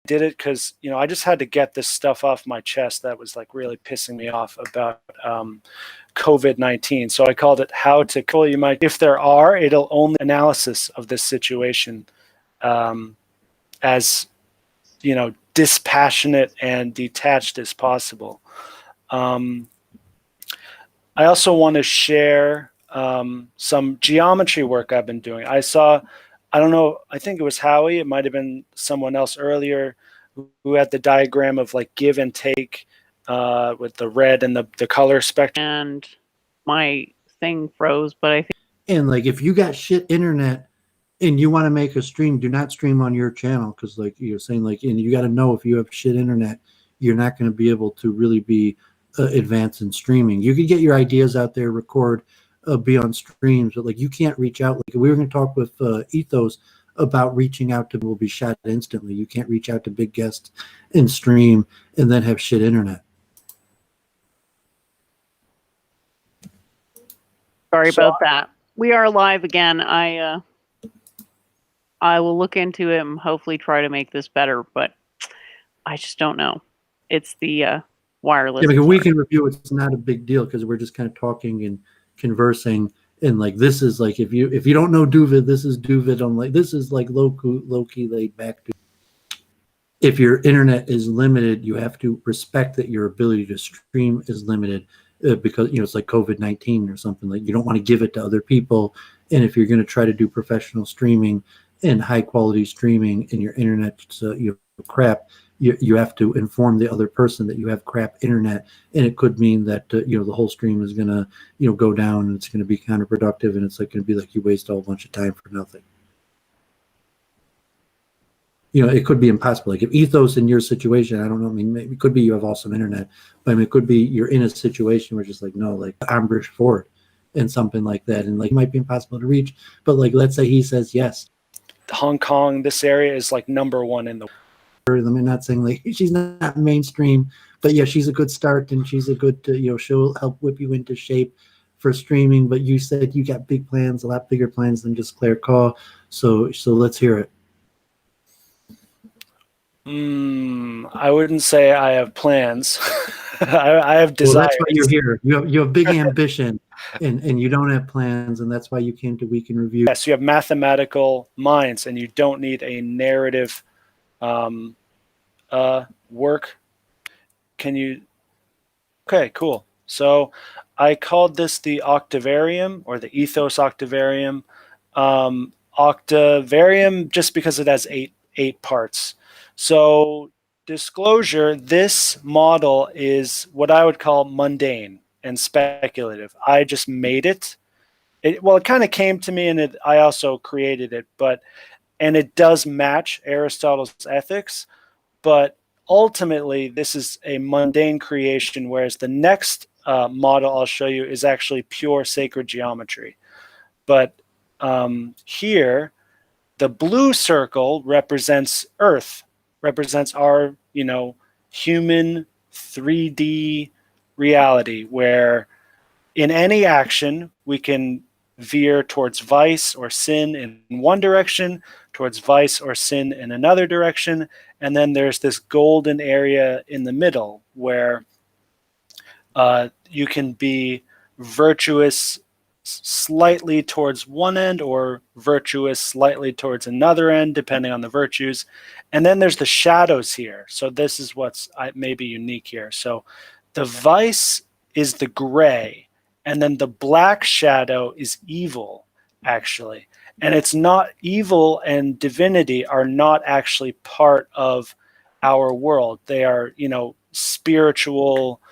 did it because, you know, I just had to get this stuff off my chest that was like really pissing me off about COVID-19. So I called it How to Kill You Might. If there are, it'll only analysis of this situation as, you know, dispassionate and detached as possible. I also want to share some geometry work I've been doing. I don't know, I think it was Howie, it might have been someone else earlier who had the diagram of like give and take with the red and the color spectrum. And my thing froze, but I think. And like, if you got shit internet and you want to make a stream, do not stream on your channel, because like you're saying, like, and you got to know if you have shit internet, you're not going to be able to really be advanced in streaming. You could get your ideas out there, record, be on streams, but like you can't reach out. Like we were going to talk with Ethos about reaching out to, will be shot instantly. You can't reach out to big guests and stream and then have shit internet. Sorry about that. We are live again. I will look into it and hopefully try to make this better, but I just don't know. It's the wireless. Yeah, because we can review it. It's not a big deal because we're just kind of talking and conversing. And like, this is like, if you don't know Doooovid, this is Doooovid on, like, this is like low-key laid back. If your internet is limited, you have to respect that your ability to stream is limited because, you know, it's like COVID-19 or something. Like, you don't want to give it to other people. And if you're going to try to do professional streaming and high quality streaming and your internet's crap, you have to inform the other person that you have crap internet, and it could mean that the whole stream is going to go down, and it's going to be counterproductive, and it's like going to be like you waste a whole bunch of time for nothing. It could be impossible. Like if Ethos in your situation, I don't know, I mean, maybe it could be you have awesome internet, but I mean, it could be you're in a situation where just like, no, like ambush Ford and something like that, and like it might be impossible to reach, but like let's say he says yes. Hong Kong, this area is like #1 in the world. I'm not saying like she's not mainstream, but yeah, she's a good start, and she's a good, she'll help whip you into shape for streaming. But you said you got big plans, a lot bigger plans than just Claire Call. So let's hear it. I wouldn't say I have plans. I have desires. Well, that's why you're here. You have big ambition, and you don't have plans, and that's why you came to Week in Review. Yes, you have mathematical minds, and you don't need a narrative work. Can you? Okay, cool. So I called this the Octavarium, or the Ethos Octavarium. Octavarium just because it has eight parts. So disclosure, this model is what I would call mundane and speculative. I just made it. It kind of came to me, and I also created it, and it does match Aristotle's ethics, but ultimately this is a mundane creation, whereas the next model I'll show you is actually pure sacred geometry. But here, the blue circle represents Earth, represents our, human 3D reality, where in any action we can veer towards vice or sin in one direction, towards vice or sin in another direction, and then there's this golden area in the middle where you can be virtuous slightly towards one end or virtuous slightly towards another end, depending on the virtues. And then there's the shadows here. So this is what's maybe unique here. So the vice is the gray, and then the black shadow is evil, actually. And it's not, evil and divinity are not actually part of our world. They are, spiritual.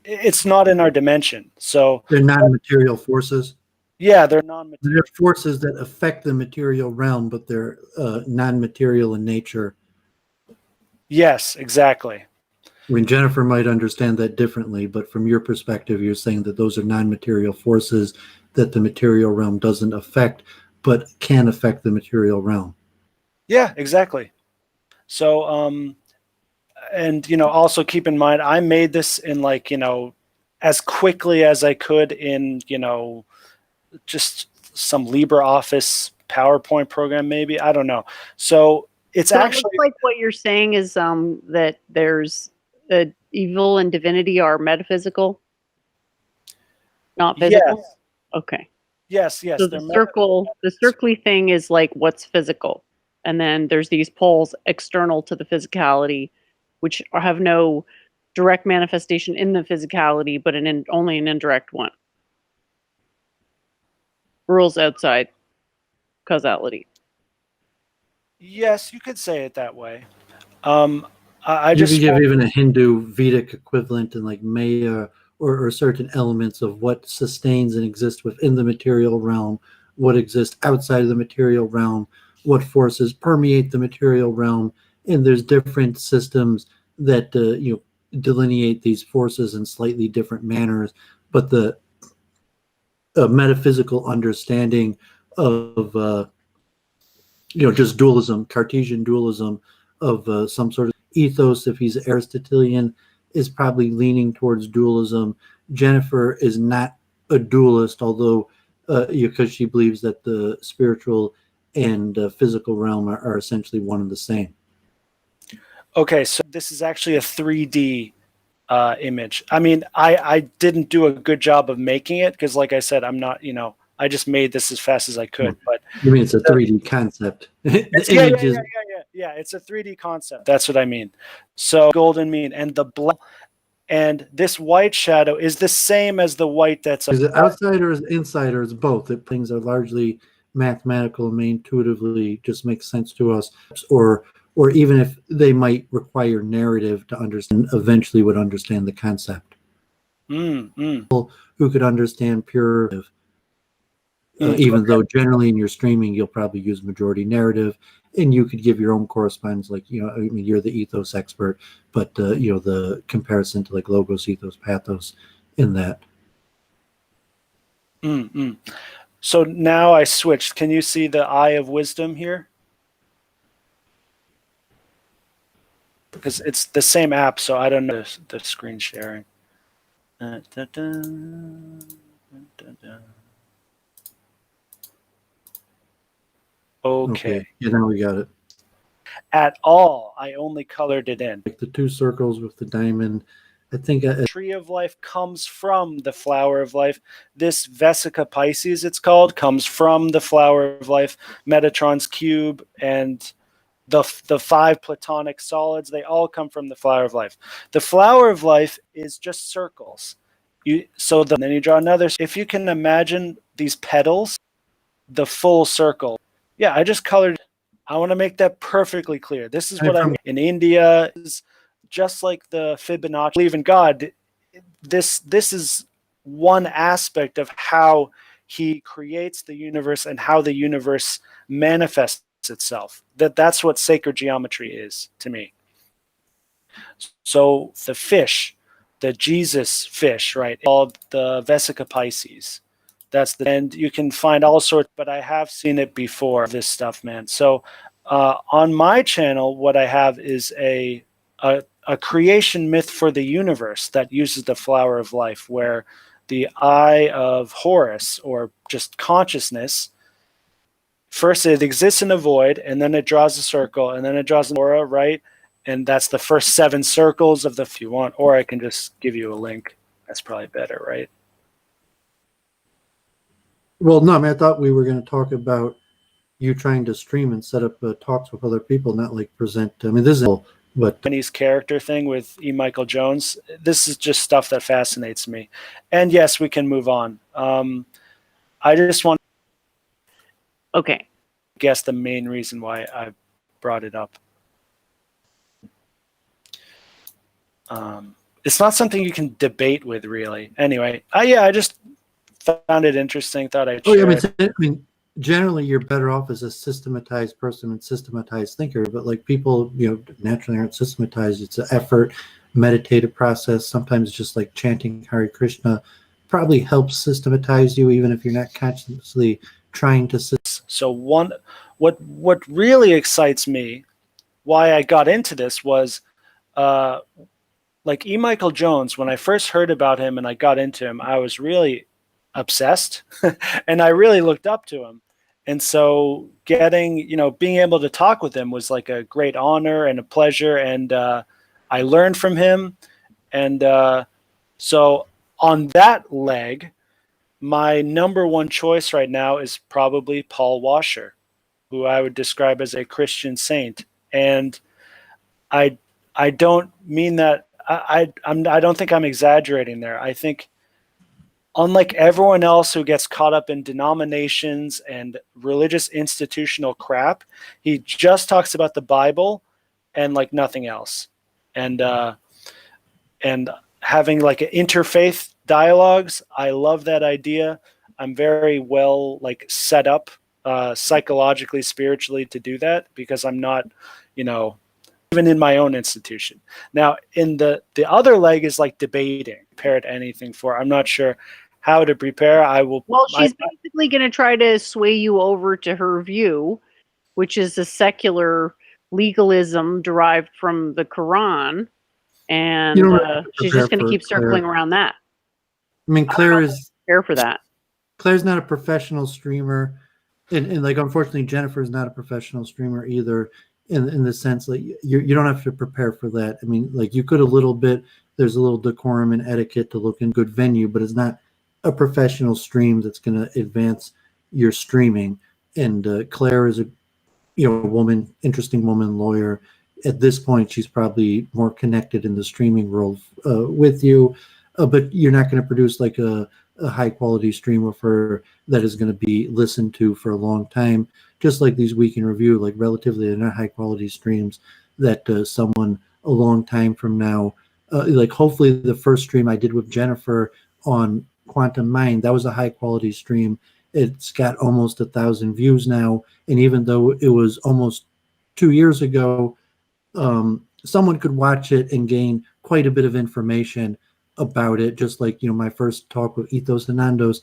It's not in our dimension. So they're non-material forces. Yeah, they're non-material. They're forces that affect the material realm, but they're non-material in nature. Yes, exactly. I mean, Jennifer might understand that differently, but from your perspective, you're saying that those are non-material forces that the material realm doesn't affect, but can affect the material realm. Yeah, exactly. So, and, also keep in mind, I made this in as quickly as I could in, just some LibreOffice PowerPoint program, maybe. I don't know. So it's So it actually looks like what you're saying is that there's evil and divinity are metaphysical, not physical. yes, Okay. yes, So they're the circly thing is like what's physical, and then there's these poles external to the physicality, which have no direct manifestation in the physicality, but only an indirect one. Rules outside causality. yes, you could say it that way. I You just could give even a Hindu Vedic equivalent in like Maya or certain elements of what sustains and exists within the material realm, what exists outside of the material realm, what forces permeate the material realm, and there's different systems that delineate these forces in slightly different manners, but the metaphysical understanding of just dualism, Cartesian dualism of some sort of ethos. If he's Aristotelian, is probably leaning towards dualism. Jennifer is not a dualist, although because she believes that the spiritual and physical realm are essentially one and the same. okay. So this is actually a 3D image. I mean, I didn't do a good job of making it because, like I said, I'm not. I just made this as fast as I could. But You mean it's a 3D concept? The yeah, image is yeah. It's a 3D concept. That's what I mean. So golden mean and the black and this white shadow is the same as the white that's is it outsider or insider? It's both. Things are largely mathematical and may intuitively just make sense to us, or even if they might require narrative to understand, eventually would understand the concept. Who could understand pure, even though generally in your streaming you'll probably use majority narrative, and you could give your own correspondence. Like I mean, you're the ethos expert, but the comparison to like logos, ethos, pathos, in that. So now I switched. Can you see the eye of wisdom here? Because it's the same app, so I don't know the screen sharing. Okay. Yeah, now we got it. At all. I only colored it in. Like the two circles with the diamond. I think tree of life comes from the flower of life. This Vesica Pisces, it's called, comes from the flower of life. Metatron's cube and the 5 platonic solids, they all come from the flower of life. The flower of life is just circles. Then you draw another. If you can imagine these petals, the full circle. Yeah, I just colored. I want to make that perfectly clear. This is what I'm in India. Is just like the Fibonacci. Believe in God. This is one aspect of how he creates the universe and how the universe manifests itself. That's what sacred geometry is to me. So the fish, the Jesus fish, right? Called the Vesica Pisces. And you can find all sorts, but I have seen it before, this stuff, man. So on my channel, what I have is a creation myth for the universe that uses the flower of life, where the eye of Horus, or just consciousness, first it exists in a void, and then it draws a circle, and then it draws an aura, right? And that's the first 7 circles of the, if you want, or I can just give you a link. That's probably better, right? Well, no, I mean, I thought we were going to talk about you trying to stream and set up talks with other people, not like present. I mean, this is, but Chinese character thing with E. Michael Jones. This is just stuff that fascinates me. And yes, we can move on. I just want Okay. to guess the main reason why I brought it up. It's not something you can debate with, really. Anyway, I just found it interesting. Thought I'd share it. I mean, generally you're better off as a systematized person and systematized thinker, but like people, naturally aren't systematized. It's an effort, meditative process. Sometimes just like chanting Hare Krishna probably helps systematize you, even if you're not consciously trying to. So what really excites me, why I got into this was, like E. Michael Jones. When I first heard about him and I got into him, I was really obsessed, and I really looked up to him. And so getting, being able to talk with him was like a great honor and a pleasure. And I learned from him. And so on that leg, my number one choice right now is probably Paul Washer, who I would describe as a Christian saint. And I I don't mean that I don't think I'm exaggerating there. I think unlike everyone else who gets caught up in denominations and religious institutional crap, he just talks about the Bible and like nothing else. And having like interfaith dialogues, I love that idea. I'm very well like set up psychologically, spiritually to do that because I'm not, even in my own institution. Now, in the other leg is like debating, prepared anything for. I'm not sure how to prepare. I will. Well, she's basically going to try to sway you over to her view, which is a secular legalism derived from the Quran, and You don't have to she's prepare just going to for keep circling Claire. around that. I mean, Prepare for that. Claire's not a professional streamer, and like unfortunately Jennifer's not a professional streamer either. In the sense like you don't have to prepare for that. I mean, like you could a little bit. There's a little decorum and etiquette to look in good venue, but it's not a professional stream that's going to advance your streaming. And Claire is a woman, interesting woman, lawyer. At this point, she's probably more connected in the streaming world with you, but you're not going to produce like a high quality stream with her that is going to be listened to for a long time. Just like these week in review, like relatively they're not high quality streams that someone a long time from now, like hopefully the first stream I did with Jennifer on Quantum Mind, that was a high quality stream. It's got almost 1,000 views now, and even though it was almost 2 years ago, someone could watch it and gain quite a bit of information about it. Just like my first talk with Ethos Anandos,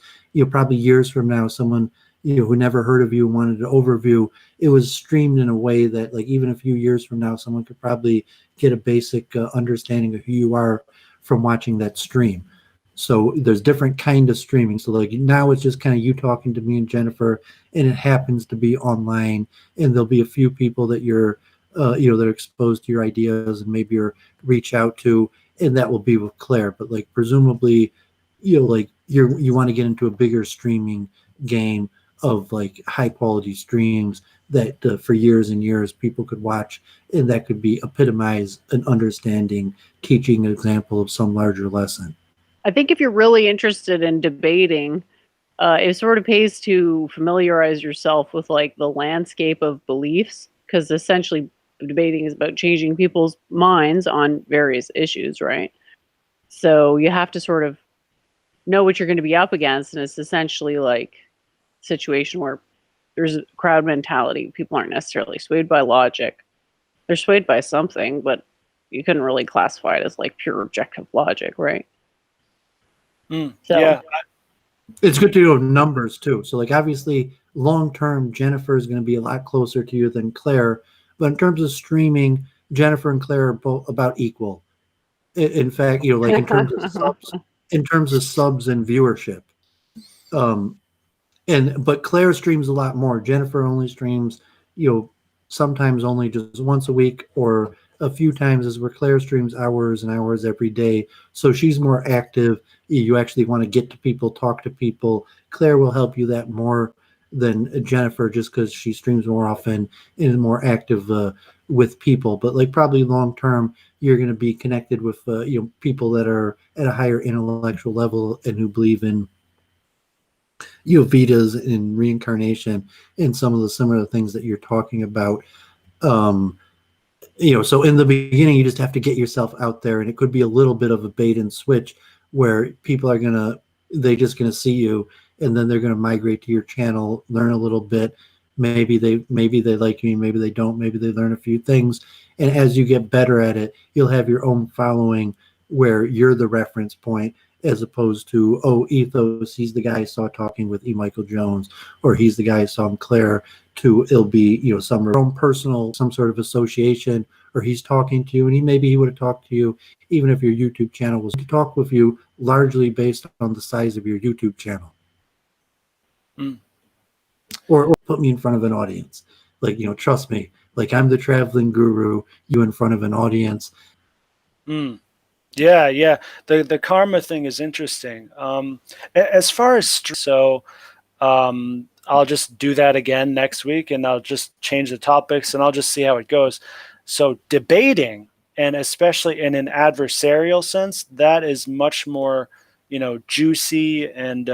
probably years from now, someone who never heard of you wanted an overview. It was streamed in a way that like even a few years from now, someone could probably get a basic understanding of who you are from watching that stream. So there's different kind of streaming. So like now it's just kind of you talking to me and Jennifer, and it happens to be online, and there'll be a few people that you're that are exposed to your ideas and maybe you're reach out to, and that will be with Claire. But like presumably you want to get into a bigger streaming game of like high quality streams that for years and years people could watch, and that could be epitomize an understanding, teaching an example of some larger lesson. I think if you're really interested in debating, it sort of pays to familiarize yourself with like the landscape of beliefs, because essentially debating is about changing people's minds on various issues, right? So you have to sort of know what you're going to be up against, and it's essentially like a situation where there's a crowd mentality. People aren't necessarily swayed by logic. They're swayed by something, but you couldn't really classify it as like pure objective logic, right? So, yeah. It's good to know numbers too. So like obviously long term, Jennifer is going to be a lot closer to you than Claire, but in terms of streaming, Jennifer and Claire are both about equal. In fact, like in terms of subs and viewership. But Claire streams a lot more. Jennifer only streams, sometimes only just once a week or a few times, as where Claire streams hours and hours every day. So she's more active. You actually want to get to people, talk to people. Claire will help you that more than Jennifer, just because she streams more often and is more active with people. But like probably long term, you're going to be connected with people that are at a higher intellectual level and who believe in Vedas and reincarnation and some of the similar things that you're talking about. So in the beginning, you just have to get yourself out there, and it could be a little bit of a bait and switch where people are they're just gonna see you, and then they're gonna migrate to your channel, learn a little bit. Maybe they like you, maybe they don't. Maybe they learn a few things, and as you get better at it, you'll have your own following where you're the reference point, as opposed to, Ethos, he's the guy I saw talking with E. Michael Jones, or he's the guy I saw in Claire, it'll be, some own personal, some sort of association, or he's talking to you, and he would have talked to you even if your YouTube channel was to talk with you largely based on the size of your YouTube channel. or put me in front of an audience. Like, trust me, like I'm the traveling guru, you in front of an audience. Mm. Yeah. The karma thing is interesting. As far as I'll just do that again next week, and I'll just change the topics, and I'll just see how it goes. So debating, and especially in an adversarial sense, that is much more, juicy, and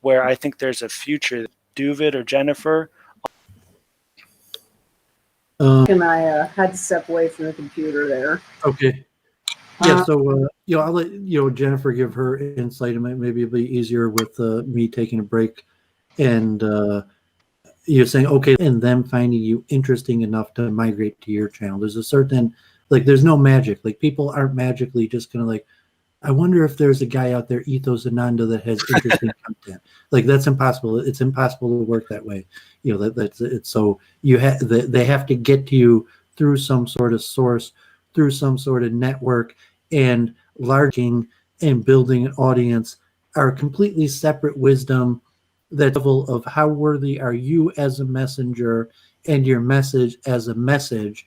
where I think there's a future. Doovid or Jennifer? And I had to step away from the computer there. Okay. Yeah, so I'll let Jennifer give her insight, and maybe it'll be easier with me taking a break, and you're saying okay, and them finding you interesting enough to migrate to your channel. There's a certain there's no magic. Like people aren't magically just gonna I wonder if there's a guy out there, Ethos Ananda, that has interesting content. Like that's impossible. It's impossible to work that way. That's it's so they have to get to you through some sort of source, through some sort of network, and larging and building an audience are completely separate wisdom. That level of how worthy are you as a messenger and your message as a message,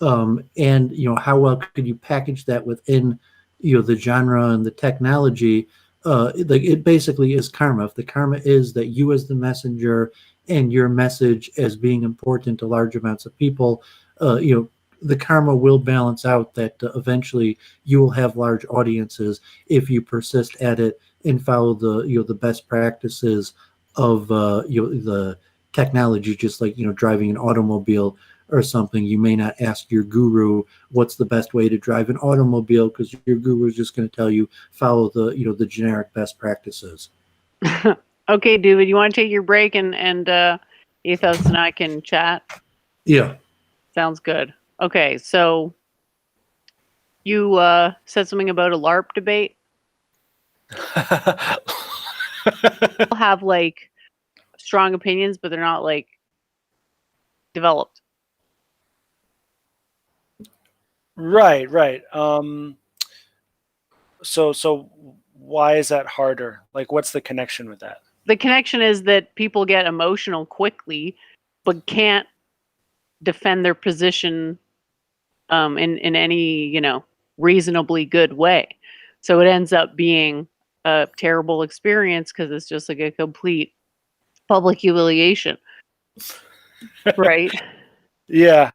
and how well could you package that within the genre and the technology. It basically is karma. If the karma is that you as the messenger and your message as being important to large amounts of people, the karma will balance out that eventually you will have large audiences if you persist at it and follow the best practices of the technology. Just like driving an automobile or something, you may not ask your guru what's the best way to drive an automobile, because your guru is just going to tell you follow the generic best practices. Okay, Doovid, you want to take your break and Ethos and I can chat? Yeah. Sounds good. Okay, so you said something about a LARP debate. People have strong opinions, but they're not developed. Right. So why is that harder? What's the connection with that? The connection is that people get emotional quickly, but can't defend their position in any reasonably good way. So it ends up being a terrible experience because it's just a complete public humiliation, right? Yeah.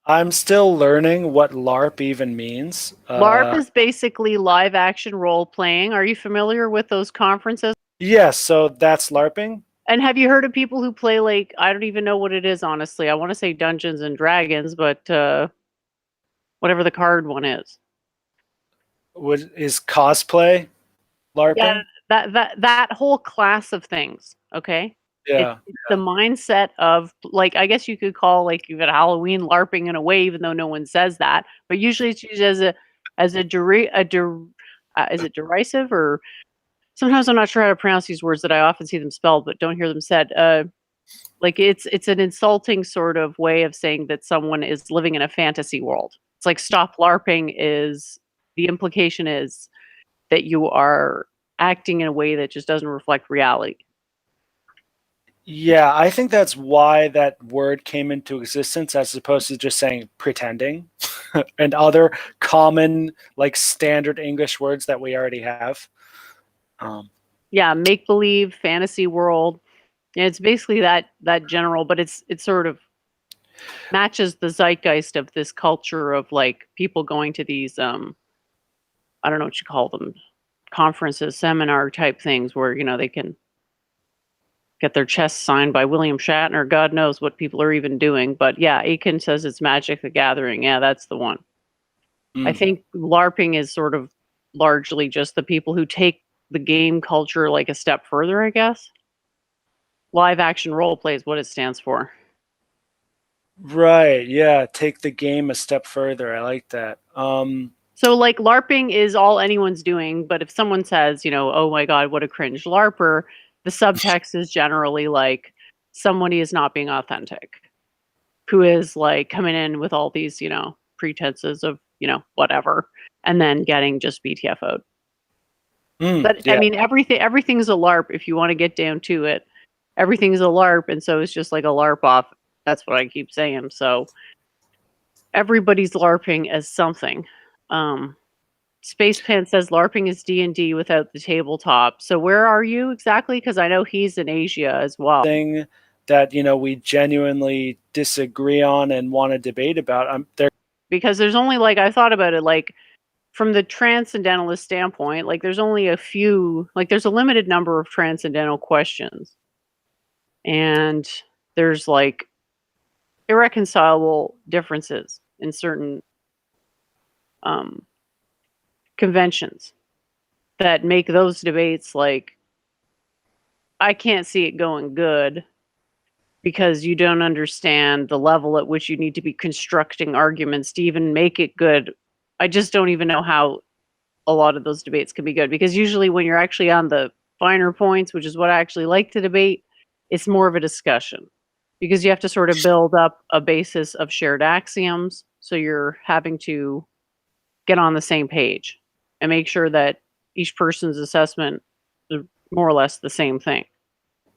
I'm still learning what LARP even means. LARP is basically live action role playing. Are you familiar with those conferences? Yes, so that's LARPing? And have you heard of people who play I don't even know what it is, honestly. I want to say Dungeons and Dragons, but whatever the card one is. Is cosplay LARPing? Yeah, that whole class of things, okay? Yeah. It's the mindset of I guess you could call you've got Halloween LARPing in a way, even though no one says that. But usually it's used is it derisive, or sometimes I'm not sure how to pronounce these words that I often see them spelled but don't hear them said. It's an insulting sort of way of saying that someone is living in a fantasy world. It's like stop LARPing is the implication is that you are acting in a way that just doesn't reflect reality. Yeah, I think that's why that word came into existence, as opposed to just saying pretending and other common standard English words that we already have. Yeah, make believe, fantasy world. Yeah, it's basically that general, but it's sort of matches the zeitgeist of this culture of people going to these I don't know what you call them, conferences, seminar type things where they can get their chests signed by William Shatner. God knows what people are even doing. But yeah, Aiken says it's Magic the Gathering. Yeah, that's the one. I think LARPing is sort of largely just the people who take the game culture a step further, I guess. Live action role play is what it stands for. Right. Yeah. Take the game a step further. I like that. So LARPing is all anyone's doing. But if someone says, oh my God, what a cringe LARPer, the subtext is generally somebody is not being authentic, who is coming in with all these, pretenses of, whatever, and then getting just BTFO'd. But yeah. I mean, everything's a LARP if you want to get down to it. everything's a LARP, and so it's just like a LARP off. That's what I keep saying. So everybody's LARPing as something. Space Pan says LARPing is D&D without the tabletop. So where are you exactly? Because I know he's in Asia as well. Thing that we genuinely disagree on and want to debate about. Because there's only like, I thought about it like from the transcendentalist standpoint, like there's only a few, like there's a limited number of transcendental questions, and there's like irreconcilable differences in certain conventions that make those debates like, I can't see it going good because you don't understand the level at which you need to be constructing arguments to even make it good. I just don't even know how a lot of those debates can be good, because usually when you're actually on the finer points, which is what I actually like to debate, it's more of a discussion, because you have to sort of build up a basis of shared axioms. So you're having to get on the same page and make sure that each person's assessment is more or less the same thing.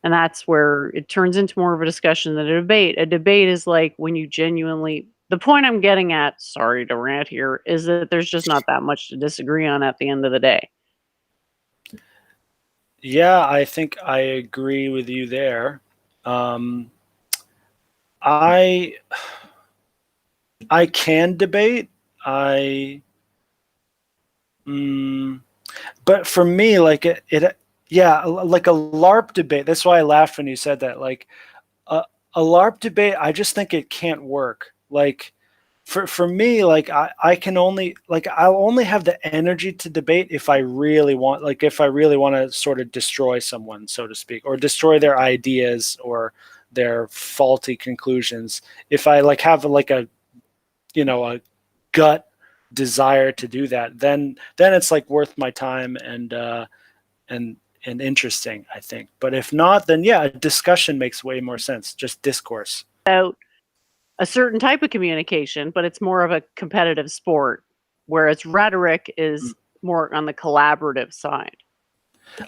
And that's where it turns into more of a discussion than a debate. A debate is like when you genuinely, the point I'm getting at, sorry to rant here, is that there's just not that much to disagree on at the end of the day. Yeah, I think I agree with you there. I can debate. But for me, like yeah, like a LARP debate. That's why I laughed when you said that. Like a LARP debate, I just think it can't work. Like for me, like I can only, like I'll only have the energy to debate if I really want, like if I really want to sort of destroy someone, so to speak, or destroy their ideas or their faulty conclusions. If I like have like a a gut desire to do that, then it's like worth my time and interesting, I think. But if not, then yeah, a discussion makes way more sense. Just discourse. About a certain type of communication, but it's more of a competitive sport, whereas rhetoric is more on the collaborative side.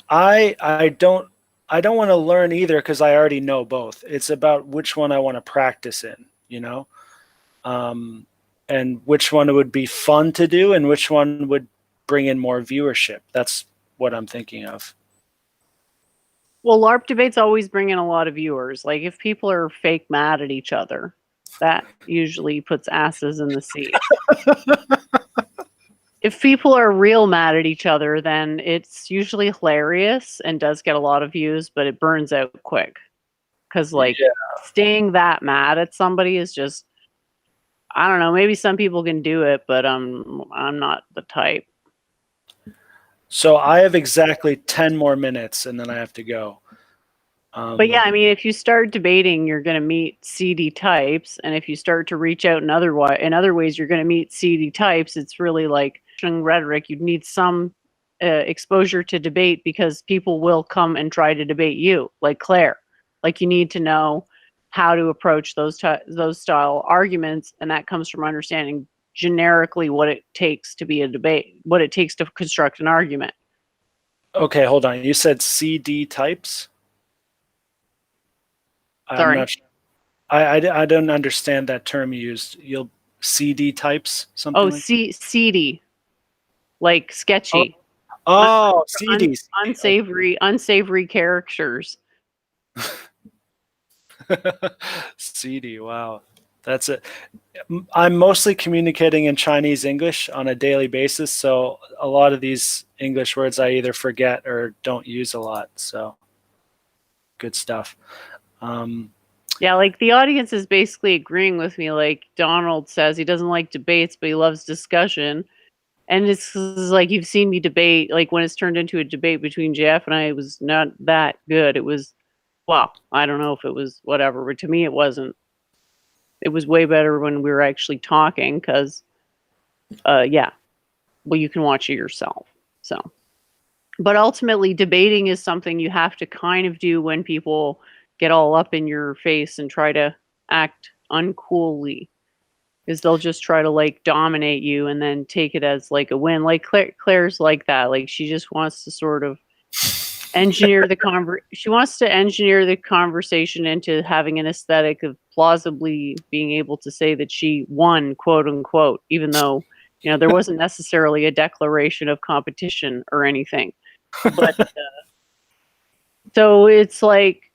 I don't want to learn either, because I already know both. It's about which one I want to practice in, and which one would be fun to do and which one would bring in more viewership. That's what I'm thinking of. Well, LARP debates always bring in a lot of viewers. Like if people are fake mad at each other, that usually puts asses in the seat. If people are real mad at each other, then it's usually hilarious and does get a lot of views, but it burns out quick. Because staying that mad at somebody is just, I don't know, maybe some people can do it, but I'm not the type. So I have exactly 10 more minutes and then I have to go. But yeah, I mean, if you start debating, you're going to meet CD types. And if you start to reach out in other ways, you're going to meet CD types. It's really like rhetoric. You'd need some exposure to debate, because people will come and try to debate you, like Claire. Like you need to know how to approach those style arguments. And that comes from understanding generically what it takes to be a debate, what it takes to construct an argument. Okay, hold on. You said CD types? Sorry. I'm not sure. I don't understand that term you used. You'll CD types, something Oh, like seedy, like sketchy. Oh, CD. Unsavory characters. CD, wow. That's it. I'm mostly communicating in Chinese English on a daily basis, so a lot of these English words I either forget or don't use a lot. So good stuff. Yeah, like the audience is basically agreeing with me. Like Donald says he doesn't like debates, but he loves discussion. And it's like, you've seen me debate, like when it's turned into a debate between Jeff and I, it was not that good. It was, well, I don't know if it was whatever, but to me it wasn't. It was way better when we were actually talking, because, yeah, well, you can watch it yourself. So, but ultimately, debating is something you have to kind of do when people get all up in your face and try to act uncoolly, because they'll just try to like dominate you and then take it as like a win. Like Claire's like that. Like she just wants to sort of engineer the she wants to engineer the conversation into having an aesthetic of plausibly being able to say that she won, quote unquote, even though, you know, there wasn't necessarily a declaration of competition or anything. But so it's like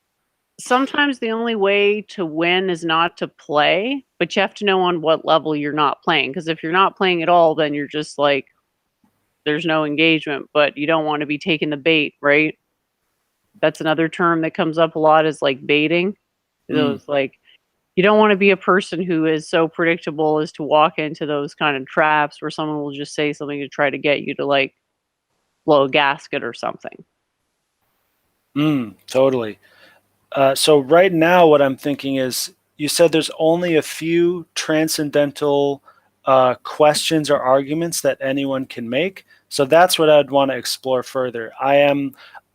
sometimes the only way to win is not to play, but you have to know on what level you're not playing. Because if you're not playing at all, then you're just like, there's no engagement, but you don't want to be taking the bait, right? That's another term that comes up a lot, is like baiting. Those like, you don't want to be a person who is so predictable as to walk into those kind of traps where someone will just say something to try to get you to like blow a gasket or something. Totally. So right now what I'm thinking is, you said there's only a few transcendental questions or arguments that anyone can make. So that's what I'd want to explore further.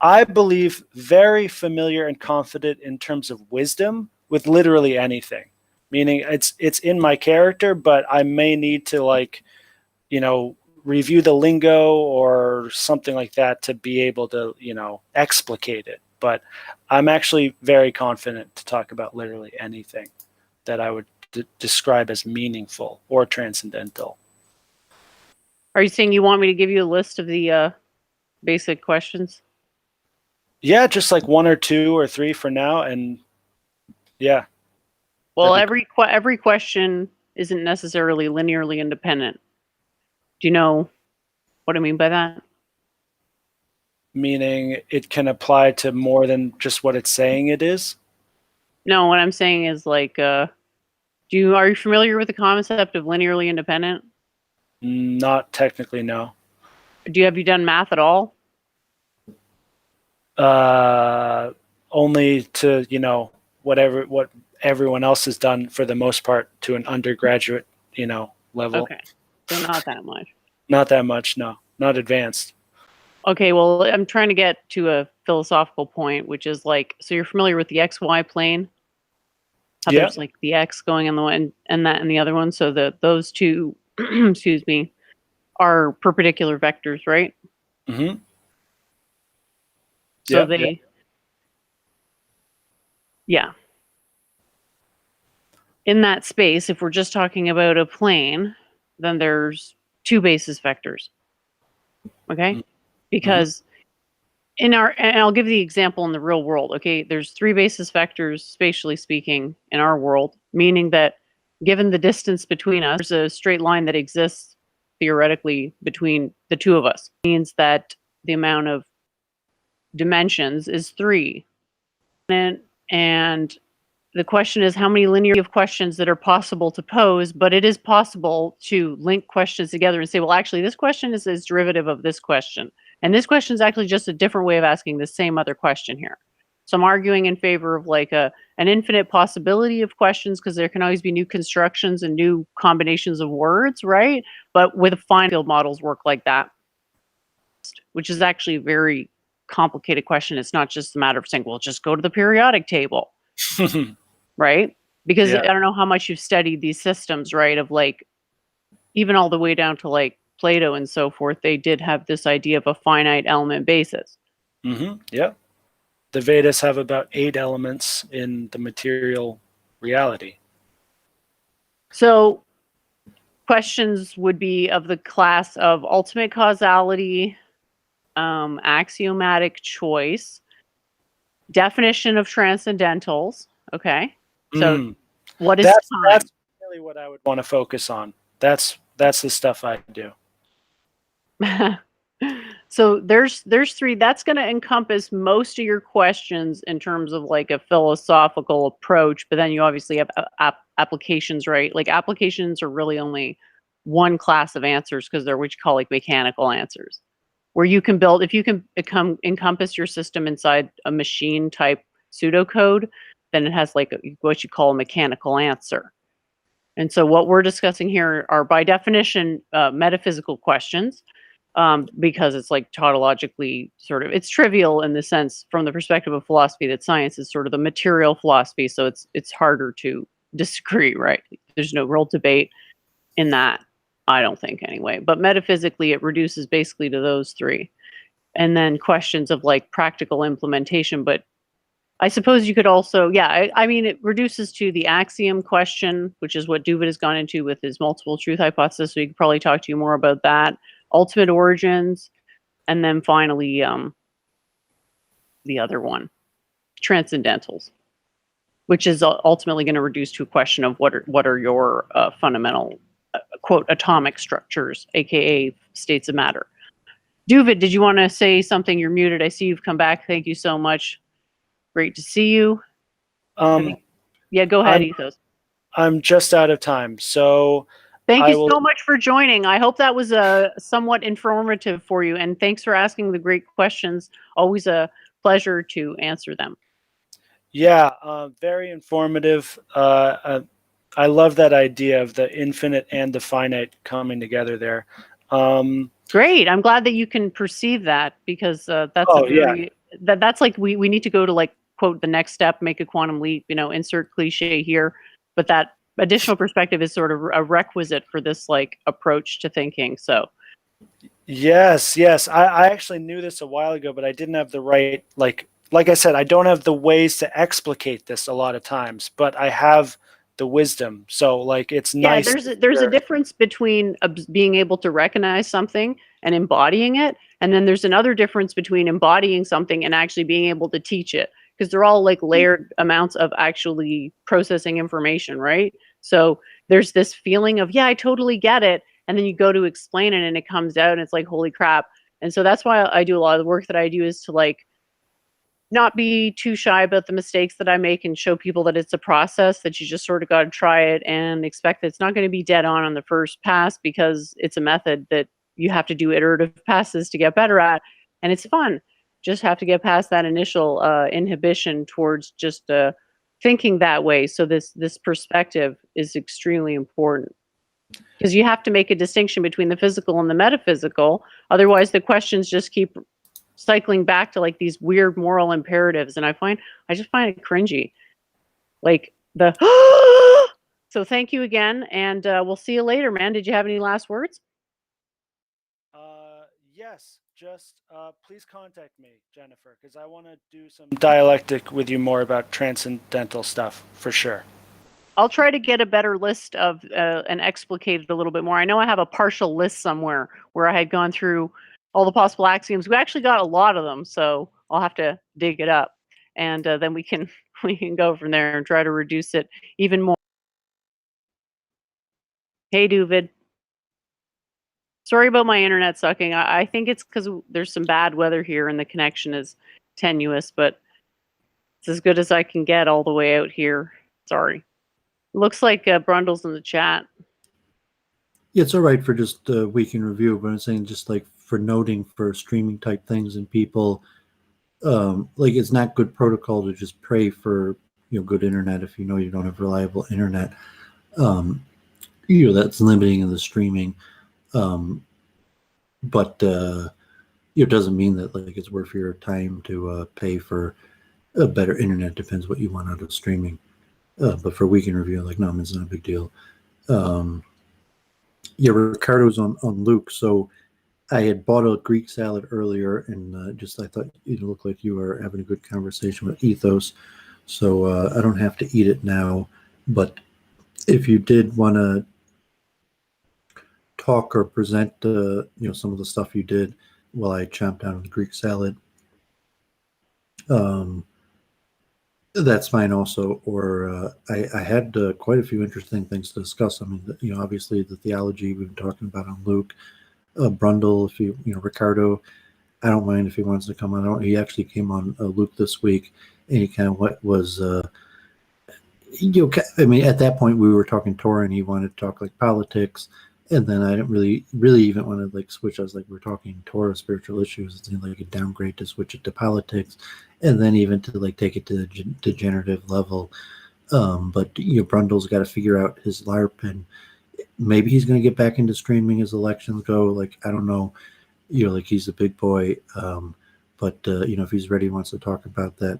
I believe, very familiar and confident in terms of wisdom with literally anything. Meaning it's in my character, but I may need to, like, you know, review the lingo or something like that to be able to, you know, explicate it. But I'm actually very confident to talk about literally anything that I would describe as meaningful or transcendental. Are you saying you want me to give you a list of the basic questions? Yeah, just like one or two or three for now, and yeah. Well, every question isn't necessarily linearly independent. Do you know what I mean by that? Meaning it can apply to more than just what it's saying it is? No, what I'm saying is like, are you familiar with the concept of linearly independent? Not technically, no. Have you done math at all? Only to, you know, what everyone else has done for the most part to an undergraduate, you know, level. Okay, so not that much. Not that much, no. Not advanced. Okay, well, I'm trying to get to a philosophical point, which is like, so you're familiar with the XY plane? How there's like the X going in the one and that in the other one. So those two, excuse me, are perpendicular vectors, right? Mm-hmm. So yeah. In that space, if we're just talking about a plane, then there's two basis vectors. Okay? Because and I'll give the example in the real world. Okay, there's three basis vectors, spatially speaking, in our world, meaning that given the distance between us, there's a straight line that exists theoretically between the two of us. It means that the amount of dimensions is 3. And the question is how many linear of questions that are possible to pose, but it is possible to link questions together and say, well, actually, this question is a derivative of this question. And this question is actually just a different way of asking the same other question here. So I'm arguing in favor of like an infinite possibility of questions, because there can always be new constructions and new combinations of words, right? But with fine field models work like that, which is actually a very complicated question. It's not just a matter of saying, well, just go to the periodic table. Right? Because I don't know how much you've studied these systems, right? Of like, even all the way down to like Plato and so forth, they did have this idea of a finite element basis. Yeah. The Vedas have about 8 elements in the material reality. So questions would be of the class of ultimate causality, axiomatic choice, definition of transcendentals. Okay. So what is time? That's really what I would want to focus on. That's the stuff I do. So there's 3. That's going to encompass most of your questions in terms of like a philosophical approach, but then you obviously have applications, right? Like applications are really only one class of answers, because they're what you call like mechanical answers, where you can build, if you can encompass your system inside a machine type pseudocode, then it has like what you call a mechanical answer. And so what we're discussing here are by definition metaphysical questions, because it's like tautologically sort of, it's trivial in the sense from the perspective of philosophy that science is sort of the material philosophy, so it's harder to disagree, right? There's no real debate in that, I don't think anyway. But metaphysically, it reduces basically to those 3. and then questions of like practical implementation. But I suppose you could also, yeah, I mean, it reduces to the axiom question, which is what Doovid has gone into with his multiple truth hypothesis. So he could probably talk to you more about that. Ultimate origins, and then finally the other one, transcendentals, which is ultimately going to reduce to a question of what are your fundamental quote atomic structures, aka states of matter. Doovid, did you want to say something? You're muted. I see you've come back. Thank you so much. Great to see you. Yeah, go ahead, Ethos. I'm just out of time, so thank you so much for joining. I hope that was somewhat informative for you, and thanks for asking the great questions. Always a pleasure to answer them. Yeah, very informative. I love that idea of the infinite and the finite coming together there. Great. I'm glad that you can perceive that, because that's that's like we need to go to like quote the next step, make a quantum leap, insert cliche here, but that additional perspective is sort of a requisite for this like approach to thinking. So yes, I actually knew this a while ago, but I didn't have the right like I said, I don't have the ways to explicate this a lot of times, but I have the wisdom. So like it's nice. There's a difference between being able to recognize something and embodying it, and then there's another difference between embodying something and actually being able to teach it, because they're all like layered amounts of actually processing information, right? So there's this feeling of, yeah, I totally get it, and then you go to explain it and it comes out and it's like, holy crap. And so that's why I do a lot of the work that I do, is to like not be too shy about the mistakes that I make and show people that it's a process, that you just sort of got to try it and expect that it's not going to be dead on the first pass, because it's a method that you have to do iterative passes to get better at. And it's fun. Just have to get past that initial inhibition towards just thinking that way. So this perspective is extremely important, because you have to make a distinction between the physical and the metaphysical. Otherwise, the questions just keep cycling back to like these weird moral imperatives, and I just find it cringy, like the so thank you again, and we'll see you later, man. Did you have any last words? Yes, just please contact me, Jennifer, because I want to do some dialectic with you more about transcendental stuff for sure. I'll try to get a better list of and explicate it a little bit more. I know I have a partial list somewhere where I had gone through all the possible axioms. We actually got a lot of them, so I'll have to dig it up, and then we can go from there and try to reduce it even more. Hey, Doovid. Sorry about my internet sucking. I think it's because there's some bad weather here and the connection is tenuous, but it's as good as I can get all the way out here. Sorry. Looks like Brundle's in the chat. Yeah, it's all right for just a week in review, but I'm saying just like for noting for streaming type things and people, like it's not good protocol to just pray for good internet if you know you don't have reliable internet. That's limiting in the streaming, but it doesn't mean that like it's worth your time to pay for a better internet. Depends what you want out of streaming. But for week in review, like no, it's not a big deal. Yeah, Ricardo's on Luke. So I had bought a Greek salad earlier, and I thought it looked like you were having a good conversation with Ethos. So I don't have to eat it now. But if you did want to talk or present, some of the stuff you did while I chomped down on the Greek salad, that's fine also. Or I had quite a few interesting things to discuss. I mean, obviously the theology we've been talking about on Luke, Brundle, if Ricardo, I don't mind if he wants to come on. He actually came on Luke this week, and he kind of was, I mean, at that point we were talking Torah, and he wanted to talk like politics, and then I didn't really even want to like switch. I was like, we're talking Torah, spiritual issues. It seemed like a downgrade to switch it to politics, and then even to like take it to the degenerative level. But Brundle's got to figure out his LARP, and maybe he's going to get back into streaming as elections go. Like, I don't know, like he's a big boy. But if he's ready, wants to talk about that,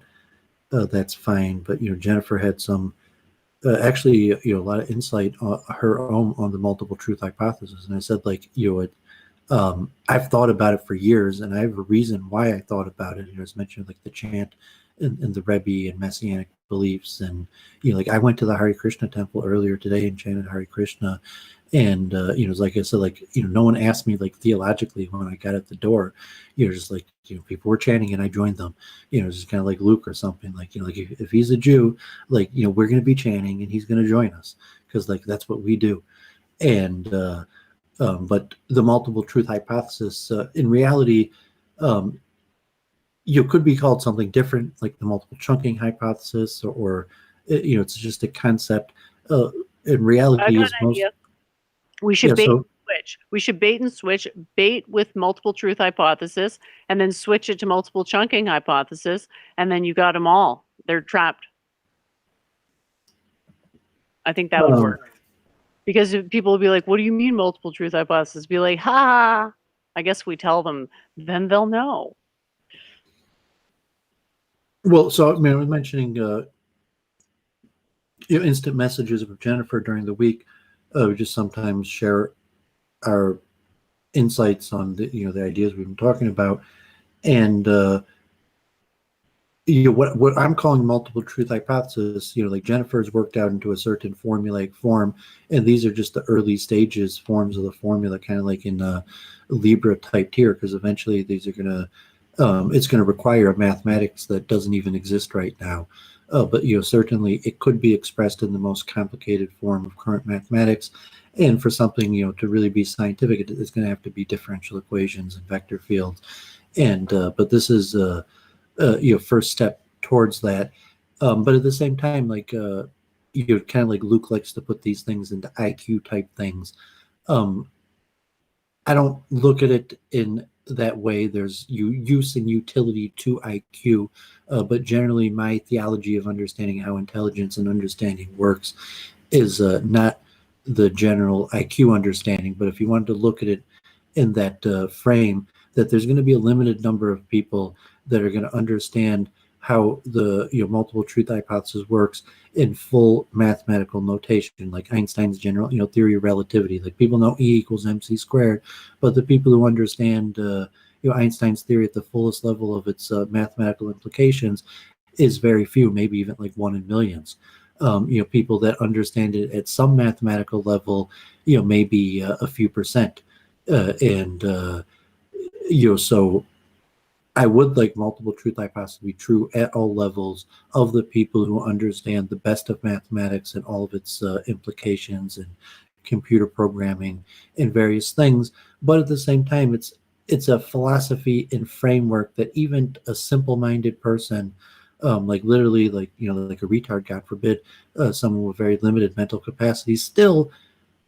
that's fine. But, Jennifer had some, actually, a lot of insight on her own on the multiple truth hypothesis. And I said, like, I've thought about it for years, and I have a reason why I thought about it. As mentioned, like the chant and the Rebbe and Messianic beliefs, and like I went to the Hare Krishna temple earlier today and chanted Hare Krishna, and like I said, like no one asked me like theologically when I got at the door, just like people were chanting and I joined them, just kind of like Luke or something, like like if he's a Jew, like we're going to be chanting and he's going to join us because like that's what we do, and but the multiple truth hypothesis, in reality, could be called something different, like the multiple chunking hypothesis, or it's just a concept. In reality, I got is an most. idea. We should Yeah, bait so and switch. We should bait and switch. Bait with multiple truth hypothesis, and then switch it to multiple chunking hypothesis, and then you got them all. They're trapped. I think that would work. Because people will be like, what do you mean multiple truth hypothesis? Be like, ha, I guess we tell them, then they'll know. Well, so I mean, I was mentioning instant messages with Jennifer during the week. We just sometimes share our insights on the the ideas we've been talking about, and what I'm calling multiple truth hypothesis, like Jennifer's worked out into a certain formulaic form, and these are just the early stages forms of the formula, kind of like in Libra type tier, because eventually these are gonna it's going to require a mathematics that doesn't even exist right now. But certainly it could be expressed in the most complicated form of current mathematics, and for something to really be scientific, it's going to have to be differential equations and vector fields, and but this is first step towards that. But at the same time, like kind of like Luke likes to put these things into IQ type things. I don't look at it in that way. There's use and utility to IQ, but generally my theology of understanding how intelligence and understanding works is not the general IQ understanding. But if you wanted to look at it in that frame, that there's going to be a limited number of people that are going to understand how the multiple truth hypothesis works in full mathematical notation, like Einstein's general theory of relativity. Like people know E equals mc squared, but the people who understand Einstein's theory at the fullest level of its mathematical implications is very few, maybe even like 1 in millions. People that understand it at some mathematical level, maybe a few percent, and so I would like multiple truth hypothesis to be true at all levels of the people who understand the best of mathematics and all of its implications and computer programming and various things. But at the same time, it's a philosophy and framework that even a simple-minded person, like literally like like a retard, God forbid, someone with very limited mental capacity, still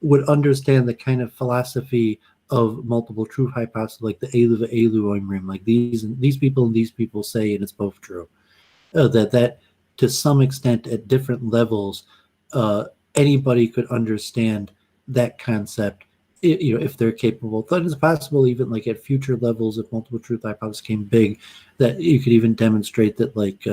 would understand the kind of philosophy of multiple truth hypothesis, like the Elu Oimrim, like these people and these people say, and it's both true. That to some extent at different levels, anybody could understand that concept, if they're capable. That is possible even like at future levels, if multiple truth hypothesis came big, that you could even demonstrate that like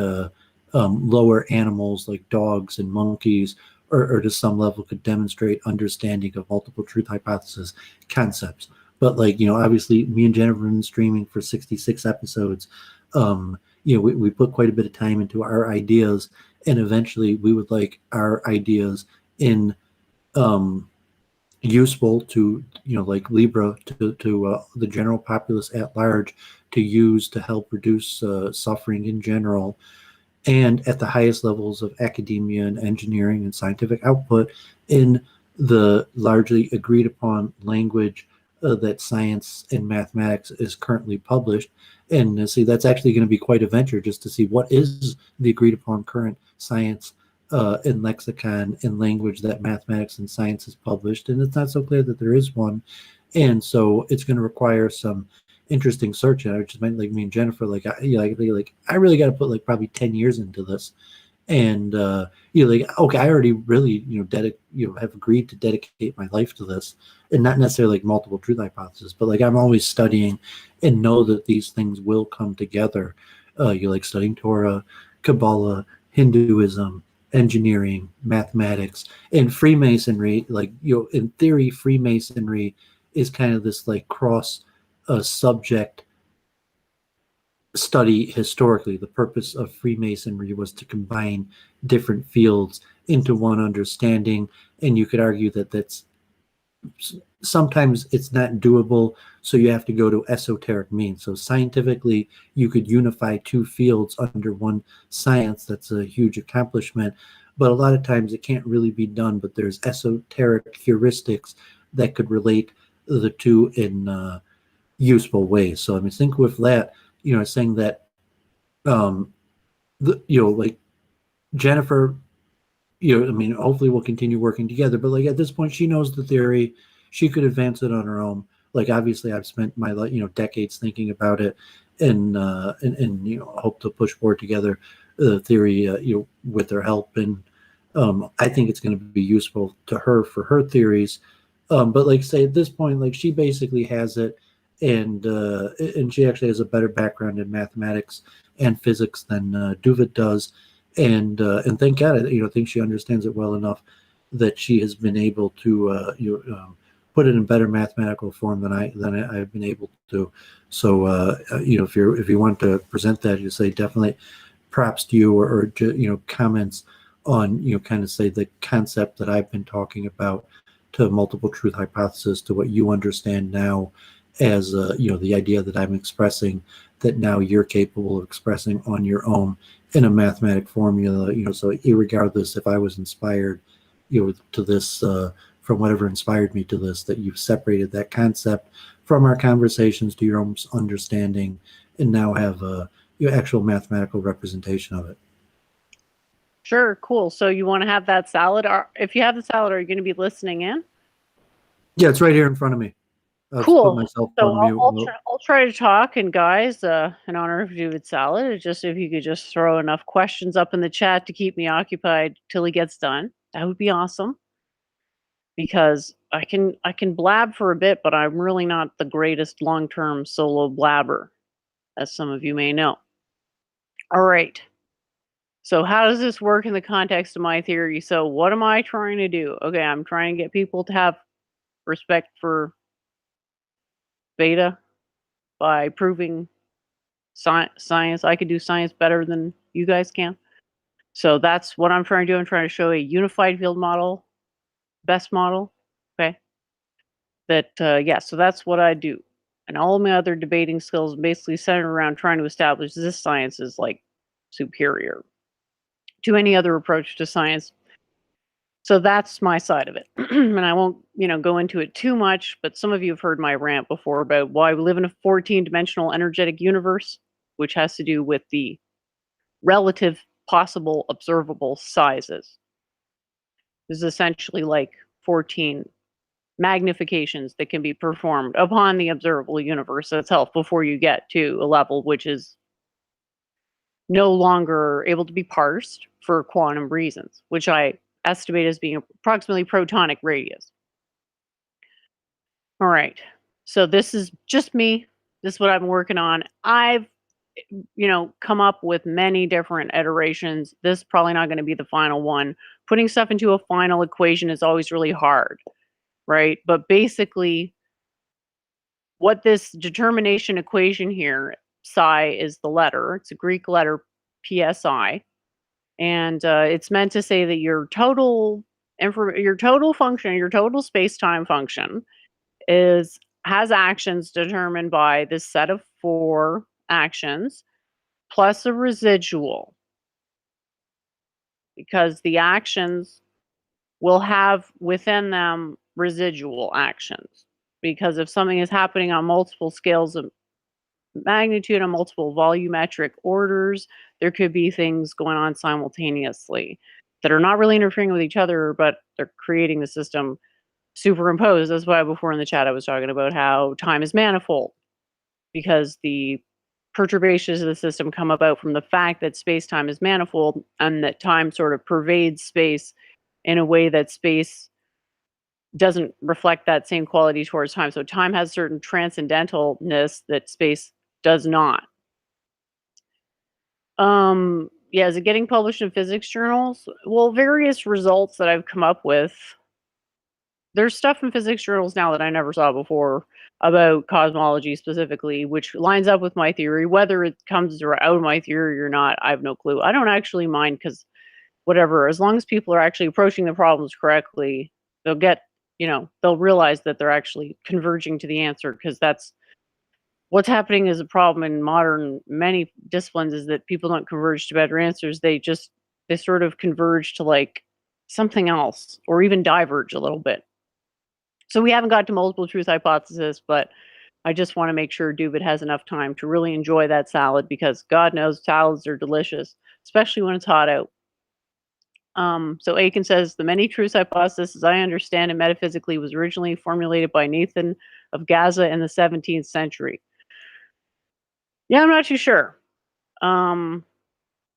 lower animals like dogs and monkeys or to some level could demonstrate understanding of multiple truth hypothesis concepts. But like obviously me and Jennifer have been streaming for 66 episodes. We put quite a bit of time into our ideas, and eventually we would like our ideas in useful to like Libra, to the general populace at large, to use to help reduce suffering in general, and at the highest levels of academia and engineering and scientific output in the largely agreed upon language that science and mathematics is currently published. And see, that's actually going to be quite a venture just to see what is the agreed upon current science and lexicon and language that mathematics and science has published. And it's not so clear that there is one. And so it's going to require some interesting search. And I just meant like me and Jennifer, like I really got to put like probably 10 years into this, and like okay, I already really have agreed to dedicate my life to this, and not necessarily like multiple truth hypothesis, but like I'm always studying and know that these things will come together. You like studying Torah, Kabbalah, Hinduism, engineering, mathematics, and Freemasonry. Like in theory, Freemasonry is kind of this like cross subject study historically. The purpose of Freemasonry was to combine different fields into one understanding, and you could argue that that's sometimes it's not doable, so you have to go to esoteric means. So scientifically, you could unify two fields under one science. That's a huge accomplishment, but a lot of times it can't really be done. But there's esoteric heuristics that could relate the two in useful ways. So I mean, think with that, saying that, like Jennifer, I mean, hopefully we'll continue working together. But like at this point, she knows the theory. She could advance it on her own. Like obviously, I've spent my decades thinking about it, and hope to push forward together the theory, with her help. And I think it's going to be useful to her for her theories. But like say at this point, like she basically has it, and she actually has a better background in mathematics and physics than Doovid does. And thank God, I think she understands it well enough that she has been able to put it in better mathematical form than I've been able to. So if you want to present that, you say definitely props to you, or comments on kind of say the concept that I've been talking about, to multiple truth hypothesis, to what you understand now as the idea that I'm expressing, that now you're capable of expressing on your own in a mathematic formula. So irregardless if I was inspired to this from whatever inspired me to this, that you've separated that concept from our conversations to your own understanding, and now have your actual mathematical representation of it. Sure, cool. So you want to have that salad? If you have the salad, are you going to be listening in? Yeah, it's right here in front of me. Cool. Put myself So on mute. I'll try to talk. And guys, in honor of Doovid Salad, it's just if you could just throw enough questions up in the chat to keep me occupied till he gets done, that would be awesome. Because I can blab for a bit, but I'm really not the greatest long-term solo blabber, as some of you may know. All right. So how does this work in the context of my theory? So what am I trying to do? Okay, I'm trying to get people to have respect for beta by proving science. I could do science better than you guys can. So that's what I'm trying to do. I'm trying to show a unified field model, best model. Okay. That, so that's what I do. And all of my other debating skills basically centered around trying to establish this science is like superior to any other approach to science. So that's my side of it. And I won't, go into it too much, but some of you have heard my rant before about why we live in a 14-dimensional energetic universe, which has to do with the relative possible observable sizes. This is essentially like 14 magnifications that can be performed upon the observable universe itself before you get to a level which is no longer able to be parsed for quantum reasons, which I estimate as being approximately protonic radius. All right. So this is just me. This is what I'm working on. I've come up with many different iterations. This is probably not going to be the final one. Putting stuff into a final equation is always really hard, right? But basically, what this determination equation here, psi is the letter. It's a Greek letter, psi, and it's meant to say that your total function, your total space-time function, has actions determined by this set of 4 actions plus a residual, because the actions will have within them residual actions. Because if something is happening on multiple scales of magnitude, on multiple volumetric orders, there could be things going on simultaneously that are not really interfering with each other, but they're creating the system superimposed. That's why before in the chat I was talking about how time is manifold, because the perturbations of the system come about from the fact that space-time is manifold, and that time sort of pervades space in a way that space doesn't reflect that same quality towards time. So time has certain transcendentalness that space does not. Is it getting published in physics journals? Well, various results that I've come up with there's stuff in physics journals now that I never saw before about cosmology specifically, which lines up with my theory. Whether it comes out of my theory or not, I have no clue. I don't actually mind because whatever, as long as people are actually approaching the problems correctly, they'll get, they'll realize that they're actually converging to the answer, because that's what's happening is a problem in many disciplines, is that people don't converge to better answers. They sort of converge to like something else, or even diverge a little bit. So we haven't got to multiple truth hypothesis, but I just want to make sure Doovid has enough time to really enjoy that salad, because God knows salads are delicious, especially when it's hot out. So Aiken says, the many truths hypothesis, as I understand it metaphysically, was originally formulated by Nathan of Gaza in the 17th century. Yeah, I'm not too sure. I'm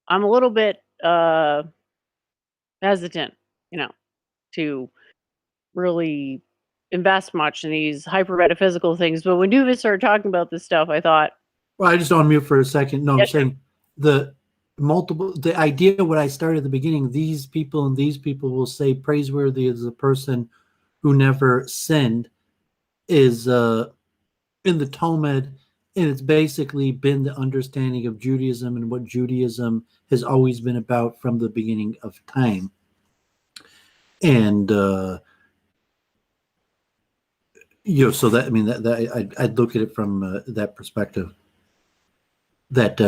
a little bit hesitant, to really invest much in these hyper metaphysical things. But when Doovid started talking about this stuff, I thought, well, I just on mute for a second. No, Yeah, I'm saying the idea, what I started at the beginning, these people and these people will say praiseworthy is a person who never sinned, is in the Talmud, and it's basically been the understanding of Judaism and what Judaism has always been about from the beginning of time. And so that, I mean, that I'd look at it from that perspective. That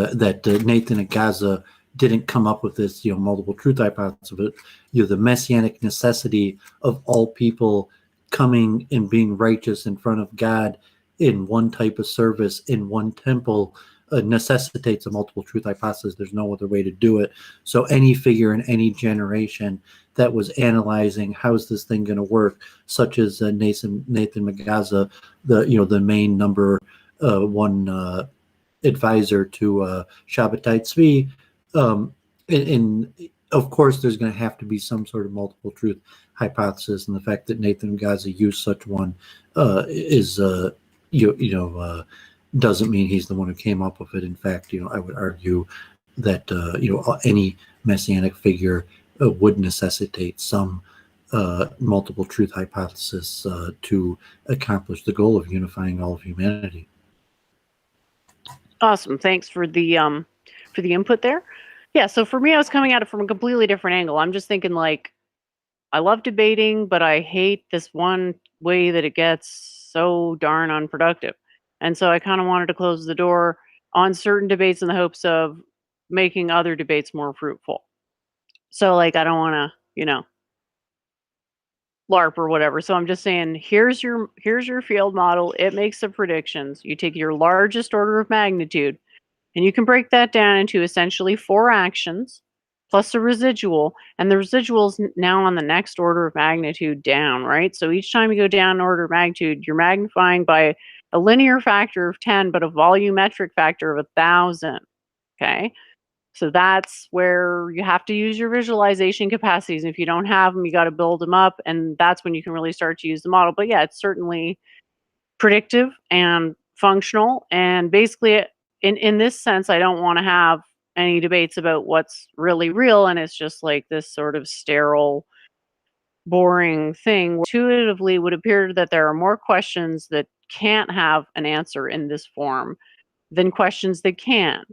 Nathan of Gaza didn't come up with this, multiple truth hypothesis, but the messianic necessity of all people coming and being righteous in front of God in one type of service in one temple necessitates a multiple truth hypothesis. There's no other way to do it. So any figure in any generation that was analyzing how's this thing going to work, such as Nathan Magaza, the main number one advisor to Shabbatai Tzvi, and of course there's going to have to be some sort of multiple truth hypothesis, and the fact that Nathan Gaza used such one is doesn't mean he's the one who came up with it. In fact, I would argue that any messianic figure would necessitate some multiple truth hypothesis to accomplish the goal of unifying all of humanity. awesome. Thanks for the input there. Yeah, so for me, I was coming at it from a completely different angle. I'm just thinking, like, I love debating, but I hate this one way that it gets so darn unproductive. And so I kind of wanted to close the door on certain debates in the hopes of making other debates more fruitful. So, like, I don't want to, LARP or whatever. So I'm just saying, here's your field model. It makes the predictions. You take your largest order of magnitude, and you can break that down into essentially 4 actions plus a residual. And the residual is now on the next order of magnitude down, right? So each time you go down in order of magnitude, you're magnifying by a linear factor of 10, but a volumetric factor of 1,000. Okay. So that's where you have to use your visualization capacities. And if you don't have them, you got to build them up. And that's when you can really start to use the model. But yeah, it's certainly predictive and functional. And basically, in this sense, I don't want to have any debates about what's really real. And it's just like this sort of sterile, boring thing. Intuitively would appear that there are more questions that can't have an answer in this form than questions that can,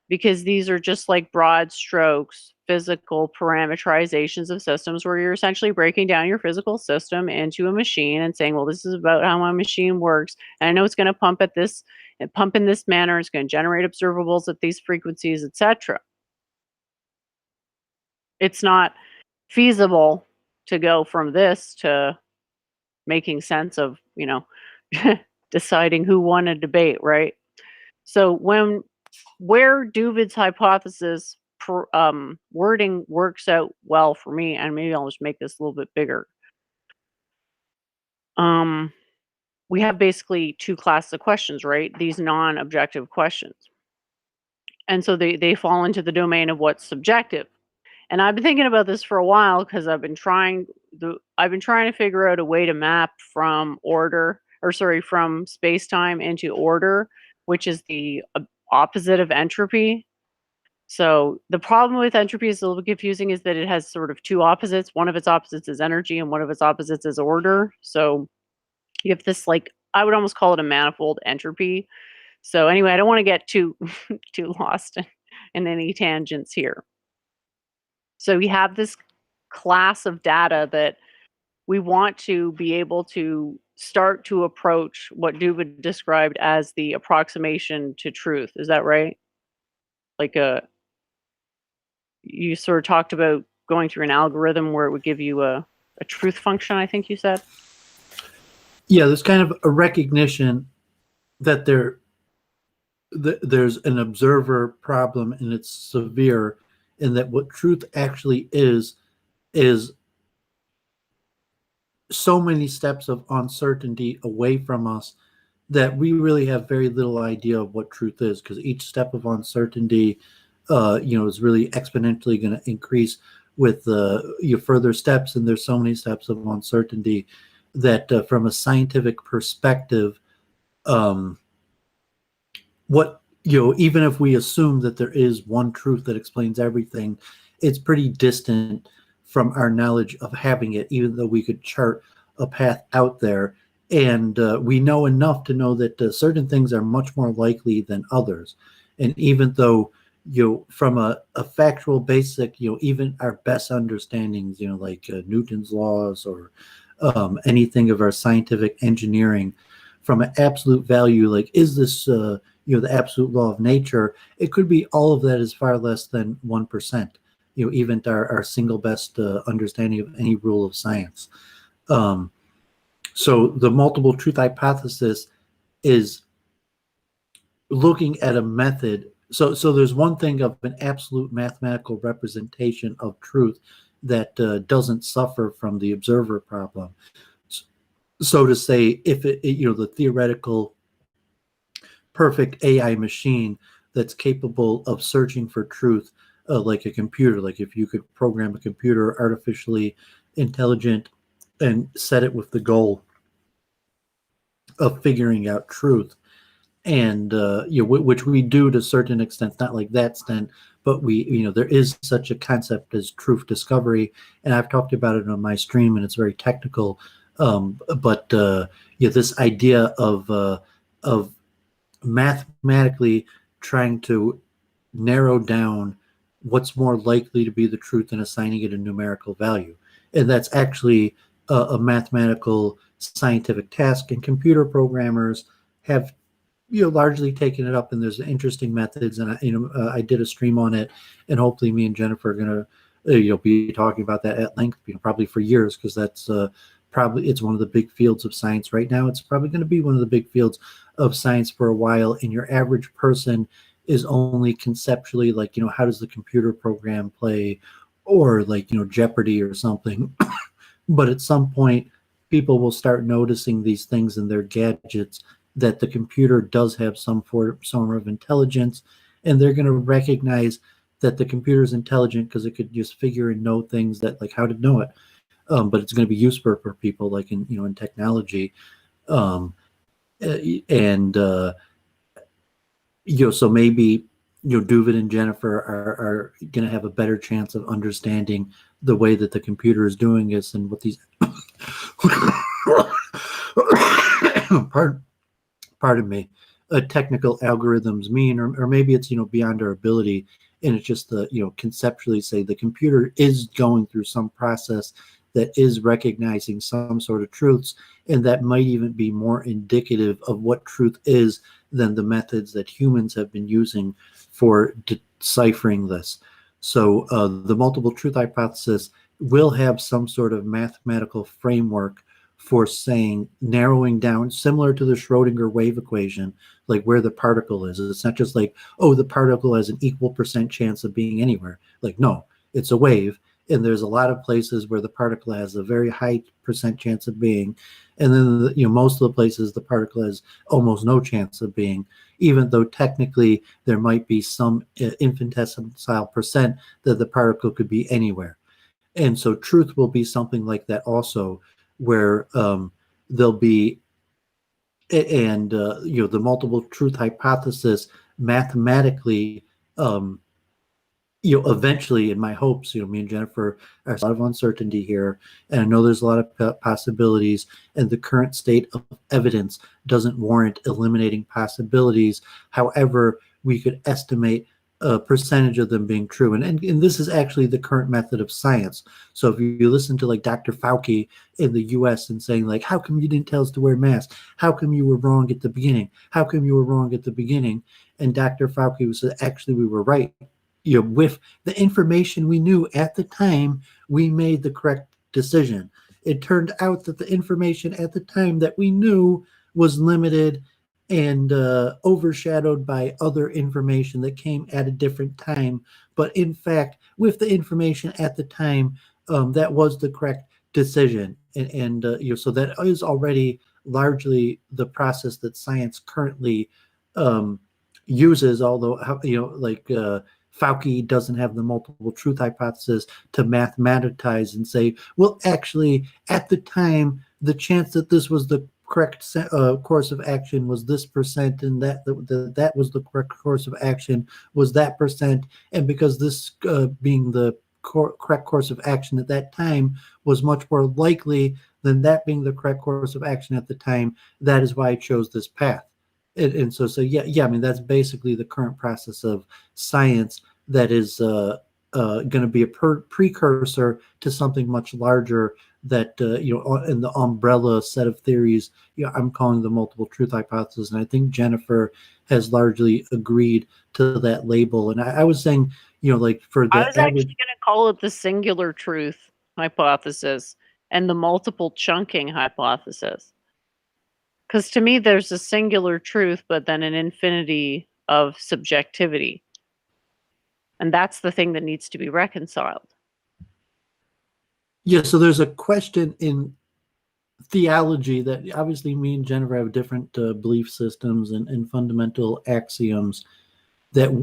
because these are just like broad strokes, physical parameterizations of systems, where you're essentially breaking down your physical system into a machine and saying, well, this is about how my machine works. And I know it's going to pump in this manner. It's going to generate observables at these frequencies, etc. It's not feasible to go from this to making sense of, deciding who won a debate, right? So where Doovid's hypothesis wording works out well for me, and maybe I'll just make this a little bit bigger. We have basically 2 classes of questions, right? These non-objective questions. And so they fall into the domain of what's subjective. And I've been thinking about this for a while, because I've been trying to figure out a way to map from space-time into order, which is the opposite of entropy. So the problem with entropy is a little bit confusing is that it has sort of two opposites. One of its opposites is energy and one of its opposites is order. So you have this, like, I would almost call it a manifold entropy. So anyway, I don't want to get too too lost in any tangents here. So we have this class of data that we want to be able to start to approach what Doooovid described as the approximation to truth. Is that right? Like you sort of talked about going through an algorithm where it would give you a truth function, I think you said. Yeah, there's kind of a recognition that there's an observer problem and it's severe, and that what truth actually is so many steps of uncertainty away from us that we really have very little idea of what truth is, because each step of uncertainty is really exponentially going to increase with your further steps, and there's so many steps of uncertainty that from a scientific perspective, even if we assume that there is one truth that explains everything, it's pretty distant from our knowledge of having it, even though we could chart a path out there. And we know enough to know that certain things are much more likely than others. And even though, from a factual basic, even our best understandings, like Newton's laws or anything of our scientific engineering, from an absolute value, like, is this, the absolute law of nature? It could be all of that is far less than 1%, even our single best understanding of any rule of science. So the multiple truth hypothesis is looking at a method. So there's one thing of an absolute mathematical representation of truth that doesn't suffer from the observer problem. So to say, if the theoretical perfect AI machine that's capable of searching for truth, like a computer, like if you could program a computer artificially intelligent and set it with the goal of figuring out truth, and which we do to a certain extent, not like that extent, but there is such a concept as truth discovery, and I've talked about it on my stream, and it's very technical. But this idea of mathematically trying to narrow down what's more likely to be the truth and assigning it a numerical value, and that's actually a mathematical scientific task, and computer programmers have largely taken it up, and there's interesting methods, and I did a stream on it, and hopefully me and Jennifer are going to be talking about that at length, probably for years, because that's probably, it's one of the big fields of science right now. It's probably going to be one of the big fields of science for a while, and your average person is only conceptually like, how does the computer program play, or like, Jeopardy or something. But at some point, people will start noticing these things in their gadgets, that the computer does have some form of intelligence, and they're going to recognize that the computer is intelligent because it could just figure and know things that, like, how to know it. But it's going to be useful for people, like in technology, so maybe Doooovid and Jennifer are going to have a better chance of understanding the way that the computer is doing this, and what these pardon me, technical algorithms mean, or maybe it's beyond our ability, and it's just conceptually say the computer is going through some process that is recognizing some sort of truths, and that might even be more indicative of what truth is than the methods that humans have been using for deciphering this. So the multiple truth hypothesis will have some sort of mathematical framework for saying, narrowing down, similar to the Schrodinger wave equation, like where the particle is. It's not just like, oh, the particle has an equal % chance of being anywhere. Like, no, it's a wave, and there's a lot of places where the particle has a very high % chance of being, and then most of the places the particle has almost no chance of being, even though technically there might be some infinitesimal % that the particle could be anywhere. And so truth will be something like that also, where there'll be, and the multiple truth hypothesis mathematically eventually, in my hopes, me and Jennifer, there's a lot of uncertainty here, and I know there's a lot of possibilities, and the current state of evidence doesn't warrant eliminating possibilities. However, we could estimate a percentage of them being true, and this is actually the current method of science. So if you listen to like Dr. Fauci in the U.S. and saying like, how come you didn't tell us to wear masks? How come you were wrong at the beginning? How come you were wrong at the beginning? And Dr. Fauci was actually, we were right. With the information we knew at the time, we made the correct decision. It turned out that the information at the time that we knew was limited and overshadowed by other information that came at a different time. But in fact, with the information at the time, that was the correct decision. So that is already largely the process that science currently uses, although, Fauci doesn't have the multiple truth hypothesis to mathematize and say, well, actually, at the time, the chance that this was the correct course of action was this percent, and that was the correct course of action was that percent, and because this being the correct course of action at that time was much more likely than that being the correct course of action at the time, that is why I chose this path. And so yeah, I mean, that's basically the current process of science that is going to be a precursor to something much larger that in the umbrella set of theories, I'm calling the multiple truth hypothesis, and I think Jennifer has largely agreed to that label. And I was saying, like for the I was actually going to call it the singular truth hypothesis and the multiple chunking hypothesis. Because to me, there's a singular truth, but then an infinity of subjectivity. And that's the thing that needs to be reconciled. Yeah, so there's a question in theology that obviously me and Jennifer have different belief systems and fundamental axioms that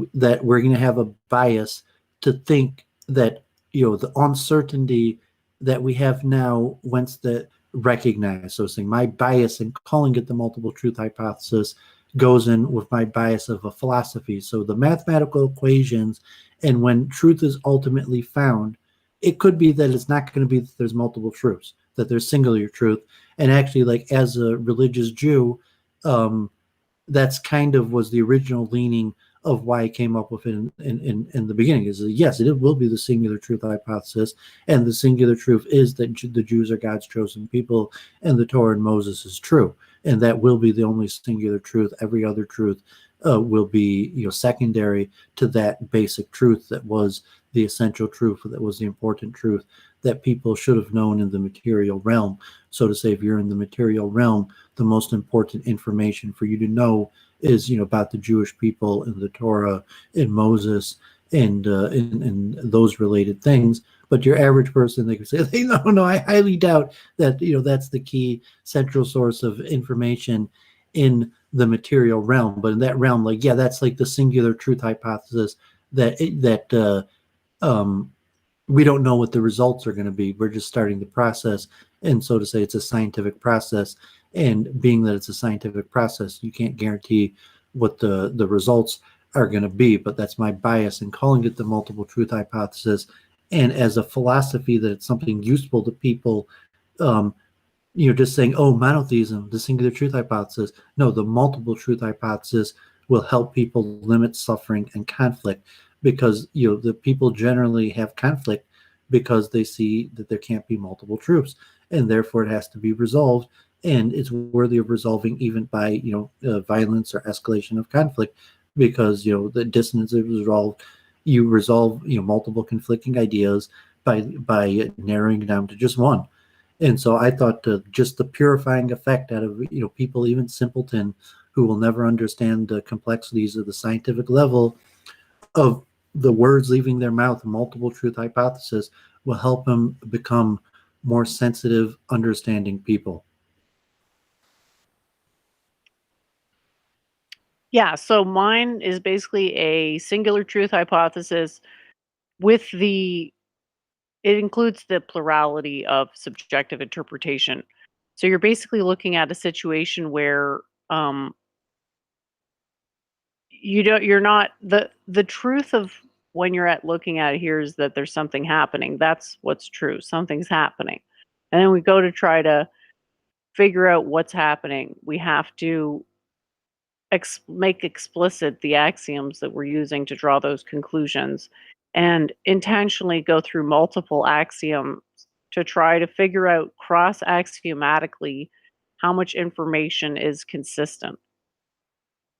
we're going to have a bias to think that, the uncertainty that we have now, once that recognized. So saying my bias in calling it the multiple truth hypothesis goes in with my bias of a philosophy. So the mathematical equations, and when truth is ultimately found, it could be that it's not going to be that there's multiple truths, that there's singular truth. And actually, like as a religious Jew, that's kind of was the original leaning of why I came up with it in the beginning. Is that, yes, it will be the singular truth hypothesis, and the singular truth is that the Jews are God's chosen people, and the Torah and Moses is true, and that will be the only singular truth. Every other truth will be secondary to that basic truth that was the essential truth, that was the important truth that people should have known in the material realm. So to say, if you're in the material realm, the most important information for you to know is about the Jewish people and the Torah and Moses and those related things. But your average person, they could say, hey, no, I highly doubt that that's the key central source of information in the material realm. But in that realm, like, yeah, that's like the singular truth hypothesis that we don't know what the results are going to be. We're just starting the process. And so to say, it's a scientific process. And being that it's a scientific process, you can't guarantee what the results are going to be. But that's my bias in calling it the multiple truth hypothesis. And as a philosophy that it's something useful to people, just saying, oh, monotheism, the singular truth hypothesis. No, the multiple truth hypothesis will help people limit suffering and conflict, because the people generally have conflict because they see that there can't be multiple truths, and therefore it has to be resolved, and it's worthy of resolving even by violence or escalation of conflict, because the dissonance is resolved. You resolve multiple conflicting ideas by narrowing it down to just one. And so I thought just the purifying effect out of people, even simpleton, who will never understand the complexities of the scientific level of the words leaving their mouth, multiple truth hypothesis, will help them become more sensitive, understanding people. Yeah, so mine is basically a singular truth hypothesis with it includes the plurality of subjective interpretation. So you're basically looking at a situation where you're not the truth of when you're at looking at it here is that there's something happening. That's what's true. Something's happening. And then we go to try to figure out what's happening. We have to make explicit the axioms that we're using to draw those conclusions and intentionally go through multiple axioms to try to figure out cross-axiomatically how much information is consistent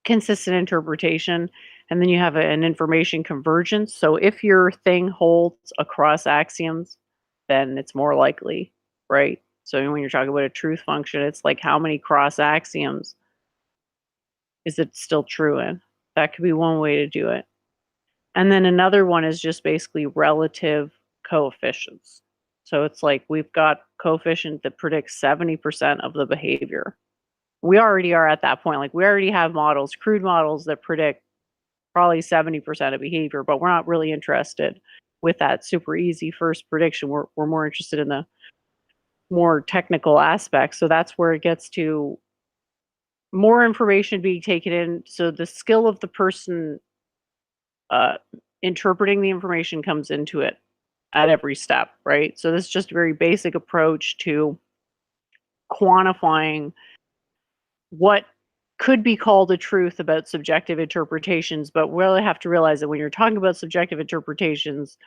interpretation, and then you have an information convergence. So if your thing holds across axioms, then it's more likely, right? So when you're talking about a truth function, it's like how many cross axioms is it still true in? That could be one way to do it. And then another one is just basically relative coefficients. So it's like we've got coefficient that predicts 70% of the behavior. We already are at that point. Like we already have models, crude models that predict probably 70% of behavior, but we're not really interested with that super easy first prediction. We're more interested in the more technical aspects. So that's where it gets to more information being taken in. So the skill of the person interpreting the information comes into it at every step, right? So this is just a very basic approach to quantifying what could be called a truth about subjective interpretations, but we really have to realize that when you're talking about subjective interpretations,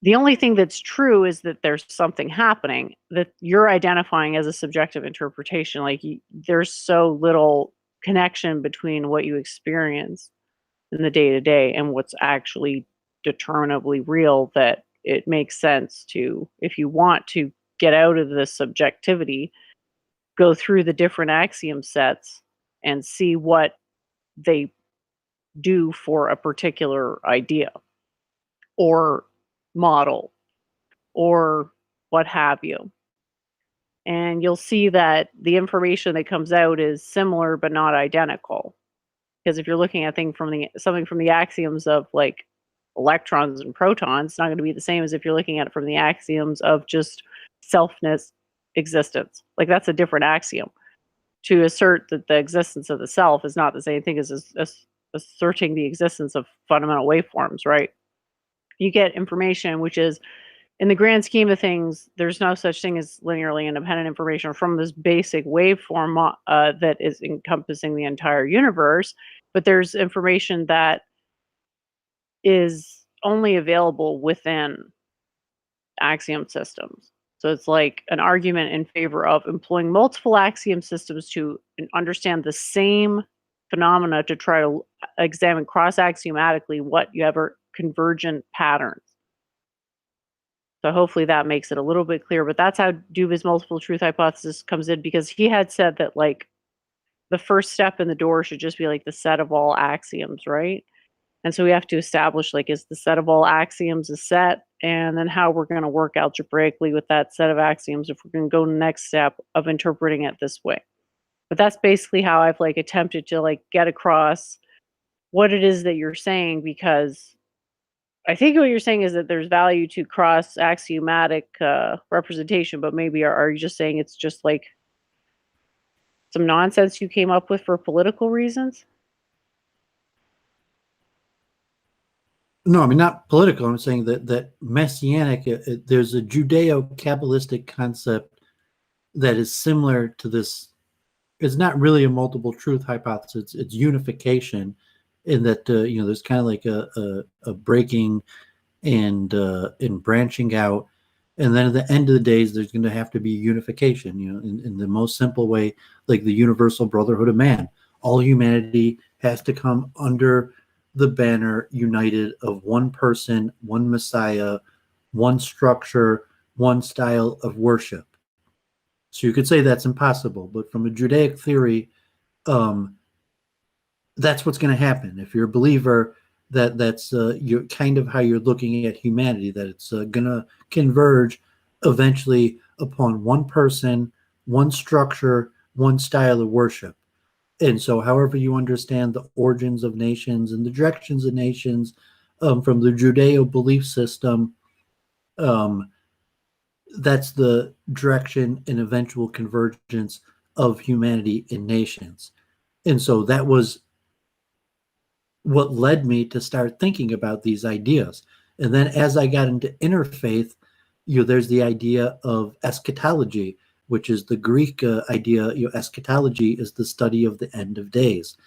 the only thing that's true is that there's something happening that you're identifying as a subjective interpretation. Like there's so little connection between what you experience in the day-to-day and what's actually determinably real that it makes sense to, if you want to get out of the subjectivity, go through the different axiom sets and see what they do for a particular idea or model or what have you. And you'll see that the information that comes out is similar but not identical. Because if you're looking at something from the axioms of like electrons and protons, it's not going to be the same as if you're looking at it from the axioms of just selfness existence. Like that's a different axiom. To assert that the existence of the self is not the same thing as asserting the existence of fundamental waveforms, right? You get information which is, in the grand scheme of things, there's no such thing as linearly independent information from this basic waveform that is encompassing the entire universe, but there's information that is only available within axiom systems. So it's like an argument in favor of employing multiple axiom systems to understand the same phenomena to try to examine cross-axiomatically what you have are convergent patterns. So hopefully that makes it a little bit clearer. But that's how Dooovid's multiple truth hypothesis comes in, because he had said that like the first step in the door should just be like the set of all axioms, right? And so we have to establish like, is the set of all axioms a set? And then how we're going to work algebraically with that set of axioms if we're going to go to the next step of interpreting it this way. But that's basically how I've like attempted to like get across what it is that you're saying, because I think what you're saying is that there's value to cross axiomatic representation, but maybe are you just saying it's just like some nonsense you came up with for political reasons? No, I mean, not political. I'm saying that messianic, there's a Judeo-Kabbalistic concept that is similar to this. It's not really a multiple truth hypothesis. It's unification, in that there's kind of like a breaking and branching out, and then at the end of the days, there's going to have to be unification. In the most simple way, like the universal brotherhood of man. All humanity has to come under the banner united of one person, one Messiah, one structure, one style of worship. So you could say that's impossible, but from a Judaic theory, that's what's going to happen. If you're a believer, that's you're kind of how you're looking at humanity, that it's going to converge eventually upon one person, one structure, one style of worship. And so however you understand the origins of nations and the directions of nations from the Judeo belief system, that's the direction and eventual convergence of humanity in nations. And so that was what led me to start thinking about these ideas. And then as I got into interfaith, there's the idea of eschatology, which is the Greek idea. Eschatology is the study of the end of days.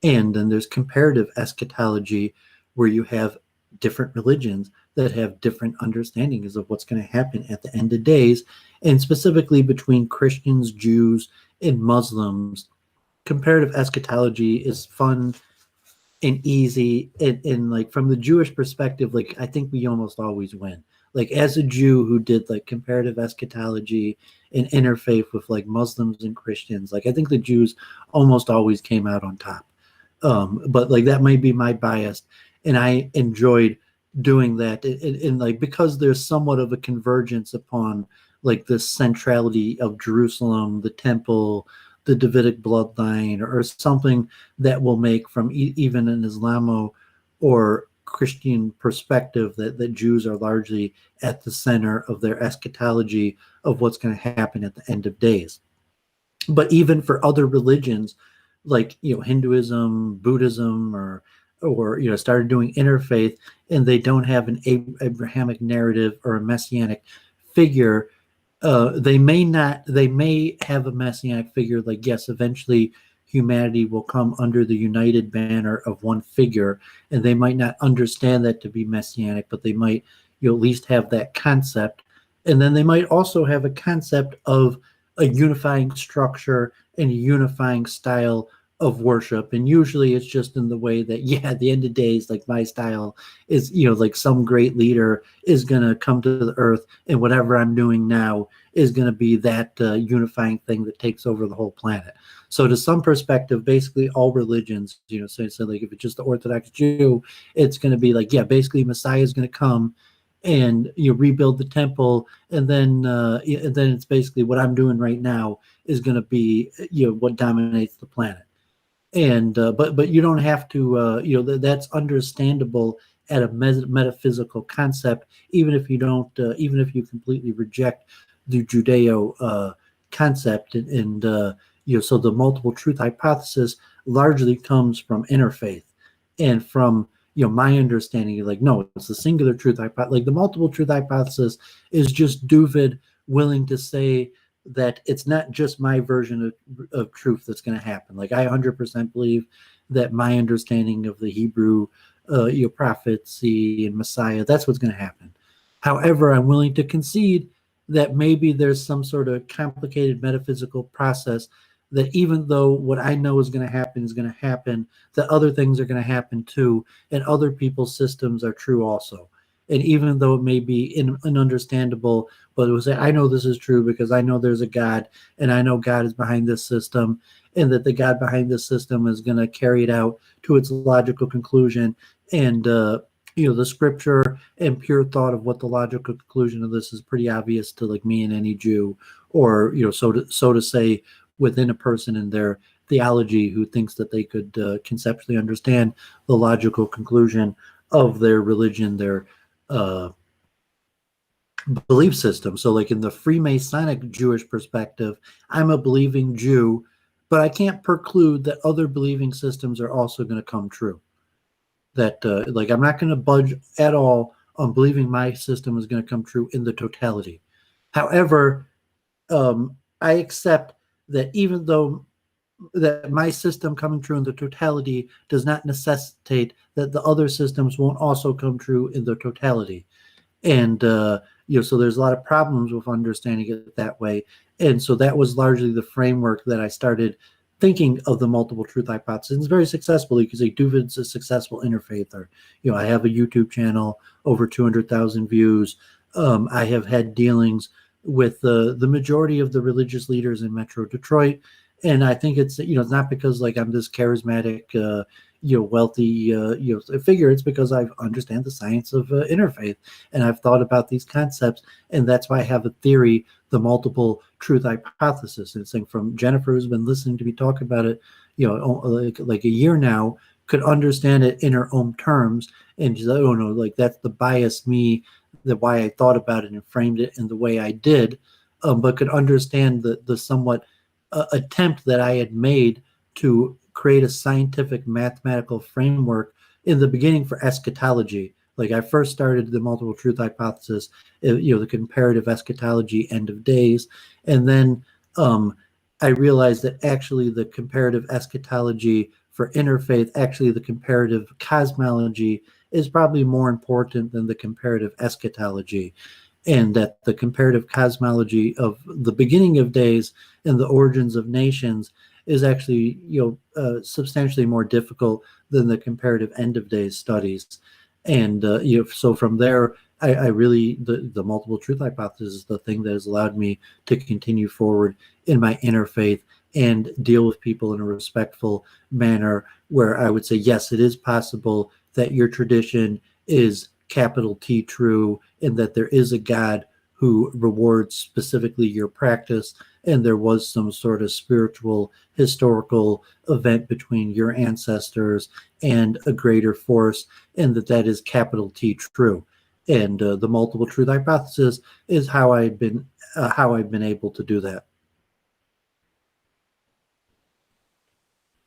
And then there's comparative eschatology, where you have different religions that have different understandings of what's going to happen at the end of days, and specifically between Christians, Jews, and Muslims. Comparative eschatology is fun and easy, and like from the Jewish perspective, like I think we almost always win. Like as a Jew who did like comparative eschatology and interfaith with like Muslims and Christians, like I think the Jews almost always came out on top. But like that might be my bias, and I enjoyed doing that. And like because there's somewhat of a convergence upon like the centrality of Jerusalem, the temple, the Davidic bloodline, or something that will make from even an Islamo or Christian perspective that Jews are largely at the center of their eschatology of what's going to happen at the end of days. But even for other religions, like Hinduism, Buddhism, or started doing interfaith, and they don't have an Abrahamic narrative or a messianic figure. They may have a messianic figure, like yes, eventually humanity will come under the united banner of one figure, and they might not understand that to be messianic, but they might at least have that concept. And then they might also have a concept of a unifying structure and a unifying style of worship. And usually it's just in the way that, at the end of days, like my style is, like some great leader is going to come to the earth, and whatever I'm doing now is going to be that unifying thing that takes over the whole planet. So to some perspective, basically all religions, so like if it's just the Orthodox Jew, it's going to be like, basically Messiah is going to come and rebuild the temple, and then it's basically what I'm doing right now is going to be what dominates the planet. And but you don't have to that's understandable at a metaphysical concept, even if you don't even if you completely reject the Judeo concept. And so the multiple truth hypothesis largely comes from interfaith, and from my understanding, like, no, it's the singular truth hypothesis. Like the multiple truth hypothesis is just Doooovid willing to say that it's not just my version of truth that's going to happen. Like I 100% believe that my understanding of the Hebrew prophecy and Messiah, that's what's going to happen. However, I'm willing to concede that maybe there's some sort of complicated metaphysical process that even though what I know is going to happen, that other things are going to happen too, and other people's systems are true also. And even though it may be ununderstandable, but it was, I know this is true because I know there's a God, and I know God is behind this system, and that the God behind this system is going to carry it out to its logical conclusion. And the scripture and pure thought of what the logical conclusion of this is pretty obvious to like me and any Jew, or so to say, within a person in their theology who thinks that they could conceptually understand the logical conclusion of their religion, their belief system. So like in the Freemasonic Jewish perspective, I'm a believing Jew, but I can't preclude that other believing systems are also going to come true. That like I'm not going to budge at all on believing my system is going to come true in the totality. However, I accept that even though that my system coming true in the totality does not necessitate that the other systems won't also come true in the totality. And so there's a lot of problems with understanding it that way. And so that was largely the framework that I started thinking of the multiple truth hypothesis. It's very successfully because Doooovid's a successful interfaither. I have a YouTube channel, over 200,000 views. I have had dealings with the majority of the religious leaders in Metro Detroit. And I think it's, it's not because like I'm this charismatic, wealthy, figure. It's because I understand the science of interfaith, and I've thought about these concepts, and that's why I have a theory, the multiple truth hypothesis. And it's like from Jennifer, who's been listening to me talk about it, like a year now, could understand it in her own terms, and she's like, oh no, like that's the bias me, the why I thought about it and framed it in the way I did, but could understand the somewhat attempt that I had made to create a scientific mathematical framework in the beginning for eschatology. Like I first started the multiple truth hypothesis, the comparative eschatology, end of days, and then I realized that actually the comparative eschatology for interfaith, actually the comparative cosmology is probably more important than the comparative eschatology, and that the comparative cosmology of the beginning of days and the origins of nations is actually substantially more difficult than the comparative end of days studies. And so from there, I really the multiple truth hypothesis is the thing that has allowed me to continue forward in my interfaith and deal with people in a respectful manner, where I would say, yes, it is possible that your tradition is capital T true, and that there is a God who rewards specifically your practice, and there was some sort of spiritual historical event between your ancestors and a greater force, and that is capital T true. And the multiple truth hypothesis is how I've been able to do that.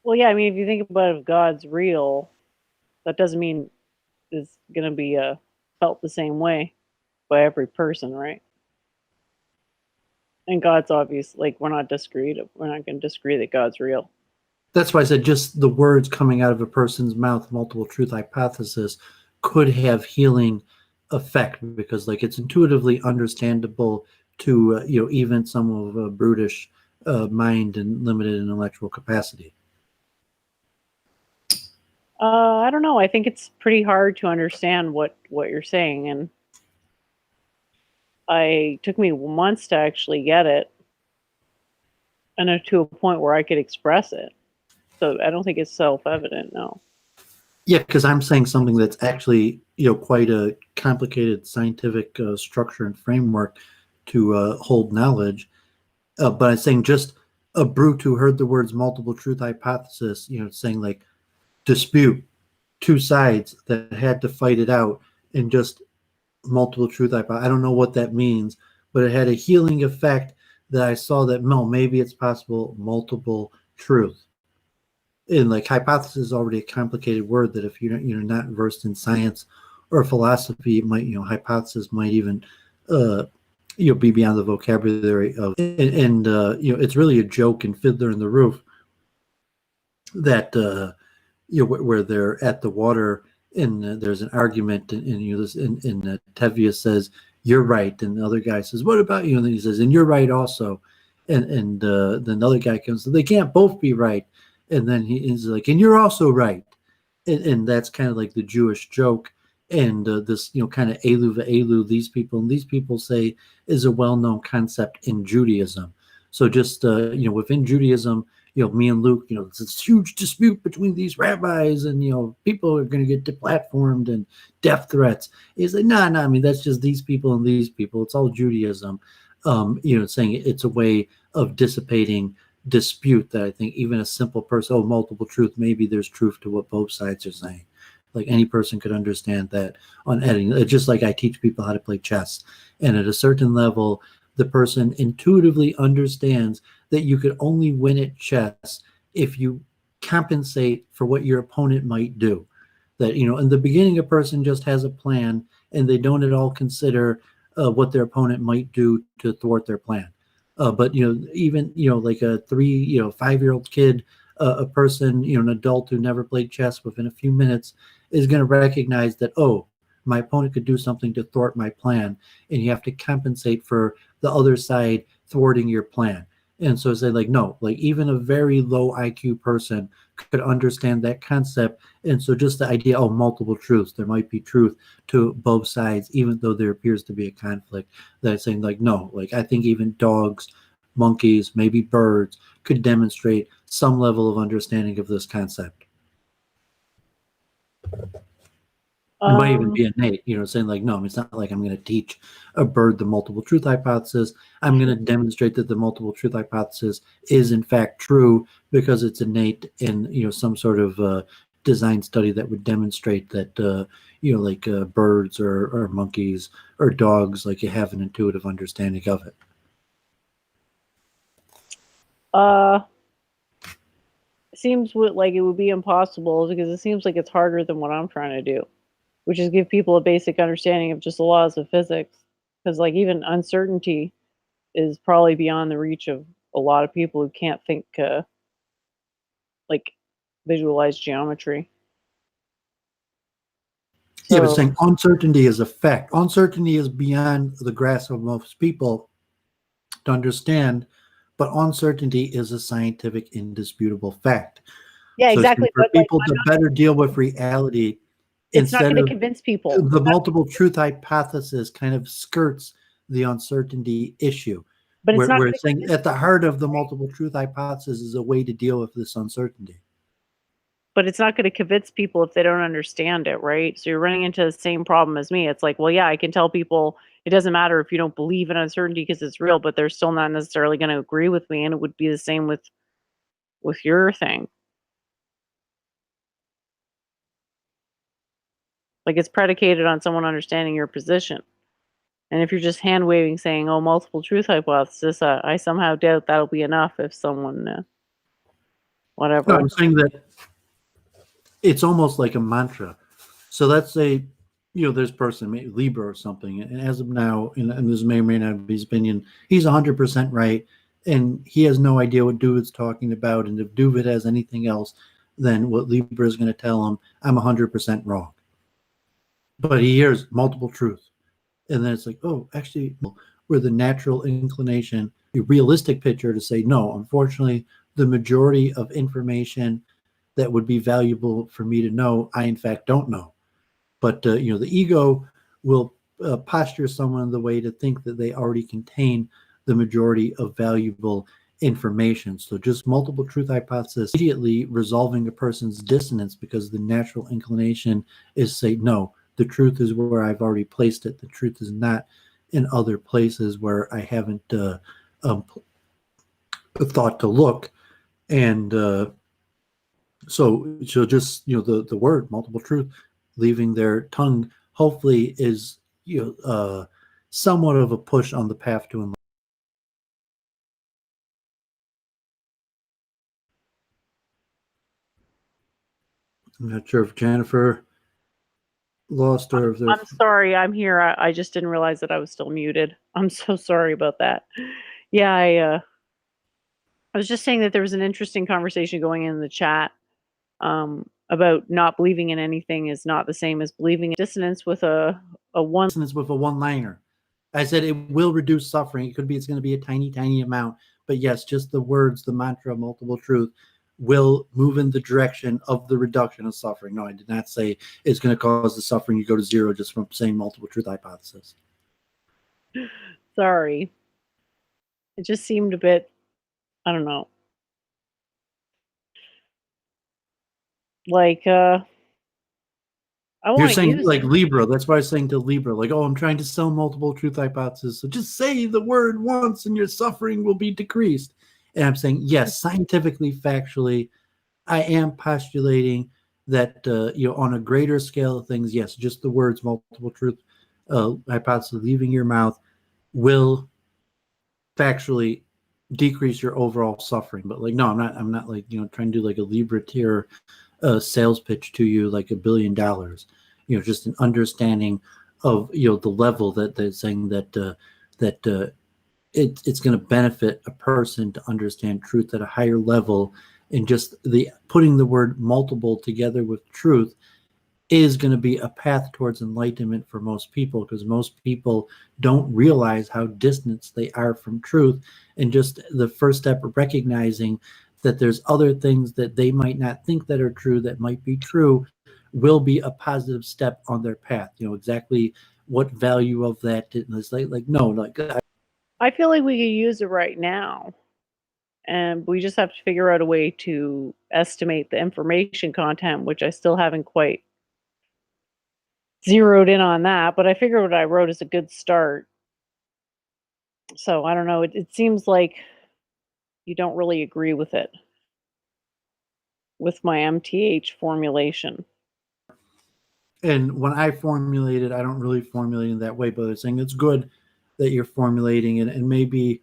Well, yeah, I mean, if you think about it, if God's real, that doesn't mean it's going to be felt the same way by every person, right? And God's obvious, like we're not going to disagree that God's real. That's why I said just the words coming out of a person's mouth, multiple truth hypothesis, could have healing effect, because like it's intuitively understandable to even some of a brutish mind and limited intellectual capacity. I don't know. I think it's pretty hard to understand what you're saying, and it took me months to actually get it, and to a point where I could express it. So I don't think it's self-evident, no. Yeah, because I'm saying something that's actually quite a complicated scientific structure and framework to hold knowledge, but I'm saying just a brute who heard the words multiple truth hypothesis, saying like dispute, two sides that had to fight it out, and just multiple truth hypothesis. I don't know what that means, but it had a healing effect that I saw that maybe it's possible multiple truth. And like hypothesis is already a complicated word that if you're not versed in science or philosophy, it might hypothesis might even be beyond the vocabulary of, and it's really a joke in Fiddler in the Roof that where they're at the water and there's an argument and Tevye says you're right, and the other guy says what about you, and then he says and you're right also, and then another guy comes, they can't both be right, and then he's like and you're also right, and that's kind of like the Jewish joke, and this kind of elu v'elu, these people say is a well-known concept in Judaism. So just within Judaism, me and Luke, it's this huge dispute between these rabbis, and people are going to get deplatformed and death threats. He's like, no, I mean that's just these people and these people. It's all Judaism. Saying it's a way of dissipating dispute that I think even a simple person, multiple truth, maybe there's truth to what both sides are saying. Like any person could understand that on editing. It's just like I teach people how to play chess, and at a certain level, the person intuitively understands that you could only win at chess if you compensate for what your opponent might do. That, in the beginning, a person just has a plan and they don't at all consider what their opponent might do to thwart their plan. But, even, like a 5-year-old kid, a person, an adult who never played chess, within a few minutes is going to recognize that, my opponent could do something to thwart my plan, and you have to compensate for the other side thwarting your plan. And so say like, no, like even a very low IQ person could understand that concept. And so just the idea, multiple truths, there might be truth to both sides, even though there appears to be a conflict, that saying like, no, like I think even dogs, monkeys, maybe birds could demonstrate some level of understanding of this concept. It might even be innate, saying like, no, it's not like I'm going to teach a bird the multiple truth hypothesis. I'm going to demonstrate that the multiple truth hypothesis is in fact true because it's innate in, some sort of design study that would demonstrate that, birds or monkeys or dogs, like you have an intuitive understanding of it. seems like it would be impossible because it seems like it's harder than what I'm trying to do, which is give people a basic understanding of just the laws of physics. Because like even uncertainty is probably beyond the reach of a lot of people who can't think like visualize geometry. Yeah, but So saying uncertainty is a fact. Uncertainty is beyond the grasp of most people to understand, but uncertainty is a scientific, indisputable fact. yeah, So exactly. for But like, people to better deal with reality, it's not instead going of to convince people. the multiple truth hypothesis kind of skirts the uncertainty issue. But it's not We're going to saying convince. at the heart of the multiple truth hypothesis is a way to deal with this uncertainty. But it's not going to convince people if they don't understand it, right? So you're running into the same problem as me. It's like, well, yeah, I can tell people it doesn't matter if you don't believe in uncertainty because it's real, but they're still not necessarily going to agree with me, and it would be the same with your thing. Like it's predicated on someone understanding your position. And if you're just hand waving saying, "Oh, multiple truth hypothesis," I somehow doubt that'll be enough if someone, whatever. No, I'm saying that it's almost like a mantra. So let's say, this person, maybe Libra or something, and as of now, and this may or may not be his opinion, he's 100% right, and he has no idea what Doovid's talking about, and if Doovid has anything else, then what Libra is going to tell him, I'm 100% wrong. But he hears multiple truths, and then it's like, oh, actually, we're the natural inclination, the realistic picture to say, no, unfortunately, the majority of information that would be valuable for me to know, I in fact don't know. But the ego will posture someone in the way to think that they already contain the majority of valuable information. So just multiple truth hypothesis immediately resolving a person's dissonance because the natural inclination is say, no, the truth is where I've already placed it. The truth is not in other places where I haven't thought to look. And so just the word multiple truth leaving their tongue hopefully is somewhat of a push on the path to enlightenment. I'm not sure if Jennifer lost or if I'm sorry, I'm here. I just didn't realize that I was still muted. I'm so sorry about that. Yeah, I was just saying that there was an interesting conversation going in the chat about not believing in anything is not the same as believing in dissonance with a one. Dissonance with a one-liner. I said it will reduce suffering. It's going to be a tiny, tiny amount. But yes, just the words, the mantra, multiple truth will move in the direction of the reduction of suffering. No, I did not say it's going to cause the suffering to go to zero just from saying multiple truth hypothesis. Sorry. It just seemed a bit, I don't know. Like, I You're want to saying use like it. Libra. That's why I was saying to Libra, like, oh, I'm trying to sell multiple truth hypothesis. So just say the word once and your suffering will be decreased. And I'm saying, yes, scientifically, factually, I am postulating that, on a greater scale of things, yes, just the words multiple truth hypothesis leaving your mouth will factually decrease your overall suffering. But like, no, I'm not like, trying to do like a Libra tier sales pitch to you like $1 billion, just an understanding of, the level that they're saying that it's going to benefit a person to understand truth at a higher level. And just the putting the word multiple together with truth is going to be a path towards enlightenment for most people, because most people don't realize how distant they are from truth. And just the first step of recognizing that there's other things that they might not think that are true that might be true will be a positive step on their path. Exactly what value of that is like no, like I feel like we could use it right now. And we just have to figure out a way to estimate the information content, which I still haven't quite zeroed in on that. But I figure what I wrote is a good start. So I don't know. It seems like you don't really agree with it, with my MTH formulation. And when I formulate it, I don't really formulate it that way, but it's saying it's good that you're formulating it, and maybe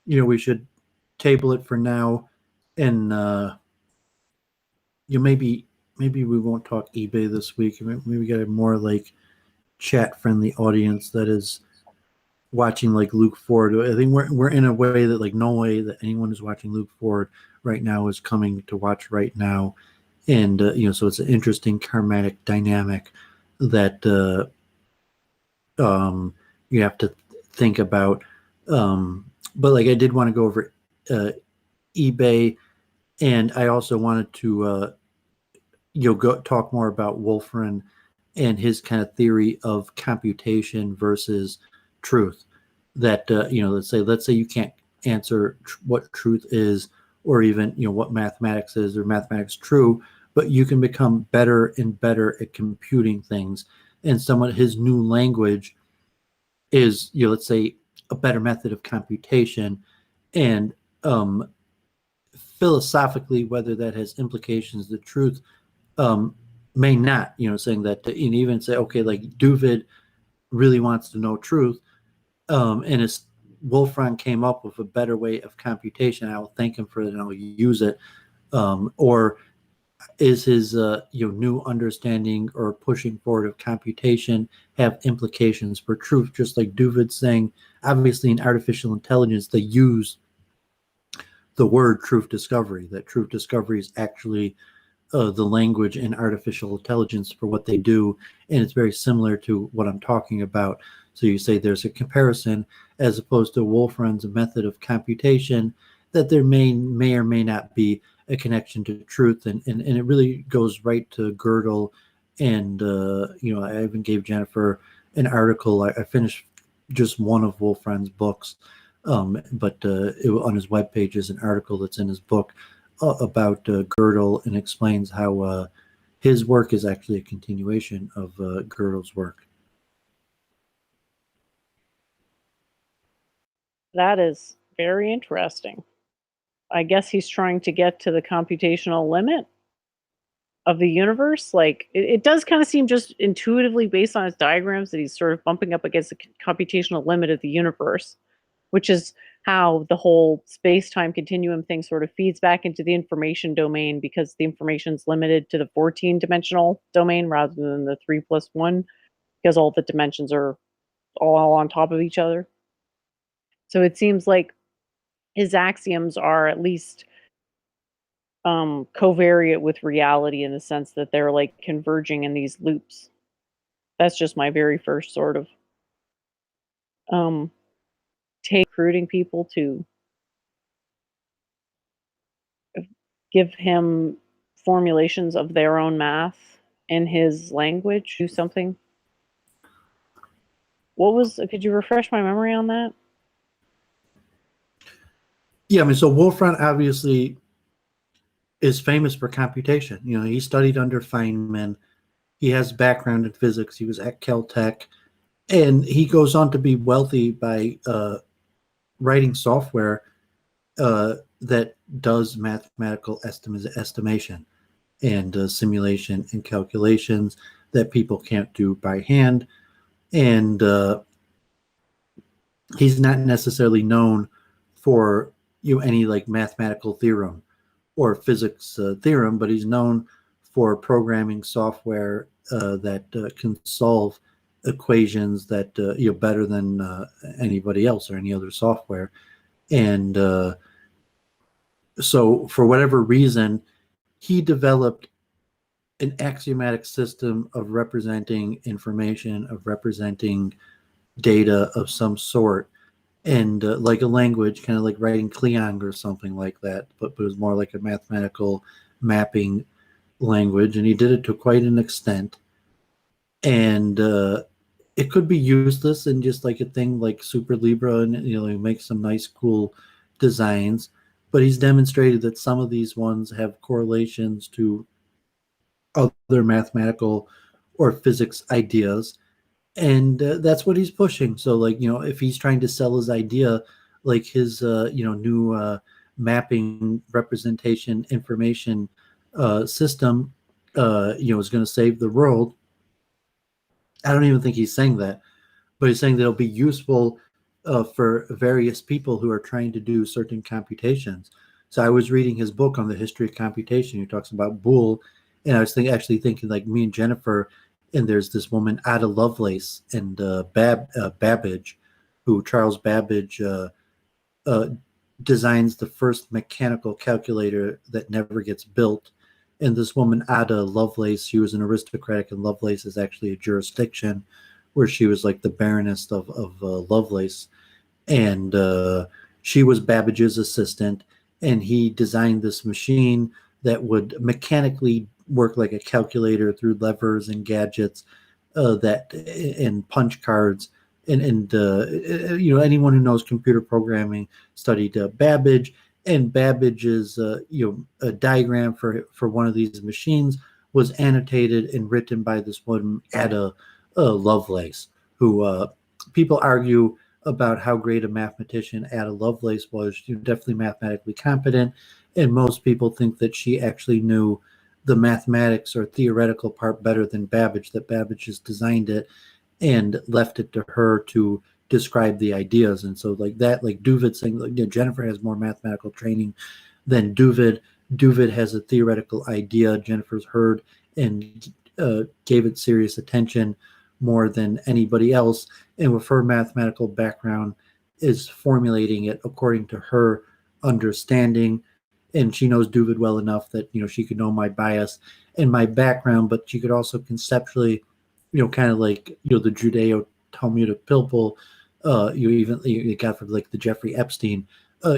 we should table it for now and maybe we won't talk eBay this week. Maybe we got a more like chat friendly audience that is watching like Luke Ford. I think we're in a way that like no way that anyone who's watching Luke Ford right now is coming to watch right now, and so it's an interesting karmatic dynamic that you have to think about. But like I did want to go over eBay, and I also wanted to go talk more about Wolfram and his kind of theory of computation versus truth. That let's say you can't answer what truth is, or even what mathematics is, or mathematics true, but you can become better and better at computing things. And his new language is let's say a better method of computation, and philosophically whether that has implications the truth may not, saying that, and even say, okay, like Doovid really wants to know truth, and his Wolfram came up with a better way of computation. I will thank him for it and I'll use it. Or is his new understanding or pushing forward of computation have implications for truth? Just like Doovid saying, obviously in artificial intelligence, they use the word truth discovery, that truth discovery is actually the language in artificial intelligence for what they do, and it's very similar to what I'm talking about. So you say there's a comparison as opposed to Wolfram's method of computation, that there may or may not be a connection to truth, and it really goes right to Gödel. And I even gave Jennifer an article. I finished just one of Wolfram's books, but on his webpage is an article that's in his book about Gödel, and explains how his work is actually a continuation of Gödel's work. That is very interesting. I guess he's trying to get to the computational limit of the universe. Like, it does kind of seem just intuitively based on his diagrams that he's sort of bumping up against the computational limit of the universe, which is how the whole space-time continuum thing sort of feeds back into the information domain, because the information is limited to the 14-dimensional domain rather than the 3+1, because all the dimensions are all on top of each other. So it seems like his axioms are at least covariant with reality, in the sense that they're like converging in these loops. That's just my very first sort of take, recruiting people to give him formulations of their own math in his language, do something. Could you refresh my memory on that? Yeah, I mean, so Wolfram obviously is famous for computation. He studied under Feynman. He has background in physics. He was at Caltech, and he goes on to be wealthy by writing software that does mathematical estimation and simulation and calculations that people can't do by hand. And he's not necessarily known for any like mathematical theorem or physics theorem, but he's known for programming software that can solve equations that better than anybody else or any other software. And so for whatever reason, he developed an axiomatic system of representing information, of representing data of some sort, and like a language, kind of like writing Cleong or something like that, but it was more like a mathematical mapping language, and he did it to quite an extent. And it could be useless in just like a thing like Super Libra, and he makes some nice, cool designs, but he's demonstrated that some of these ones have correlations to other mathematical or physics ideas, and that's what he's pushing. So like if he's trying to sell his idea, like his new mapping representation information system is going to save the world, I don't even think he's saying that, but he's saying that it'll be useful for various people who are trying to do certain computations. So I was reading his book on the history of computation. He talks about Boole, and I was actually thinking like me and Jennifer, and there's this woman Ada Lovelace and Babbage, who Charles Babbage uh, designs the first mechanical calculator that never gets built. And this woman Ada Lovelace, she was an aristocratic, and Lovelace is actually a jurisdiction where she was like the Baroness of Lovelace, and she was Babbage's assistant, and he designed this machine that would mechanically work like a calculator through levers and gadgets that and punch cards. And you know, anyone who knows computer programming studied Babbage, and Babbage's you know, a diagram for one of these machines was annotated and written by this woman Ada Lovelace, who people argue about how great a mathematician Ada Lovelace was. She was definitely mathematically competent, and most people think that she actually knew the mathematics or theoretical part better than Babbage, that Babbage just designed it and left it to her to describe the ideas. And so like that, like Doovid saying, like, you know, Jennifer has more mathematical training than Doovid. Doovid has a theoretical idea Jennifer's heard and gave it serious attention more than anybody else, and with her mathematical background is formulating it according to her understanding. And she knows Doovid well enough that, you know, she could know my bias and my background, but she could also conceptually, you know, kind of like, you know, the Judeo-Talmudic people, you got from like the Jeffrey Epstein,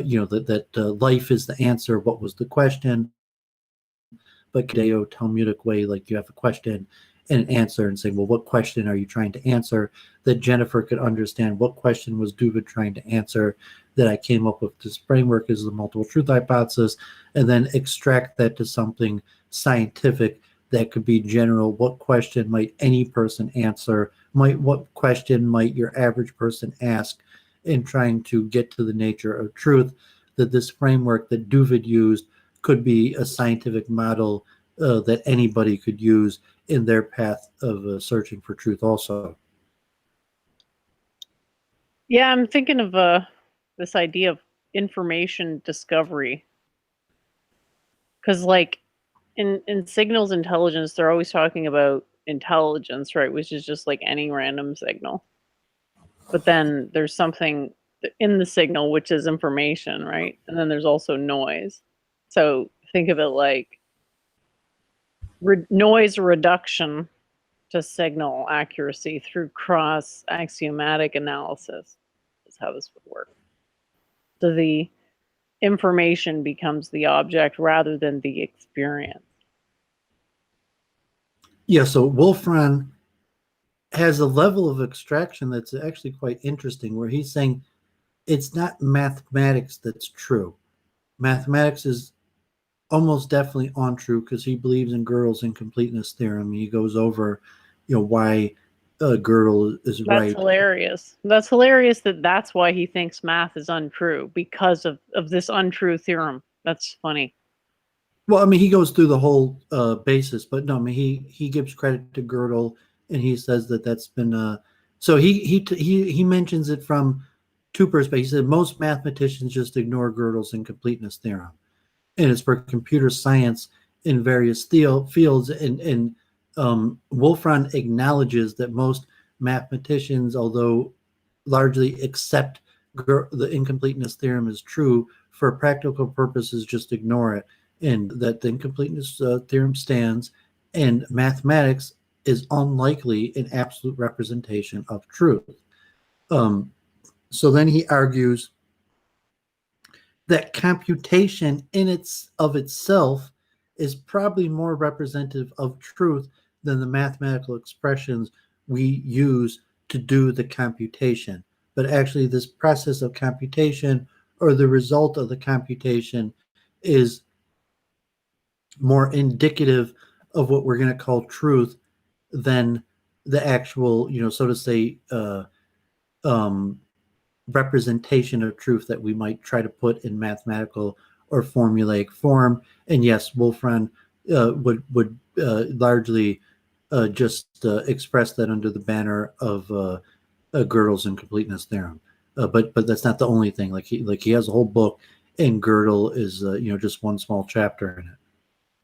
you know, that life is the answer, what was the question, but Judeo-Talmudic way, like you have a question and an answer, and saying, well, what question are you trying to answer? That Jennifer could understand what question was Doovid trying to answer, that I came up with this framework as the multiple truth hypothesis, and then extract that to something scientific that could be general. What question might any person answer? What question might your average person ask in trying to get to the nature of truth? That this framework that Doovid used could be a scientific model that anybody could use in their path of searching for truth also. Yeah, I'm thinking of this idea of information discovery. Because like in signals intelligence, they're always talking about intelligence, right? Which is just like any random signal. But then there's something in the signal, which is information, right? And then there's also noise. So think of it like noise reduction to signal accuracy through cross axiomatic analysis is how this would work. So the information becomes the object rather than the experience. Yeah, so Wolfram has a level of extraction that's actually quite interesting, where he's saying it's not mathematics that's true. Mathematics is almost definitely untrue because he believes in Gödel's incompleteness theorem. He goes over, you know, why Gödel is right. That's hilarious. That's hilarious that's why he thinks math is untrue, because of this untrue theorem. That's funny. Well, I mean, he goes through the whole basis, but no, I mean, he gives credit to Gödel, and he says that that's been so he mentions it from two perspectives. He said most mathematicians just ignore Gödel's incompleteness theorem, and it's for computer science in various fields. And Wolfram acknowledges that most mathematicians, although largely accept the incompleteness theorem is true, for practical purposes just ignore it, and that the incompleteness theorem stands, and mathematics is unlikely an absolute representation of truth. So then he argues that computation in itself is probably more representative of truth than the mathematical expressions we use to do the computation. But actually, this process of computation, or the result of the computation, is more indicative of what we're going to call truth than the actual, you know, so to say, representation of truth that we might try to put in mathematical or formulaic form. And yes, Wolfram would largely just express that under the banner of Gödel's incompleteness theorem. But that's not the only thing. Like he has a whole book, and Gödel is just one small chapter in it.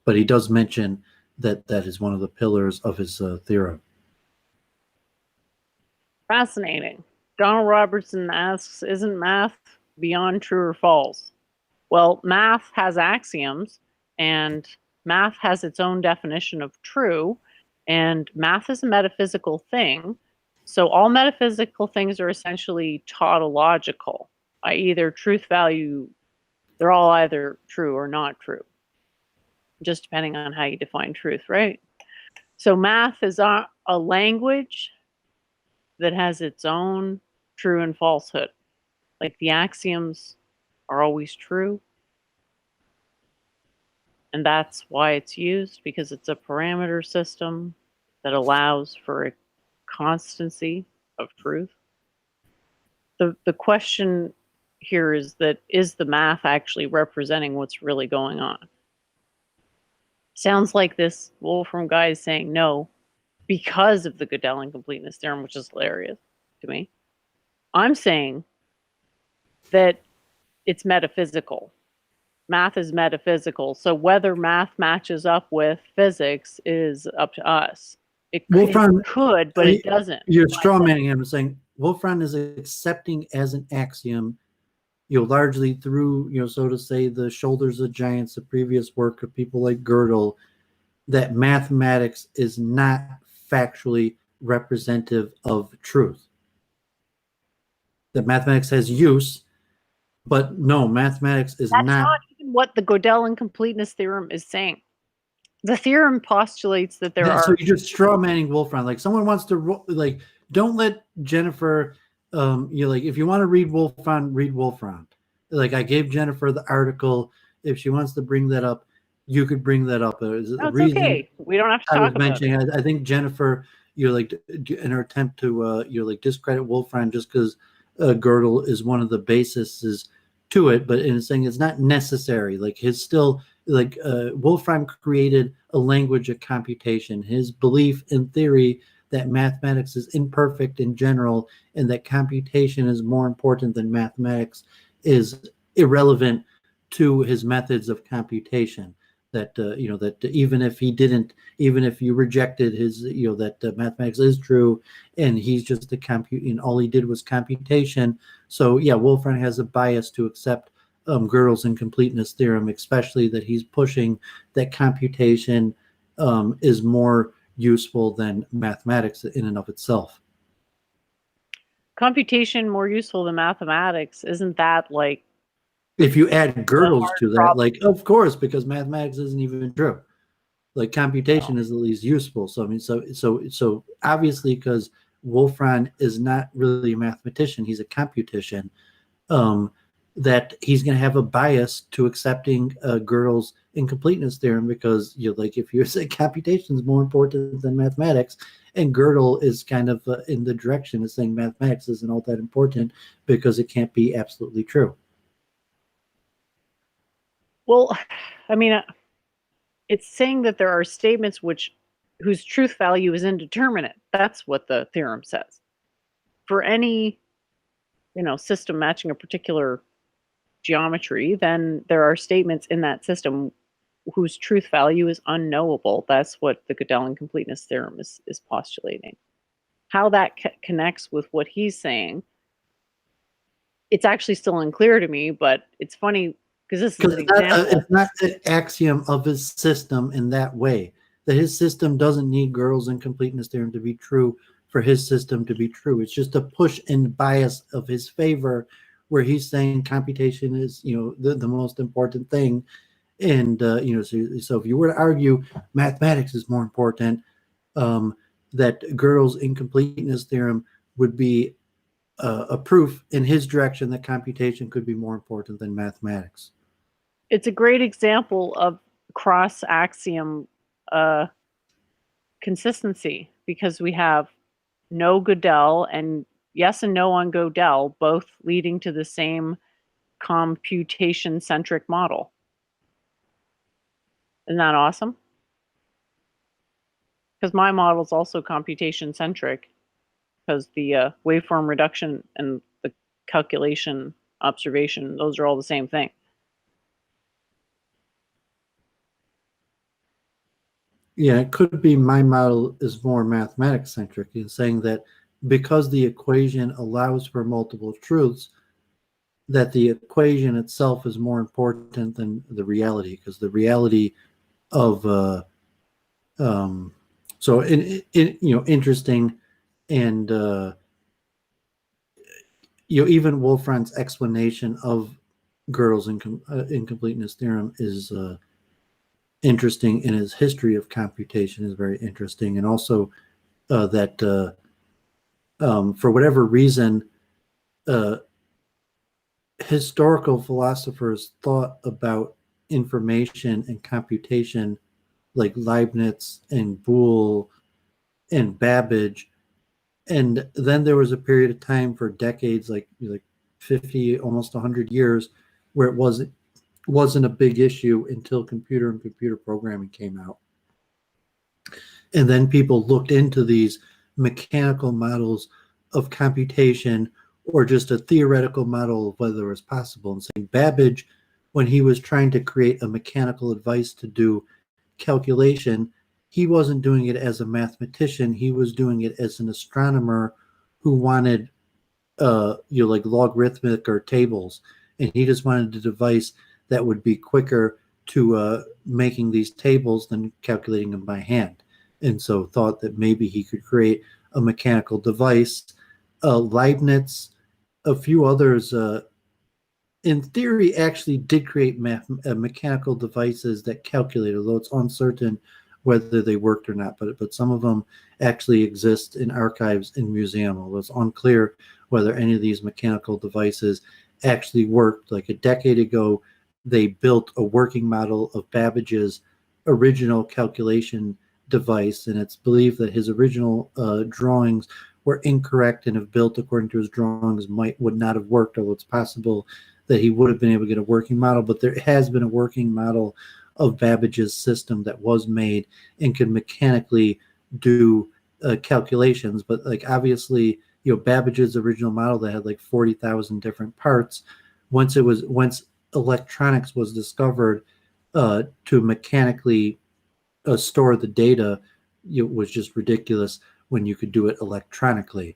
But he does mention that that is one of the pillars of his theorem. Fascinating. Donald Robertson asks, isn't math beyond true or false? Well, math has axioms, and math has its own definition of true, and math is a metaphysical thing. So all metaphysical things are essentially tautological, i.e. their truth value, they're all either true or not true, just depending on how you define truth, right? So math is a language that has its own true and falsehood. Like the axioms are always true. And that's why it's used, because it's a parameter system that allows for a constancy of truth. The question here is that, is the math actually representing what's really going on? Sounds like this Wolfram guy is saying no, because of the Gödel incompleteness theorem, which is hilarious to me. I'm saying that it's metaphysical. Math is metaphysical. So whether math matches up with physics is up to us. It could, but it doesn't. You're strawmanning him and saying Wolfram is accepting as an axiom, largely through, so to say, the Shoulders of Giants, the previous work of people like Gödel, that mathematics is not factually representative of truth. That mathematics has use, but no, mathematics is That's not even what the Gödel incompleteness theorem is saying. The theorem postulates that there are. So you're just strawmanning Wolfram. Like someone wants to don't let Jennifer. If you want to read Wolfram, read Wolfram. Like I gave Jennifer the article. If she wants to bring that up, you could bring that up. No, it's okay. We don't have to talk about it. I think Jennifer, in her attempt to discredit Wolfram just because Gödel is one of the bases to it, but in saying it's not necessary. Like his still. Wolfram created a language of computation. His belief in theory that mathematics is imperfect in general and that computation is more important than mathematics is irrelevant to his methods of computation. That that even if you rejected his that mathematics is true and he's just and all he did was computation. So yeah, Wolfram has a bias to accept Gödel's incompleteness theorem, especially that he's pushing that computation is more useful than mathematics in and of itself. Computation more useful than mathematics, isn't that like? If you add Gödel's to that, like of course, because mathematics isn't even true. Like computation is at least useful. So I mean, so obviously, because Wolfram is not really a mathematician, he's a computician. That he's going to have a bias to accepting Gödel's incompleteness theorem because if you say computation is more important than mathematics, and Gödel is kind of in the direction of saying mathematics isn't all that important because it can't be absolutely true. Well, I mean, it's saying that there are statements whose truth value is indeterminate. That's what the theorem says. For any, system matching a particular geometry, then there are statements in that system whose truth value is unknowable. That's what the Gödel incompleteness theorem is postulating. How that connects with what he's saying, it's actually still unclear to me, but it's funny because this is an example. It's not the axiom of his system in that way, that his system doesn't need Gödel's incompleteness theorem to be true for his system to be true. It's just a push and bias of his favor where he's saying computation is, the most important thing. And, so if you were to argue mathematics is more important, that Gödel's incompleteness theorem would be a proof in his direction that computation could be more important than mathematics. It's a great example of cross-axiom consistency because we have no Gödel and yes and no on Gödel, both leading to the same computation-centric model. Isn't that awesome? Because my model is also computation-centric because the waveform reduction and the calculation observation, those are all the same thing. Yeah, it could be my model is more mathematics centric in saying that because the equation allows for multiple truths, that the equation itself is more important than the reality, because the reality of so interesting, and even Wolfram's explanation of Gödel's incompleteness theorem is interesting, and his history of computation is very interesting, and also that for whatever reason, historical philosophers thought about information and computation like Leibniz and Boole and Babbage. And then there was a period of time for decades, like 50, almost 100 years, where it wasn't a big issue until computer and computer programming came out. And then people looked into these mechanical models of computation, or just a theoretical model of whether it was possible. And saying Babbage, when he was trying to create a mechanical device to do calculation, he wasn't doing it as a mathematician. He was doing it as an astronomer who wanted, like logarithmic or tables, and he just wanted a device that would be quicker to making these tables than calculating them by hand. And so thought that maybe he could create a mechanical device. Leibniz, a few others, in theory, actually did create mechanical devices that calculate, although it's uncertain whether they worked or not. But some of them actually exist in archives in museums. Although it's unclear whether any of these mechanical devices actually worked. Like a decade ago, they built a working model of Babbage's original calculation device, and it's believed that his original drawings were incorrect, and if built according to his drawings would not have worked, although it's possible that he would have been able to get a working model. But there has been a working model of Babbage's system that was made and could mechanically do calculations. But like obviously, Babbage's original model that had like 40,000 different parts, once electronics was discovered to mechanically store the data, it was just ridiculous when you could do it electronically.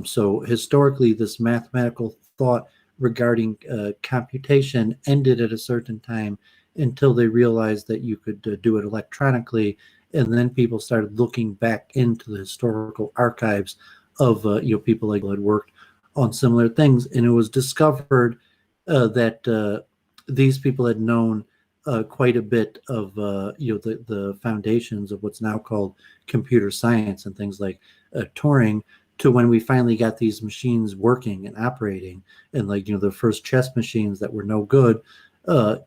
So historically, this mathematical thought regarding computation ended at a certain time until they realized that you could do it electronically, and then people started looking back into the historical archives of people like had worked on similar things, and it was discovered that these people had known quite a bit of the foundations of what's now called computer science and things like Turing, to when we finally got these machines working and operating, and the first chess machines that were no good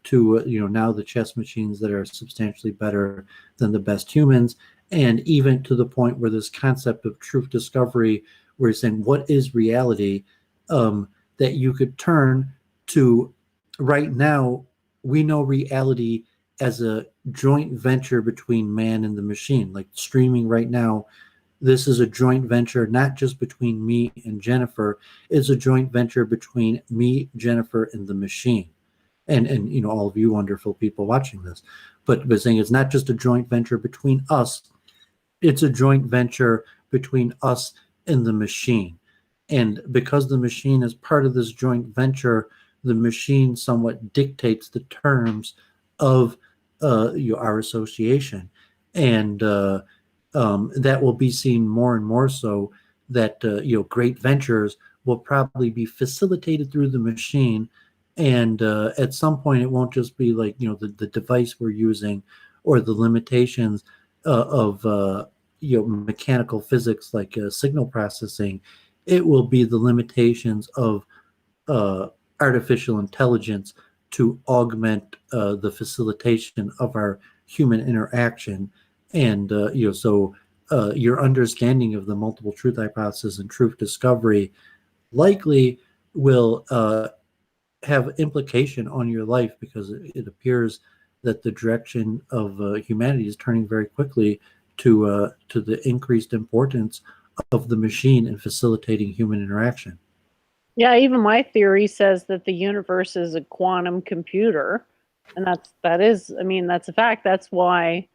to now the chess machines that are substantially better than the best humans, and even to the point where this concept of truth discovery, where you're saying what is reality, that you could turn to. Right now we know reality as a joint venture between man and the machine. Like streaming right now, this is a joint venture, not just between me and Jennifer. It's a joint venture between me, Jennifer, and the machine, and all of you wonderful people watching this. But saying it's not just a joint venture between us; it's a joint venture between us and the machine. And because the machine is part of this joint venture, the machine somewhat dictates the terms of our association, and that will be seen more and more so, that great ventures will probably be facilitated through the machine, and at some point it won't just be like the device we're using or the limitations of mechanical physics like signal processing. It will be the limitations of artificial intelligence to augment the facilitation of our human interaction. And so your understanding of the multiple truth hypothesis and truth discovery likely will have implication on your life, because it appears that the direction of humanity is turning very quickly to the increased importance of the machine in facilitating human interaction. Yeah, even my theory says that the universe is a quantum computer, and that's a fact. That's why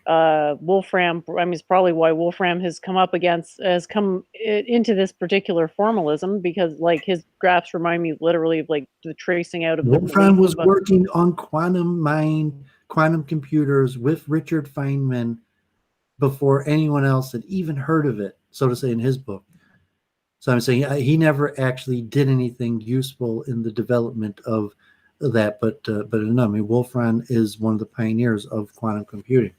Wolfram. I mean, it's probably why Wolfram has come into this particular formalism, because like his graphs remind me literally of like the tracing out of the Wolfram was relief of working on quantum computers with Richard Feynman before anyone else had even heard of it, so to say, in his book. So I'm saying he never actually did anything useful in the development of that, but no, I mean, Wolfram is one of the pioneers of quantum computing.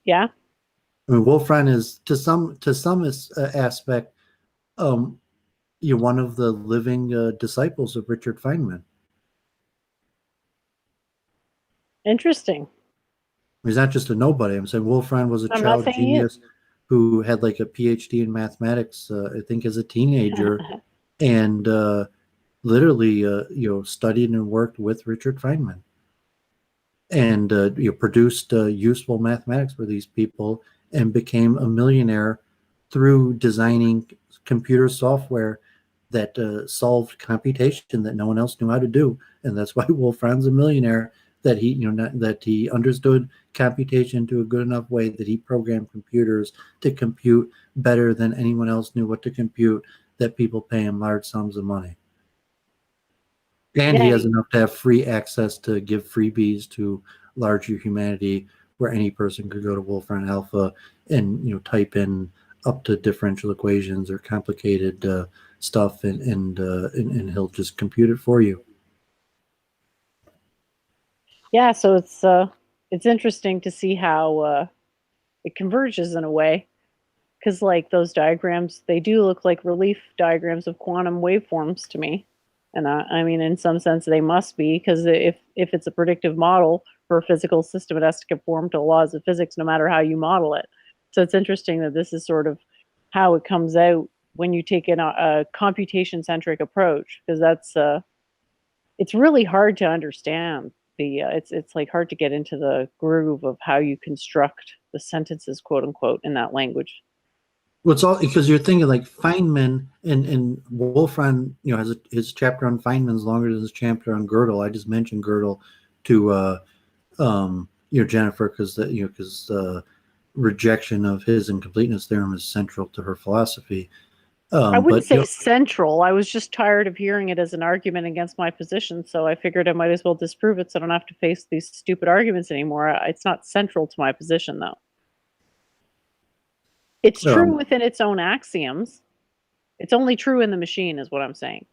Yeah. I mean, Wolfram is to some aspect, you're one of the living disciples of Richard Feynman. Interesting. He's not just a nobody. I'm saying Wolfram was a I'm not child saying he genius who had like a PhD in mathematics, I think, as a teenager, and literally, studied and worked with Richard Feynman, and produced useful mathematics for these people, and became a millionaire through designing computer software that solved computation that no one else knew how to do, and that's why Wolfram's a millionaire. That he understood computation to a good enough way that he programmed computers to compute better than anyone else knew what to compute, that people pay him large sums of money. And he has enough to have free access to give freebies to larger humanity, where any person could go to Wolfram Alpha and type in up to differential equations or complicated stuff, and he'll just compute it for you. Yeah, so it's interesting to see how it converges in a way, because like those diagrams, they do look like relief diagrams of quantum waveforms to me, and I mean, in some sense, they must be, because if it's a predictive model for a physical system, it has to conform to laws of physics, no matter how you model it. So it's interesting that this is sort of how it comes out when you take a computation-centric approach, because that's it's really hard to understand. It's like hard to get into the groove of how you construct the sentences, quote unquote, in that language. Well, it's all because you're thinking like Feynman and Wolfram, has his chapter on Feynman's longer than his chapter on Gödel. I just mentioned Gödel to Jennifer, because the rejection of his incompleteness theorem is central to her philosophy. I wouldn't say central. I was just tired of hearing it as an argument against my position, so I figured I might as well disprove it so I don't have to face these stupid arguments anymore. It's not central to my position, though. It's true within its own axioms. It's only true in the machine, is what I'm saying.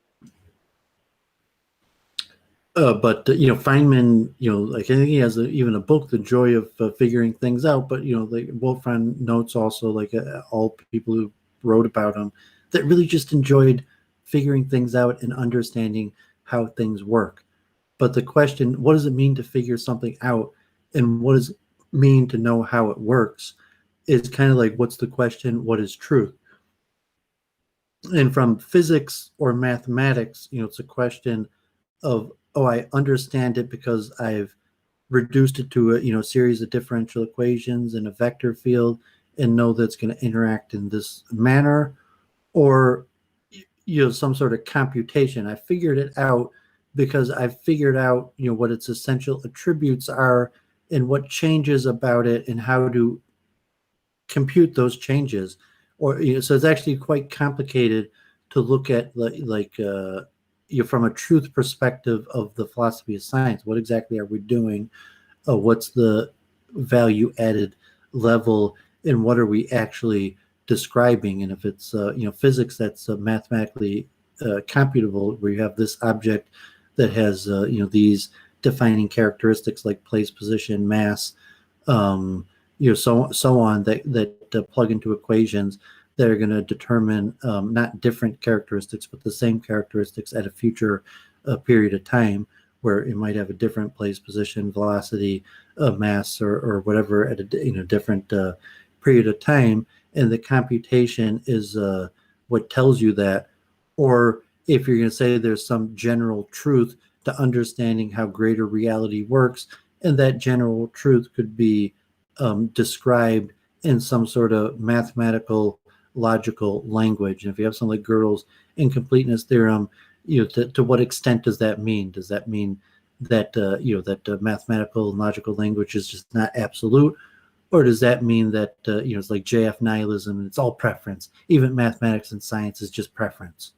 But Feynman, like I think he has even a book, The Joy of Figuring Things Out. But like Wolfram notes also, like all people who wrote about him, that really just enjoyed figuring things out and understanding how things work. But the question, what does it mean to figure something out, and what does it mean to know how it works, is kind of like, what's the question? What is truth? And from physics or mathematics, it's a question of, I understand it because I've reduced it to a series of differential equations in a vector field, and know that it's going to interact in this manner, or some sort of computation. I figured it out because I figured out what its essential attributes are and what changes about it and how to compute those changes. Or so it's actually quite complicated to look at, from a truth perspective of the philosophy of science. What exactly are we doing? What's the value added level, and what are we actually describing? And if it's physics, that's mathematically computable, where you have this object that has these defining characteristics like place, position, mass, so on, that plug into equations that are going to determine not different characteristics, but the same characteristics at a future period of time, where it might have a different place, position, velocity, mass, or whatever at a different period of time. And the computation is what tells you that. Or if you're going to say there's some general truth to understanding how greater reality works, and that general truth could be described in some sort of mathematical, logical language. And if you have something like Gödel's incompleteness theorem, to what extent does that mean? Does that mean that mathematical and logical language is just not absolute, or does that mean that it's like JF nihilism and it's all preference? Even mathematics and science is just preference.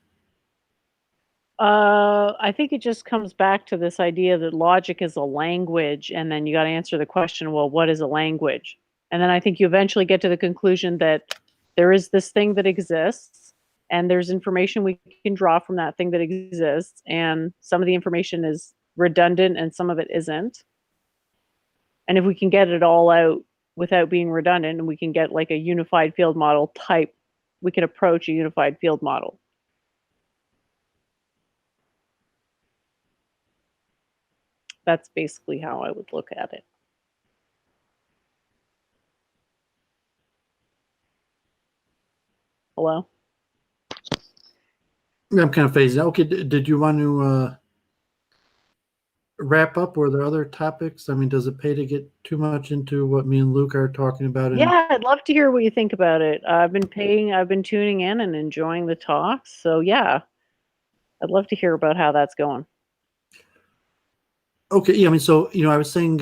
I think it just comes back to this idea that logic is a language, and then you got to answer the question, well, what is a language? And then I think you eventually get to the conclusion that there is this thing that exists, and there's information we can draw from that thing that exists, and some of the information is redundant and some of it isn't. And if we can get it all out without being redundant, and we can get like a unified field model type, we can approach a unified field model. That's basically how I would look at it. Hello? I'm kind of phasing out. Okay, did you want to wrap up? Were there other topics? I mean, does it pay to get too much into what me and Luke are talking about? Yeah, I'd love to hear what you think about it. I've been tuning in and enjoying the talks. So yeah, I'd love to hear about how that's going. Okay, yeah, I mean, so, I was saying,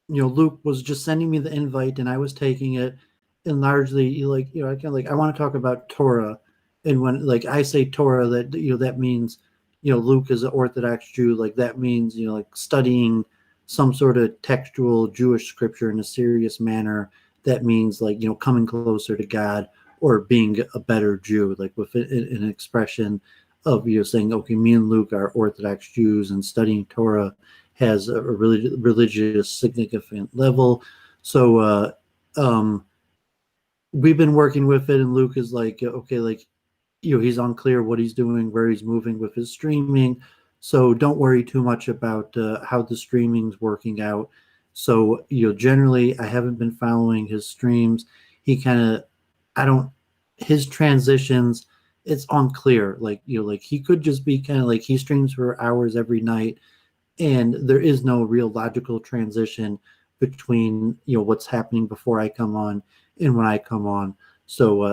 Luke was just sending me the invite and I was taking it, and largely, I want to talk about Torah. And when, I say Torah, that, that means, Luke is an Orthodox Jew, that means, studying some sort of textual Jewish scripture in a serious manner. That means, coming closer to God or being a better Jew, with an expression of, saying, okay, me and Luke are Orthodox Jews, and studying Torah has a religious significant level. So we've been working with it, and Luke is okay, he's unclear what he's doing, where he's moving with his streaming. So don't worry too much about how the streaming's working out. So, generally, I haven't been following his streams. He his transitions, it's unclear. He could just be he streams for hours every night, and there is no real logical transition between, what's happening before I come on and when I come on. So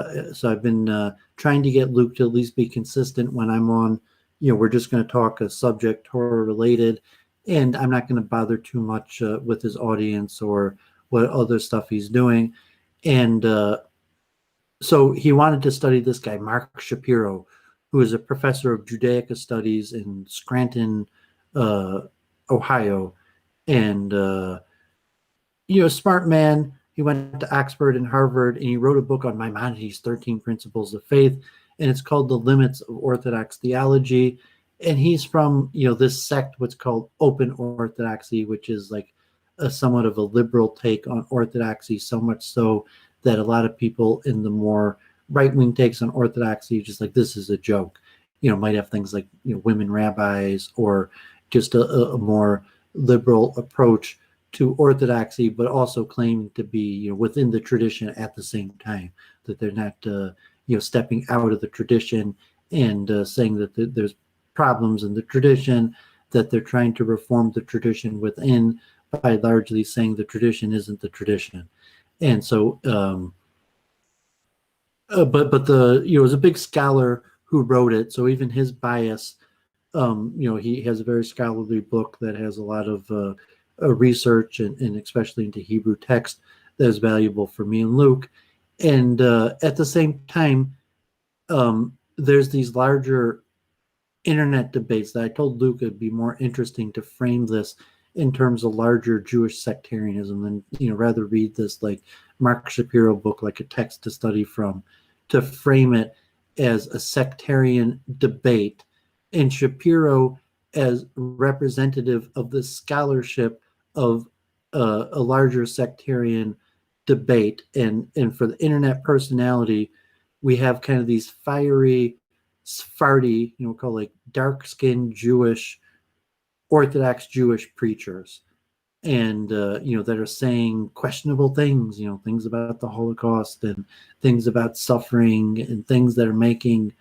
I've been trying to get Luke to at least be consistent when I'm on. We're just going to talk a subject Torah related, and I'm not going to bother too much with his audience or what other stuff he's doing. And so he wanted to study this guy, Mark Shapiro, who is a professor of Judaica studies in Scranton, Ohio. And, a smart man. He went to Oxford and Harvard, and he wrote a book on Maimonides' 13 Principles of Faith, and it's called The Limits of Orthodox Theology. And he's from, this sect, what's called Open Orthodoxy, which is a somewhat of a liberal take on Orthodoxy, so much so that a lot of people in the more right-wing takes on Orthodoxy, just this is a joke, might have things like, women rabbis, or just a more liberal approach to Orthodoxy, but also claiming to be, within the tradition at the same time, that they're not, stepping out of the tradition and saying that there's problems in the tradition, that they're trying to reform the tradition within by largely saying the tradition isn't the tradition. And so, but it was a big scholar who wrote it. So even his bias, he has a very scholarly book that has a lot of research and especially into Hebrew text that is valuable for me and Luke. And at the same time, there's these larger internet debates that I told Luke it'd be more interesting to frame this in terms of larger Jewish sectarianism than, rather read this Mark Shapiro book like a text to study from, to frame it as a sectarian debate, and Shapiro as representative of the scholarship of a larger sectarian debate. And for the internet personality, we have kind of these fiery Sephardi, called dark-skinned Jewish, Orthodox Jewish preachers, and that are saying questionable things, things about the Holocaust and things about suffering and things that are making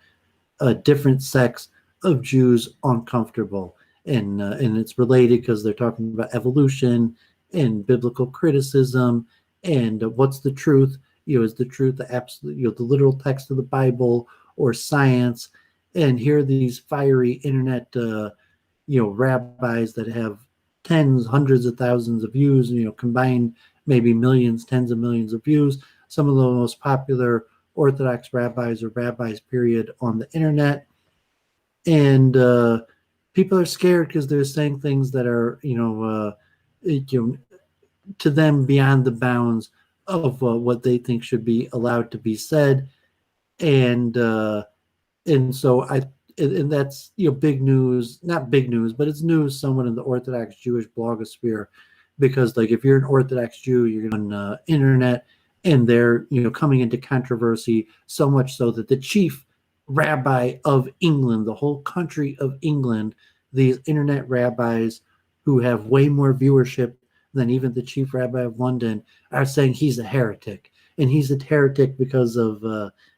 different sects of Jews uncomfortable. And it's related because they're talking about evolution and biblical criticism and what's the truth. Is the truth the absolute, the literal text of the Bible or science? And here are these fiery internet, rabbis that have tens, hundreds of thousands of views, combined maybe millions, tens of millions of views. Some of the most popular Orthodox rabbis or rabbis, period, on the internet. And people are scared because they're saying things that are, to them beyond the bounds of what they think should be allowed to be said. And so and that's big news, not big news, but it's news somewhat in the Orthodox Jewish blogosphere, because like if you're an Orthodox Jew, you're on the internet, and they're coming into controversy so much so that the chief rabbi of England, the whole country of England, these internet rabbis who have way more viewership than even the chief rabbi of London, are saying he's a heretic, and he's a heretic because of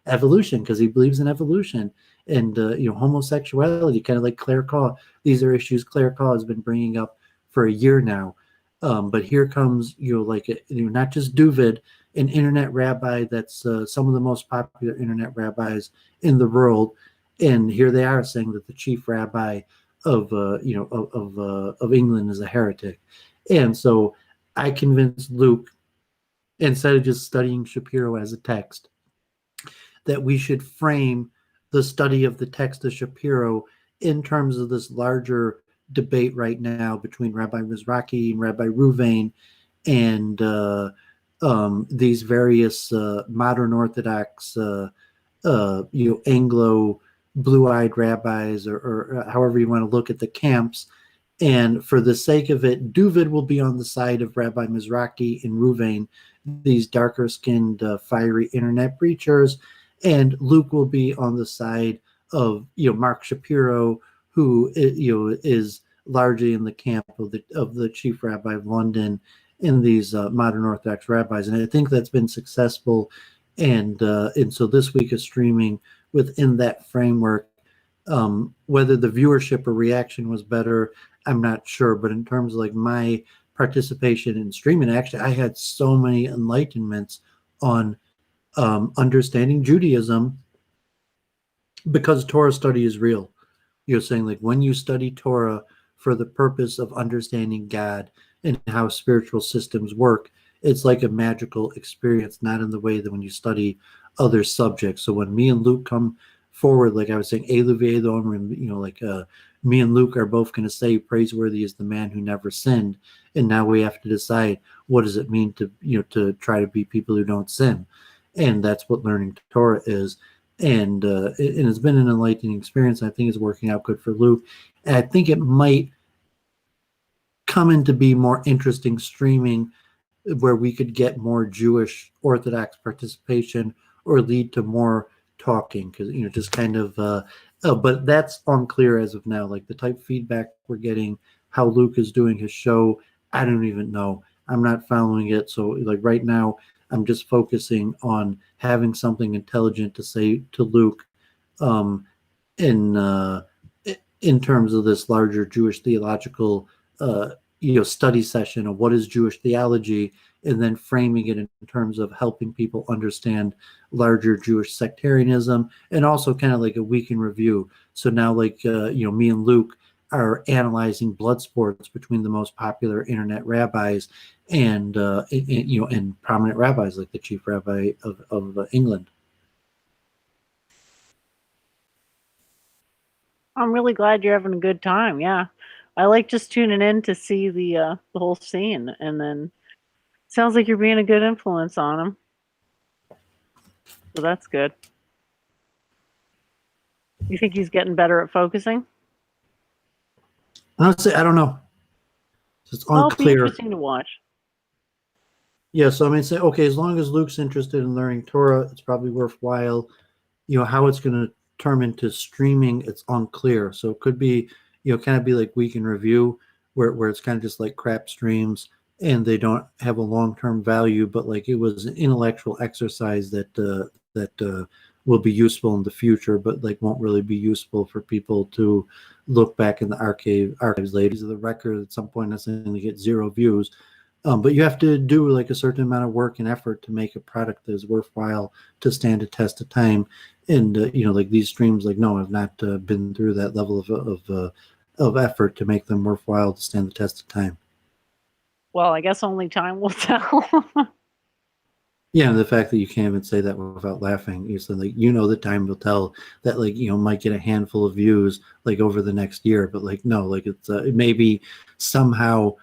evolution, because he believes in evolution. And homosexuality, kind of like Claire Caw. These are issues Claire Caw has been bringing up for a year now. But here comes not just Doooovid, an internet rabbi that's some of the most popular internet rabbis in the world, and here they are saying that the chief rabbi of England is a heretic. And so I convinced Luke, instead of just studying Shapiro as a text, that we should frame the study of the text of Shapiro in terms of this larger debate right now between Rabbi Mizrachi and Rabbi Ruvain and these various modern Orthodox, Anglo blue-eyed rabbis, or however you want to look at the camps. And for the sake of it, Doooovid will be on the side of Rabbi Mizrachi and Ruvain, these darker-skinned, fiery internet preachers. And Luke will be on the side of Mark Shapiro, who is largely in the camp of the chief rabbi of London in these modern Orthodox rabbis, and I think that's been successful. And so this week is streaming within that framework. Whether the viewership or reaction was better, I'm not sure. But in terms of like my participation in streaming, actually, I had so many enlightenments on understanding Judaism, because Torah study is real. You're saying like when you study Torah for the purpose of understanding God and how spiritual systems work, it's like a magical experience, not in the way that when you study other subjects. So when me and Luke come forward, like I was saying, Elu v'Edom, me and Luke are both going to say praiseworthy is the man who never sinned. And now we have to decide, what does it mean to try to be people who don't sin? And that's what learning Torah is. And it's been an enlightening experience. I think it's working out good for Luke. And I think it might come into be more interesting streaming, where we could get more Jewish Orthodox participation or lead to more talking, because just kind of but that's unclear as of now. Like the type of feedback we're getting, how Luke is doing his show, I don't even know. I'm not following it. So like right now I'm just focusing on having something intelligent to say to Luke in terms of this larger Jewish theological study session of what is Jewish theology, and then framing it in terms of helping people understand larger Jewish sectarianism, and also kind of like a week in review. So now like me and Luke are analyzing blood sports between the most popular internet rabbis and and prominent rabbis like the chief rabbi of England. I'm really glad you're having a good time. Yeah, I like just tuning in to see the whole scene, and then sounds like you're being a good influence on him. So that's good. You think he's getting better at focusing? Honestly, I don't know. It's Well, it'll be unclear. interesting to watch. Yeah, so I mean, say, okay, as long as Luke's interested in learning Torah, it's probably worthwhile. How it's going to turn into streaming, it's unclear. So it could be, kind of be like week in review, where it's kind of just like crap streams, and they don't have a long-term value, but like it was an intellectual exercise that will be useful in the future, but like won't really be useful for people to look back in the archives later. These are the record at some point necessarily get 0 views. But you have to do like a certain amount of work and effort to make a product that is worthwhile to stand a test of time. And like these streams, like no, I've not been through that level of effort to make them worthwhile to stand the test of time. Well, I guess only time will tell. Yeah, and the fact that you can't even say that without laughing, you said like the time will tell that might get a handful of views like over the next year, but like no, like it may be somehow,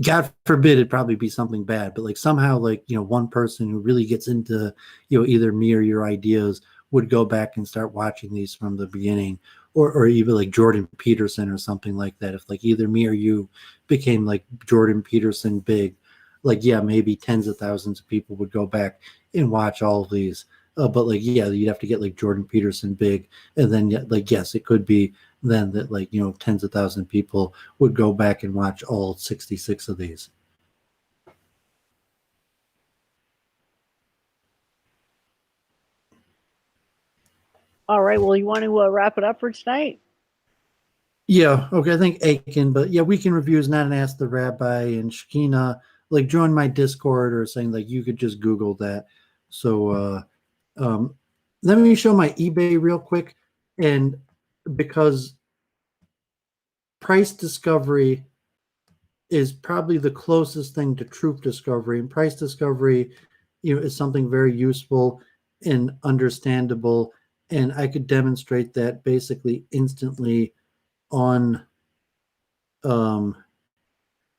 God forbid it probably be something bad, but like somehow like one person who really gets into either me or your ideas would go back and start watching these from the beginning, or even like Jordan Peterson or something like that. If like either me or you became like Jordan Peterson big, like yeah, maybe tens of thousands of people would go back and watch all of these. But like yeah, you'd have to get like Jordan Peterson big, and then like yes, it could be then that like tens of thousands of people would go back and watch all 66 of these. All right. Well, you want to wrap it up for tonight? Yeah, okay, I think Aiken, but yeah, Weekend Review is not an Ask the Rabbi, and Shekina, like join my Discord or saying like you could just Google that. So let me show my eBay real quick, and because price discovery is probably the closest thing to truth discovery, and price discovery, is something very useful and understandable, and I could demonstrate that basically instantly on my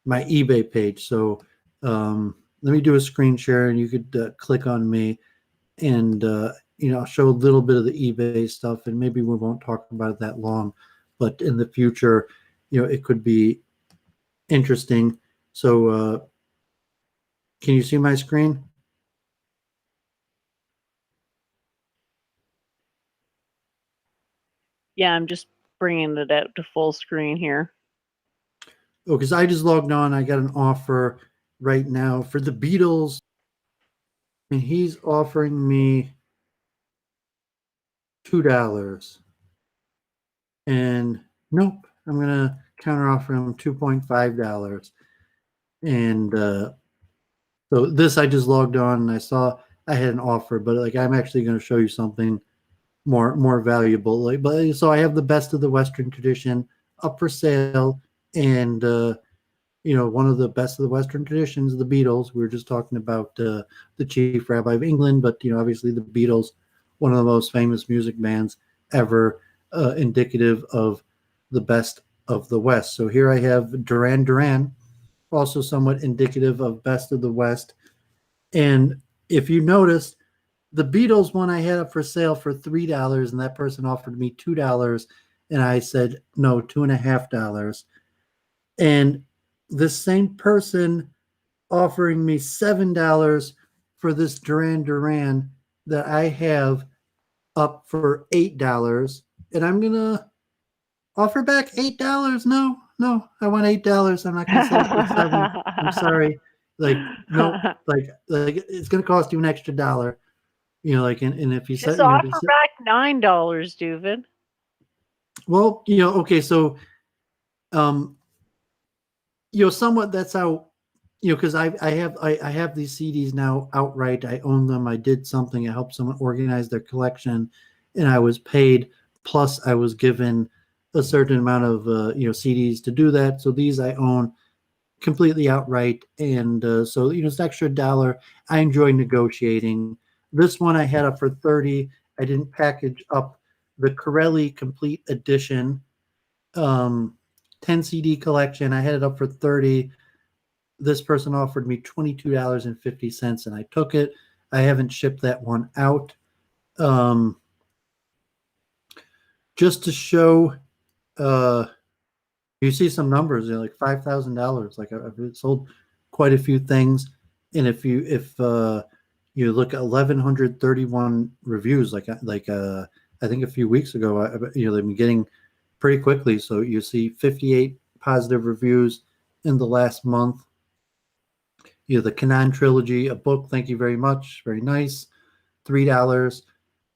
eBay page. So let me do a screen share, and you could click on me, and I'll show a little bit of the eBay stuff, and maybe we won't talk about it that long, but in the future, it could be interesting. So can you see my screen? Yeah, I'm just bringing it out to full screen here. Oh, because I just logged on. I got an offer right now for the Beatles, and he's offering me $2. And nope, I'm gonna counter offer him $2.5. And so this I just logged on and I saw I had an offer, but like I'm actually going to show you something more valuable. Like, but so I have the Best of the Western Tradition up for sale, and one of the best of the Western traditions, the Beatles. We were just talking about the Chief Rabbi of England, but obviously the Beatles, one of the most famous music bands ever, indicative of the best of the West. So here I have Duran Duran, also somewhat indicative of best of the West. And if you notice, the Beatles one I had up for sale for $3, and that person offered me $2, and I said no, $2.50. And this same person offering me $7 for this Duran Duran that I have up for $8, and I'm gonna offer back $8. No, I want $8. I'm not gonna sell it for 7. I'm sorry. Like no, like it's gonna cost you an extra $1. Like and if you Just said offer back $9, Doovid. well, okay, so somewhat that's how because I have these CDs now outright. I own them. I did something. I helped someone organize their collection, and I was paid. Plus, I was given a certain amount of CDs to do that. So these I own completely outright, and so it's an extra $1. I enjoy negotiating. This one I had up for 30. I didn't package up the Corelli Complete Edition 10 CD collection. I had it up for 30. This person offered me $22.50, and I took it. I haven't shipped that one out. Just to show, you see some numbers, like $5,000. Like I've sold quite a few things, and if you look at 1,131 reviews, like I think a few weeks ago, they've been getting pretty quickly. So you see 58 positive reviews in the last month. The Canaan Trilogy, a book. Thank you very much. Very nice. $3.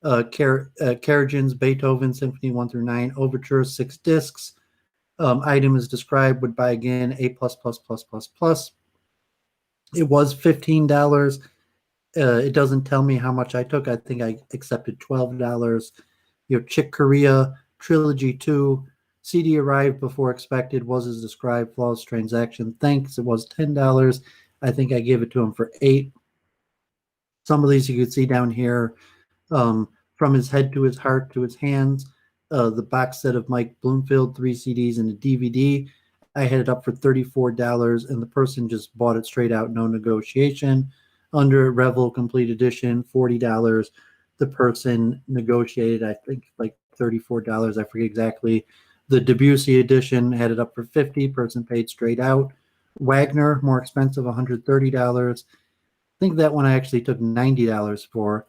Karajan's Beethoven Symphony 1 through 9 Overture, 6 discs. Item is described. Would buy again. A plus plus plus plus plus. It was $15. It doesn't tell me how much I took. I think I accepted $12. Chick Corea Trilogy 2, CD arrived before expected, was as described, flawless transaction. Thanks. It was $10. I think I gave it to him for $8. Some of these you could see down here, from his head to his heart to his hands. The box set of Mike Bloomfield, 3 CDs and a DVD. I had it up for $34, and the person just bought it straight out, no negotiation. Under Revel Complete Edition, $40. The person negotiated, I think, like $34. I forget exactly. The Debussy edition had it up for $50. Person paid straight out. Wagner, more expensive, $130. I think that one I actually took $90 for.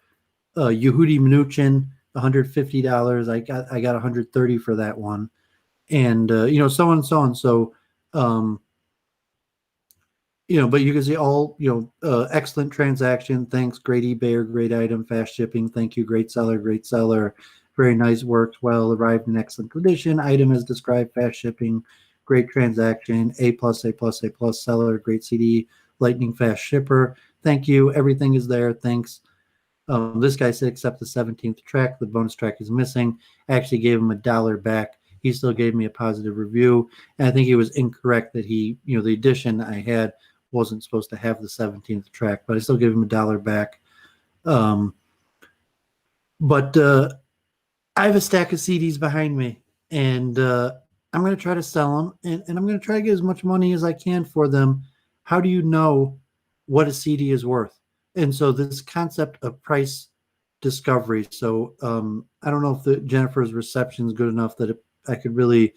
Yehudi Mnuchin, $150. I got $130 for that one, and so on and so on. So, but you can see all excellent transaction. Thanks, great eBay, great item, fast shipping. Thank you, great seller, very nice, works well, arrived in excellent condition. Item as described, fast shipping, great transaction, A plus, seller, great CD, lightning fast shipper. Thank you, everything is there. Thanks. This guy said accept the 17th track. The bonus track is missing. I actually gave him $1 back. He still gave me a positive review. And I think he was incorrect that the edition I had wasn't supposed to have the 17th track, but I still gave him $1 back. But I have a stack of CDs behind me, and I'm going to try to sell them, and I'm going to try to get as much money as I can for them. How do you know what a CD is worth? And so this concept of price discovery. So I don't know if Jennifer's reception is good enough that I could really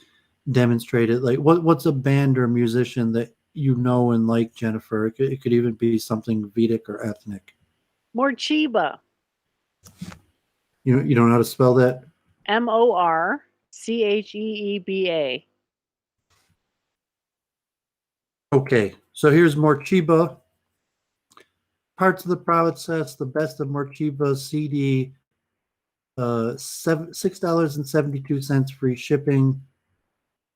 demonstrate it. Like what's a band or musician that you know and like, Jennifer? It could even be something Vedic or ethnic. Morcheeba. You don't know how to spell that? Morcheeba. Okay, so here's Morcheeba. Parts of the process, the best of Morcheeba CD, $6.72 free shipping.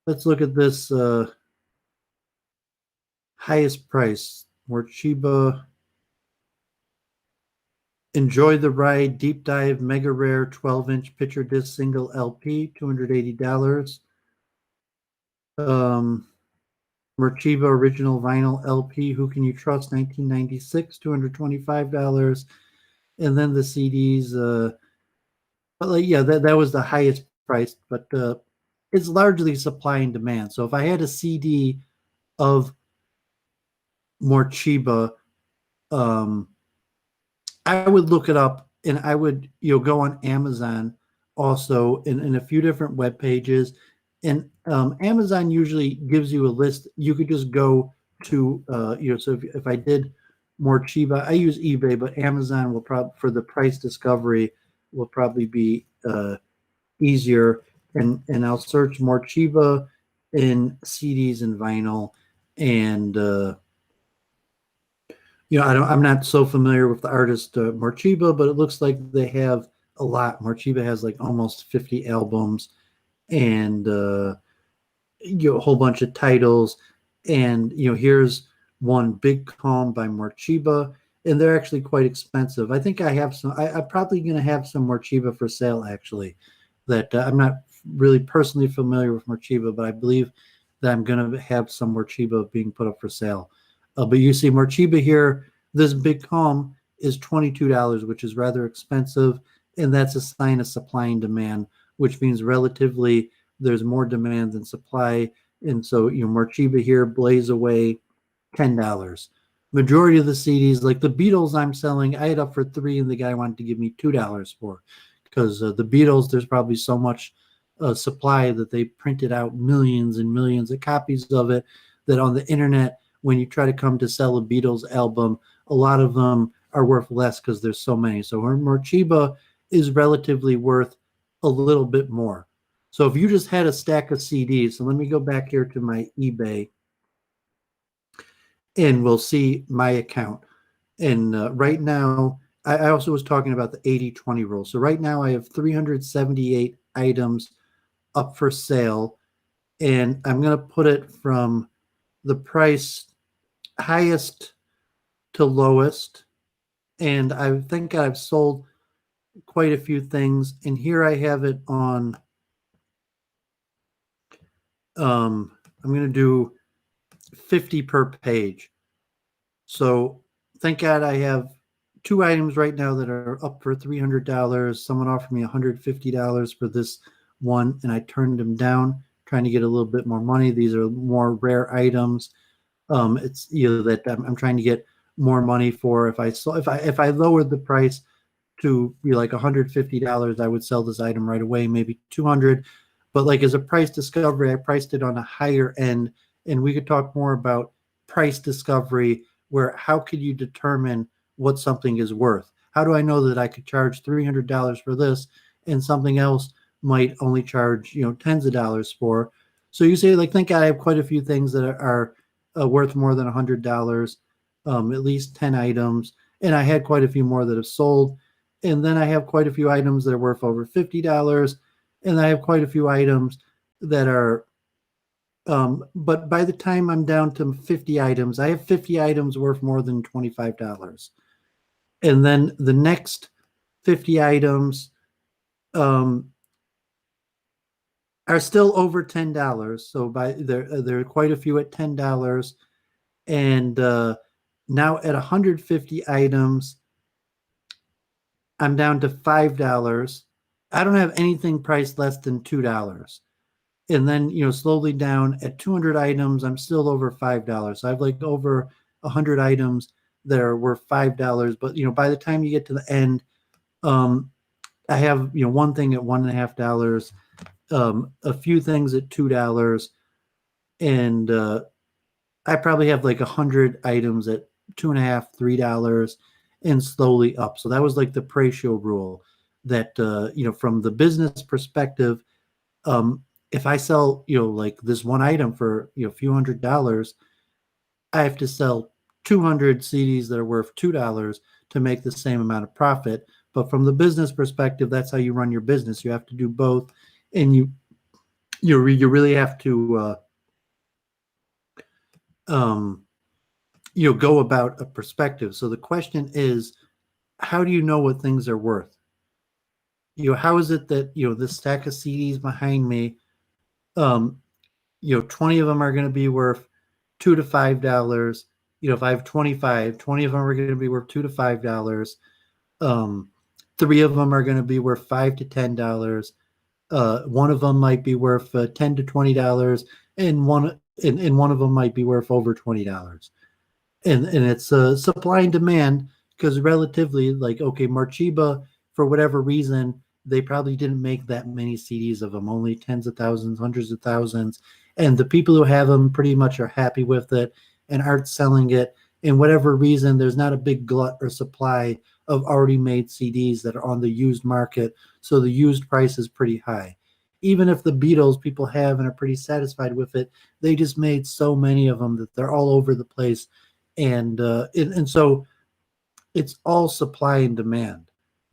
Let's look at this highest price. Morcheeba. Enjoy the Ride Deep Dive Mega Rare 12-inch picture disc single LP, $280. Morcheeba Original Vinyl LP, Who Can You Trust, 1996, $225. And then the CDs, that was the highest price, but it's largely supply and demand. So if I had a CD of Morcheeba, I would look it up, and I would go on Amazon also in a few different web pages. And Amazon usually gives you a list. You could just go to, so if I did Morcheeba, I use eBay, but Amazon will probably, for the price discovery, will probably be easier. And I'll search Morcheeba in CDs and vinyl. And, I'm not so familiar with the artist Morcheeba, but it looks like they have a lot. Morcheeba has like almost 50 albums. And a whole bunch of titles, and here's one, Big Calm by Morcheeba, and they're actually quite expensive. I think I have some. I'm probably going to have some Morcheeba for sale, actually. That I'm not really personally familiar with Morcheeba, but I believe that I'm going to have some Morcheeba being put up for sale. But you see Morcheeba here. This Big Calm is $22, which is rather expensive, and that's a sign of supply and demand, which means relatively there's more demand than supply. And so, Morcheeba here, Blaze Away, $10. Majority of the CDs, like the Beatles I'm selling, I had up for $3, and the guy wanted to give me $2 for, because the Beatles, there's probably so much supply that they printed out millions and millions of copies of it, that on the internet, when you try to come to sell a Beatles album, a lot of them are worth less because there's so many. So Morcheeba is relatively worth a little bit more. So if you just had a stack of CDs, so let me go back here to my eBay, and we'll see my account. And right now, I also was talking about the 80-20 rule. So right now I have 378 items up for sale, and I'm going to put it from the price highest to lowest. And I think I've sold quite a few things. And here I have it on I'm going to do 50 per page. So thank God I have 2 items right now that are up for $300. Someone offered me $150 for this one, and I turned them down, trying to get a little bit more money. These are more rare items. It's that I'm trying to get more money for. If I lowered the price to be like $150, I would sell this item right away, maybe 200. But like as a price discovery, I priced it on a higher end, and we could talk more about price discovery, where how could you determine what something is worth? How do I know that I could charge $300 for this and something else might only charge tens of dollars for? So you say, like, think I have quite a few things that are worth more than $100, at least 10 items, and I had quite a few more that have sold. And then I have quite a few items that are worth over $50, and I have quite a few items that are but by the time I'm down to 50 items, I have 50 items worth more than $25. And then the next 50 items are still over $10. So there are quite a few at $10. And now at 150 items, I'm down to $5. I don't have anything priced less than $2. And then, slowly down at 200 items, I'm still over $5. So I have like over 100 items that are worth $5. But, by the time you get to the end, I have, one thing at $1.50, a few things at $2. And I probably have like 100 items at $2.50, $3, and slowly up. So that was like the Pratio rule that, from the business perspective, if I sell, like this one item for, a few $100s, I have to sell 200 CDs that are worth $2 to make the same amount of profit. But from the business perspective, that's how you run your business. You have to do both, and you really have to go about a perspective. So the question is, how do you know what things are worth? How is it that this stack of CDs behind me, 20 of them are going to be worth $2 to $5. If I have 25, 20 of them are going to be worth $2 to $5. 3 of them are going to be worth $5 to $10. One of them might be worth $10 to $20, and one of them might be worth over $20. And it's supply and demand, because relatively, like, okay, Marchiba, for whatever reason, they probably didn't make that many CDs of them, only tens of thousands, hundreds of thousands. And the people who have them pretty much are happy with it and aren't selling it. And whatever reason, there's not a big glut or supply of already made CDs that are on the used market. So the used price is pretty high. Even if the Beatles people have and are pretty satisfied with it, they just made so many of them that they're all over the place. And so it's all supply and demand.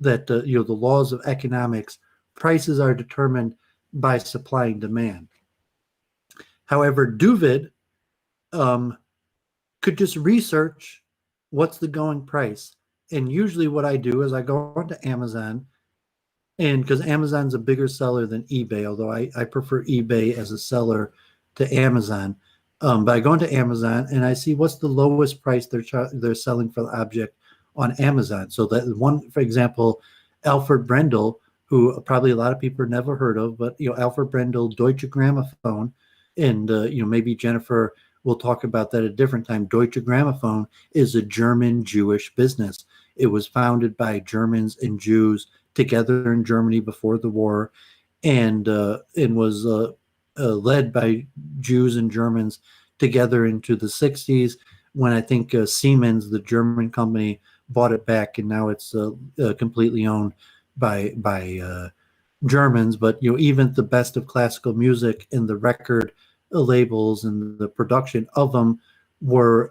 That the laws of economics, prices are determined by supply and demand. However, Doooovid could just research what's the going price. And usually what I do is I go onto Amazon, and because Amazon's a bigger seller than eBay, although I prefer eBay as a seller to Amazon. But I go into Amazon and I see what's the lowest price they're selling for the object on Amazon. So that one, for example, Alfred Brendel, who probably a lot of people have never heard of, but Alfred Brendel, Deutsche Grammophon, and maybe Jennifer will talk about that at a different time. Deutsche Grammophon is a German Jewish business. It was founded by Germans and Jews together in Germany before the war, and was led by Jews and Germans together into the 60s, when I think Siemens, the German company, bought it back, and now it's completely owned by Germans. But even the best of classical music and the record labels and the production of them were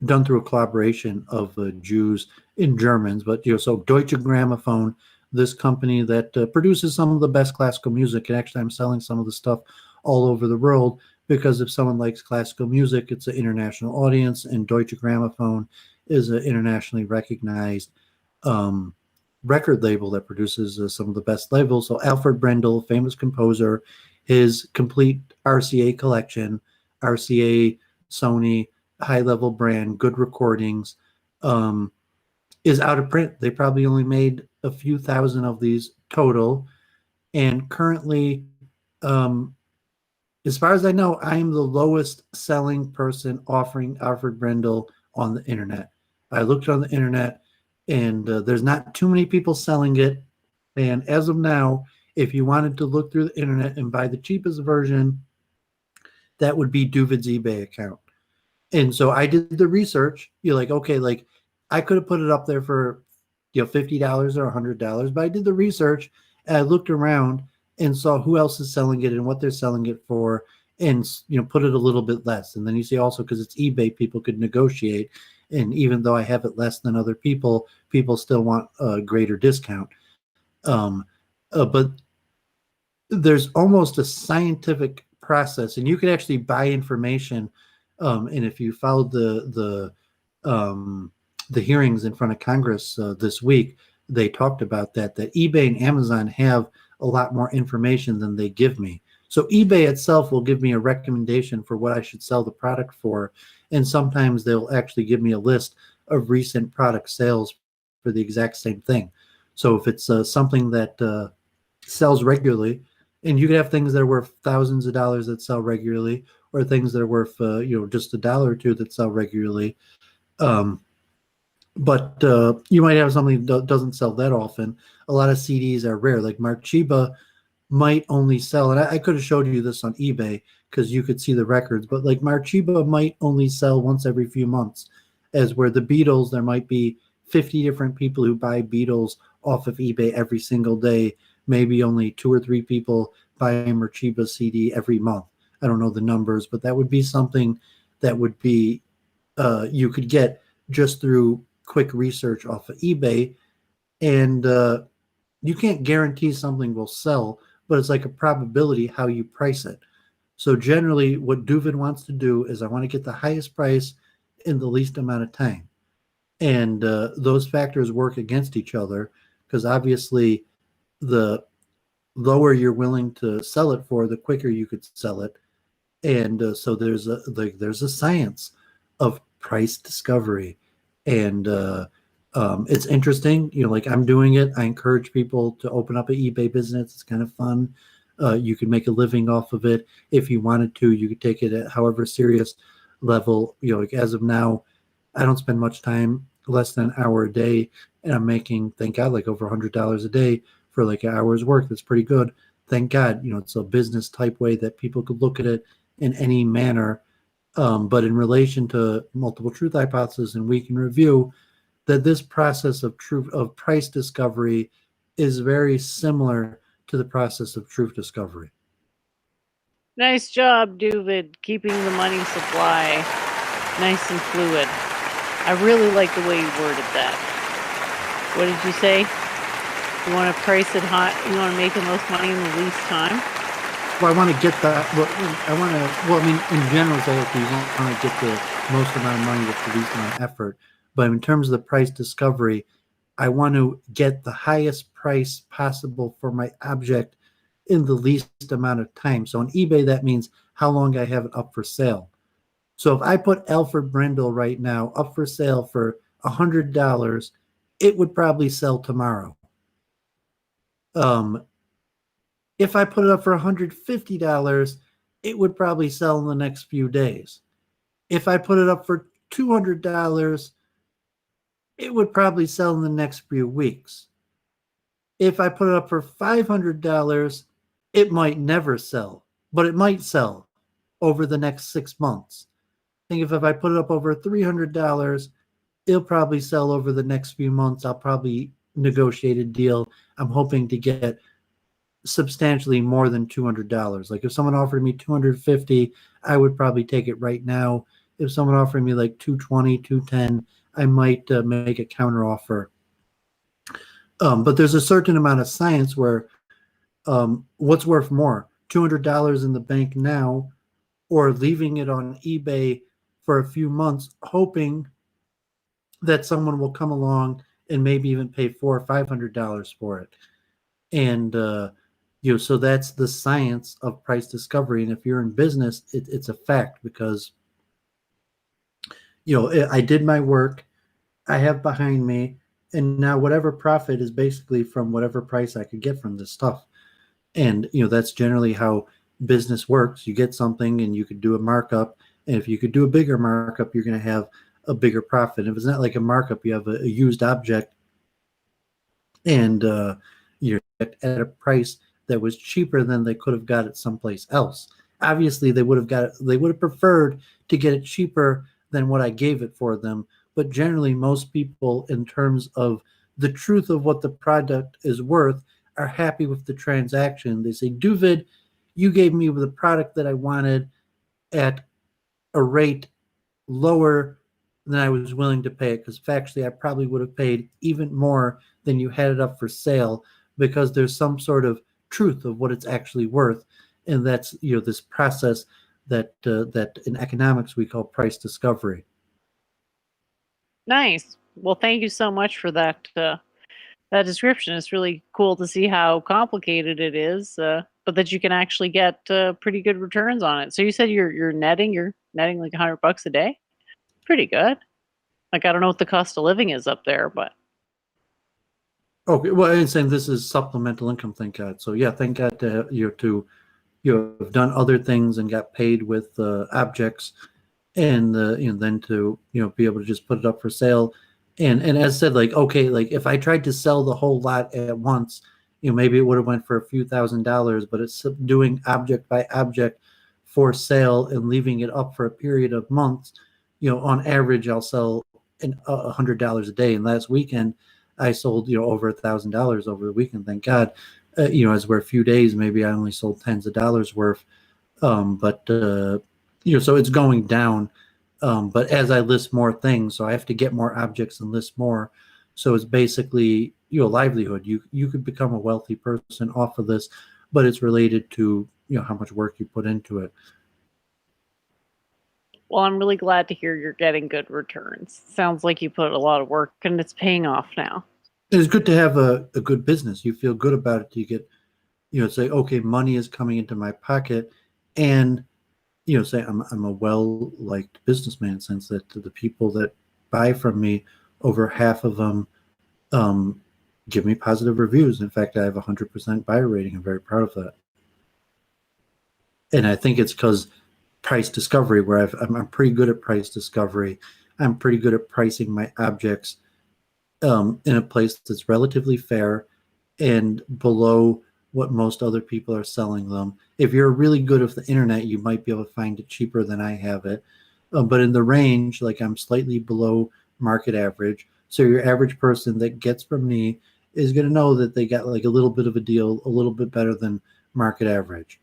done through a collaboration of Jews and Germans. But so Deutsche Grammophon, this company that produces some of the best classical music, and actually I'm selling some of the stuff all over the world, because if someone likes classical music, it's an international audience, and Deutsche Grammophon is an internationally recognized record label that produces some of the best labels. So Alfred Brendel, famous composer, his complete RCA collection, RCA, Sony, high level brand, good recordings, is out of print. They probably only made a few thousand of these total. And currently, as far as I know, I am the lowest selling person offering Alfred Brendel on the internet. I looked on the internet, and there's not too many people selling it. And as of now, if you wanted to look through the internet and buy the cheapest version, that would be Doovid's eBay account. And so I did the research. You're like, okay, like I could have put it up there for $50 or $100, but I did the research and I looked around and saw who else is selling it and what they're selling it for, and put it a little bit less. And then you see also, because it's eBay, people could negotiate. And even though I have it less than other people still want a greater discount. But there's almost a scientific process, and you can actually buy information. And if you followed the hearings in front of Congress this week, they talked about that eBay and Amazon have a lot more information than they give me. So eBay itself will give me a recommendation for what I should sell the product for, and sometimes they'll actually give me a list of recent product sales for the exact same thing. So if it's something that sells regularly, and you can have things that are worth thousands of dollars that sell regularly, or things that are worth just $1 or $2 that sell regularly. But you might have something that doesn't sell that often. A lot of CDs are rare. Like Mark Chiba might only sell, and I could have showed you this on eBay because you could see the records, but like Mark Chiba might only sell once every few months, as where the Beatles, there might be 50 different people who buy Beatles off of eBay every single day. Maybe only 2 or 3 people buy a Merchiba CD every month. I don't know the numbers, but that would be something that would be you could get just through quick research off of eBay. And you can't guarantee something will sell, but it's like a probability how you price it. So generally what Doovid wants to do is I want to get the highest price in the least amount of time. And those factors work against each other, because obviously the lower you're willing to sell it for, the quicker you could sell it. And so there's a science of price discovery, and it's interesting. Like I'm doing it. I encourage people to open up an eBay business. It's kind of fun. You can make a living off of it if you wanted to. You could take it at however serious level. Like as of now, I don't spend much time, less than an hour a day, and I'm making, thank God, like over $100 a day for like an hour's work. That's pretty good. Thank God. It's a business type way that people could look at it in any manner. But in relation to multiple truth hypothesis and week in review, that this process of price discovery is very similar to the process of truth discovery. Nice job, Doovid, keeping the money supply nice and fluid. I really like the way you worded that. What did you say? You want to price it high? You want to make the most money in the least time? Well, I want to get that. In general, say, okay, you want to get the most amount of money with the least amount of effort. But in terms of the price discovery, I want to get the highest price possible for my object in the least amount of time. So on eBay, that means how long I have it up for sale. So if I put Alfred Brendel right now up for sale for $100, it would probably sell tomorrow. If I put it up for $150, it would probably sell in the next few days. If I put it up for $200, it would probably sell in the next few weeks. If I put it up for $500, it might never sell, but it might sell over the next 6 months. I think if I put it up over $300, it'll probably sell over the next few months. I'll probably negotiate a deal. I'm hoping to get substantially more than $200. Like if someone offered me $250, I would probably take it right now. If someone offered me like $220, $210, I might make a counter offer. But there's a certain amount of science where what's worth more, $200 in the bank now, or leaving it on eBay for a few months, hoping that someone will come along and maybe even pay $400 or $500 for it. And So that's the science of price discovery. And if you're in business, it's a fact because, I did my work, I have behind me, and now whatever profit is basically from whatever price I could get from this stuff. And, that's generally how business works. You get something and you could do a markup. And if you could do a bigger markup, you're going to have a bigger profit. If it's not like a markup, you have a used object and you're at a price that was cheaper than they could have got it someplace else. Obviously, they would have preferred to get it cheaper than what I gave it for them. But generally, most people, in terms of the truth of what the product is worth, are happy with the transaction. They say, Doovid, you gave me the product that I wanted at a rate lower than I was willing to pay it, because factually I probably would have paid even more than you had it up for sale, because there's some sort of truth of what it's actually worth. And that's this process that in economics we call price discovery. Nice. Well, thank you so much for that that description. It's really cool to see how complicated it is, but that you can actually get pretty good returns on it. So you said you're netting like $100 a day. Pretty good. Like, I don't know what the cost of living is up there, but Okay, well, I'm saying this is supplemental income, thank God. So yeah, thank God to you have done other things and got paid with objects, and then to be able to just put it up for sale. And as I said, like, okay, like if I tried to sell the whole lot at once, maybe it would have went for a few $1,000s, but it's doing object by object for sale and leaving it up for a period of months. On average, I'll sell $100 a day. And last weekend, I sold over $1,000 over the weekend. Thank God. As we're a few days, maybe I only sold tens of dollars worth. But so it's going down. But as I list more things, so I have to get more objects and list more. So it's basically livelihood. You could become a wealthy person off of this, but it's related to how much work you put into it. well, I'm really glad to hear you're getting good returns. Sounds like you put a lot of work and it's paying off now. It's good to have a good business. You feel good about it. You get, say, okay, money is coming into my pocket, and say I'm a well-liked businessman, since that the people that buy from me, over half of them give me positive reviews. In fact, I have 100% buyer rating. I'm very proud of that. And I think it's because price discovery, where I'm pretty good at price discovery. I'm pretty good at pricing my objects in a place that's relatively fair and below what most other people are selling them. If you're really good with the internet, you might be able to find it cheaper than I have it. But in the range, like, I'm slightly below market average. So your average person that gets from me is going to know that they got like a little bit of a deal, a little bit better than market average.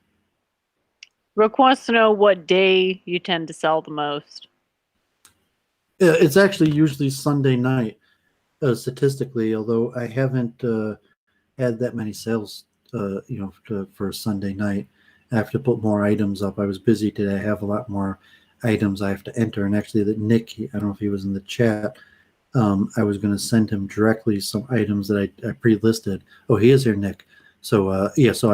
Brooke wants to know what day you tend to sell the most. It's actually usually Sunday night, statistically, although I haven't had that many sales, for Sunday night. I have to put more items up. I was busy today. I have a lot more items I have to enter. And actually, that Nick, I don't know if he was in the chat, I was going to send him directly some items that I pre-listed. Oh, he is here, Nick. So so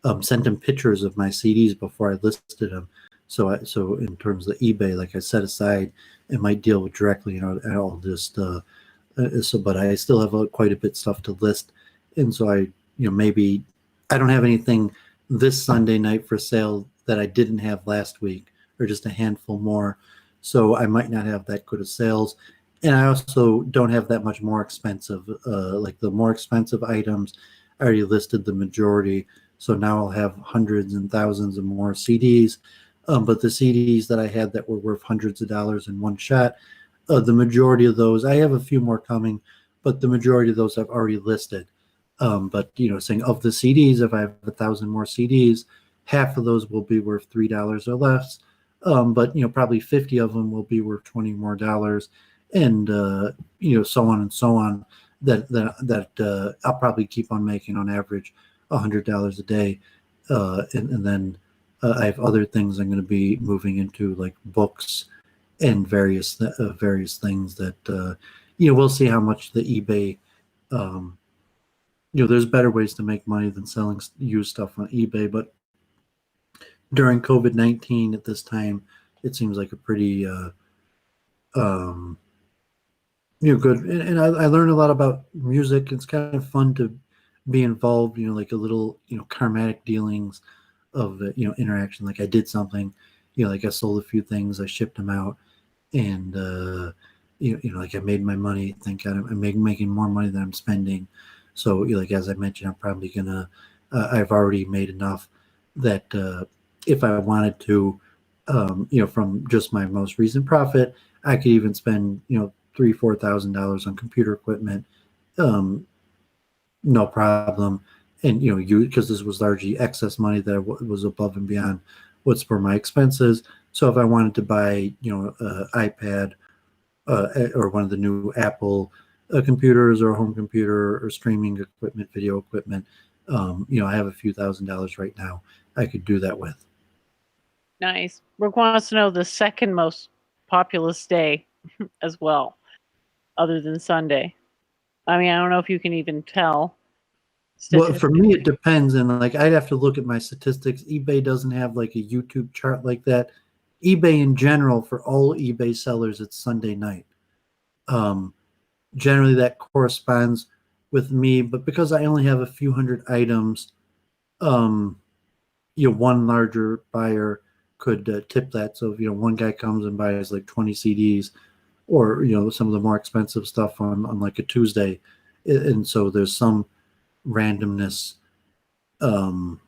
I sent him pictures of my CDs before I listed them. So in terms of the eBay, like, I set aside and might deal with directly, and I'll just but I still have quite a bit of stuff to list, and so I maybe I don't have anything this Sunday night for sale that I didn't have last week, or just a handful more. So I might not have that good of sales. And I also don't have that much more expensive, like the more expensive items, I already listed the majority. So now I'll have hundreds and thousands of more CDs. But the CDs that I had that were worth hundreds of dollars in one shot, the majority of those, I have a few more coming, but the majority of those I've already listed. But saying of the CDs, if I have 1,000 more CDs, half of those will be worth $3 or less. But probably 50 of them will be worth $20 more, and so on and so on. That I'll probably keep on making on average $100 a day, and then I have other things I'm going to be moving into, like books and various things that we'll see how much the eBay there's better ways to make money than selling used stuff on eBay. But during COVID-19 at this time, it seems like a pretty um, good. And I learned a lot about music. It's kind of fun to be involved. Like a little karmatic dealings of interaction. Like I did something. Like I sold a few things. I shipped them out, and like I made my money. Thank God I'm making more money than I'm spending. So like as I mentioned, I'm probably gonna. I've already made enough that if I wanted to, from just my most recent profit, I could even spend $3,000-4,000 on computer equipment, no problem. And because this was largely excess money that was above and beyond what's for my expenses. So if I wanted to buy iPad or one of the new Apple computers or a home computer or streaming equipment, video equipment, I have a few $1,000s right now I could do that with. Nice. Brooke wants to know the second most populous day as well, other than Sunday. I mean, I don't know if you can even tell. Well, for me, it depends. And like, I'd have to look at my statistics. eBay doesn't have like a YouTube chart like that. eBay in general, for all eBay sellers, it's Sunday night. Generally, that corresponds with me, but because I only have a few hundred items, one larger buyer could tip that. So if one guy comes and buys like 20 CDs, or some of the more expensive stuff on like a Tuesday, and so there's some randomness to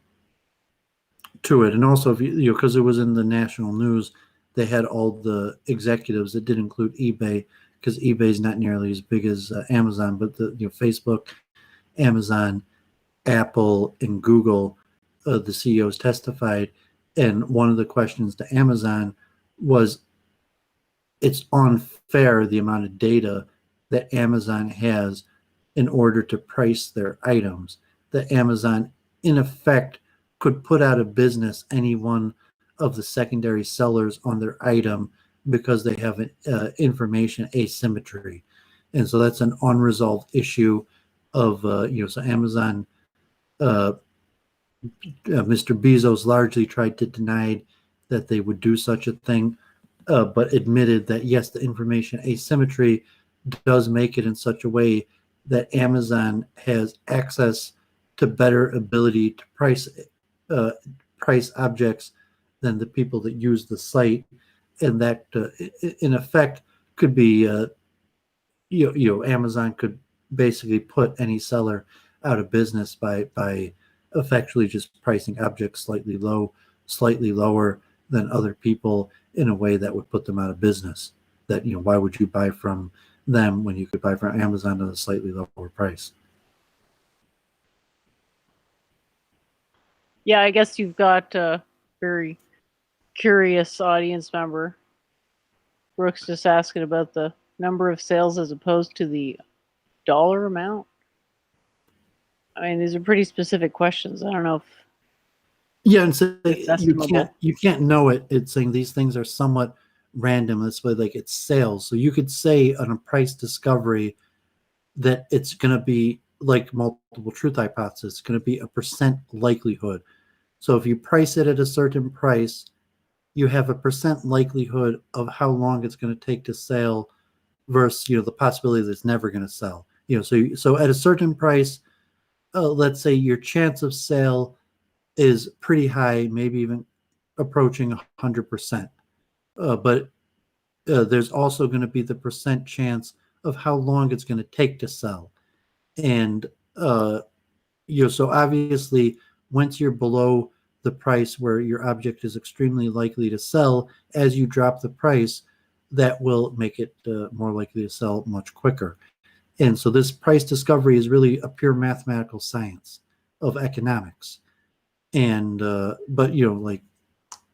it. And also, if because it was in the national news, they had all the executives. It did include eBay, because eBay is not nearly as big as Amazon, but the Facebook, Amazon, Apple, and Google, the CEOs testified, and one of the questions to Amazon was, it's unfair the amount of data that Amazon has in order to price their items, that Amazon in effect could put out of business any one of the secondary sellers on their item because they have an information asymmetry. And so that's an unresolved issue of, so Amazon, Mr. Bezos largely tried to deny that they would do such a thing, but admitted that yes, the information asymmetry does make it in such a way that Amazon has access to better ability to price objects than the people that use the site, and that in effect could be Amazon could basically put any seller out of business by effectively just pricing objects slightly lower than other people in a way that would put them out of business. That why would you buy from them when you could buy from Amazon at a slightly lower price? Yeah, I guess you've got a very curious audience member. Brooks just asking about the number of sales as opposed to the dollar amount. I mean, these are pretty specific questions. I don't know if and so estimable. you can't know it. It's saying these things are somewhat random. That's why like it's sales. So you could say on a price discovery that it's going to be like multiple truth hypothesis. It's going to be a percent likelihood. So if you price it at a certain price, you have a percent likelihood of how long it's going to take to sell versus the possibility that it's never going to sell. So at a certain price, let's say your chance of sale is pretty high, maybe even approaching 100%. But there's also going to be the percent chance of how long it's going to take to sell. And so obviously, once you're below the price where your object is extremely likely to sell, as you drop the price, that will make it more likely to sell much quicker. And so this price discovery is really a pure mathematical science of economics. And but like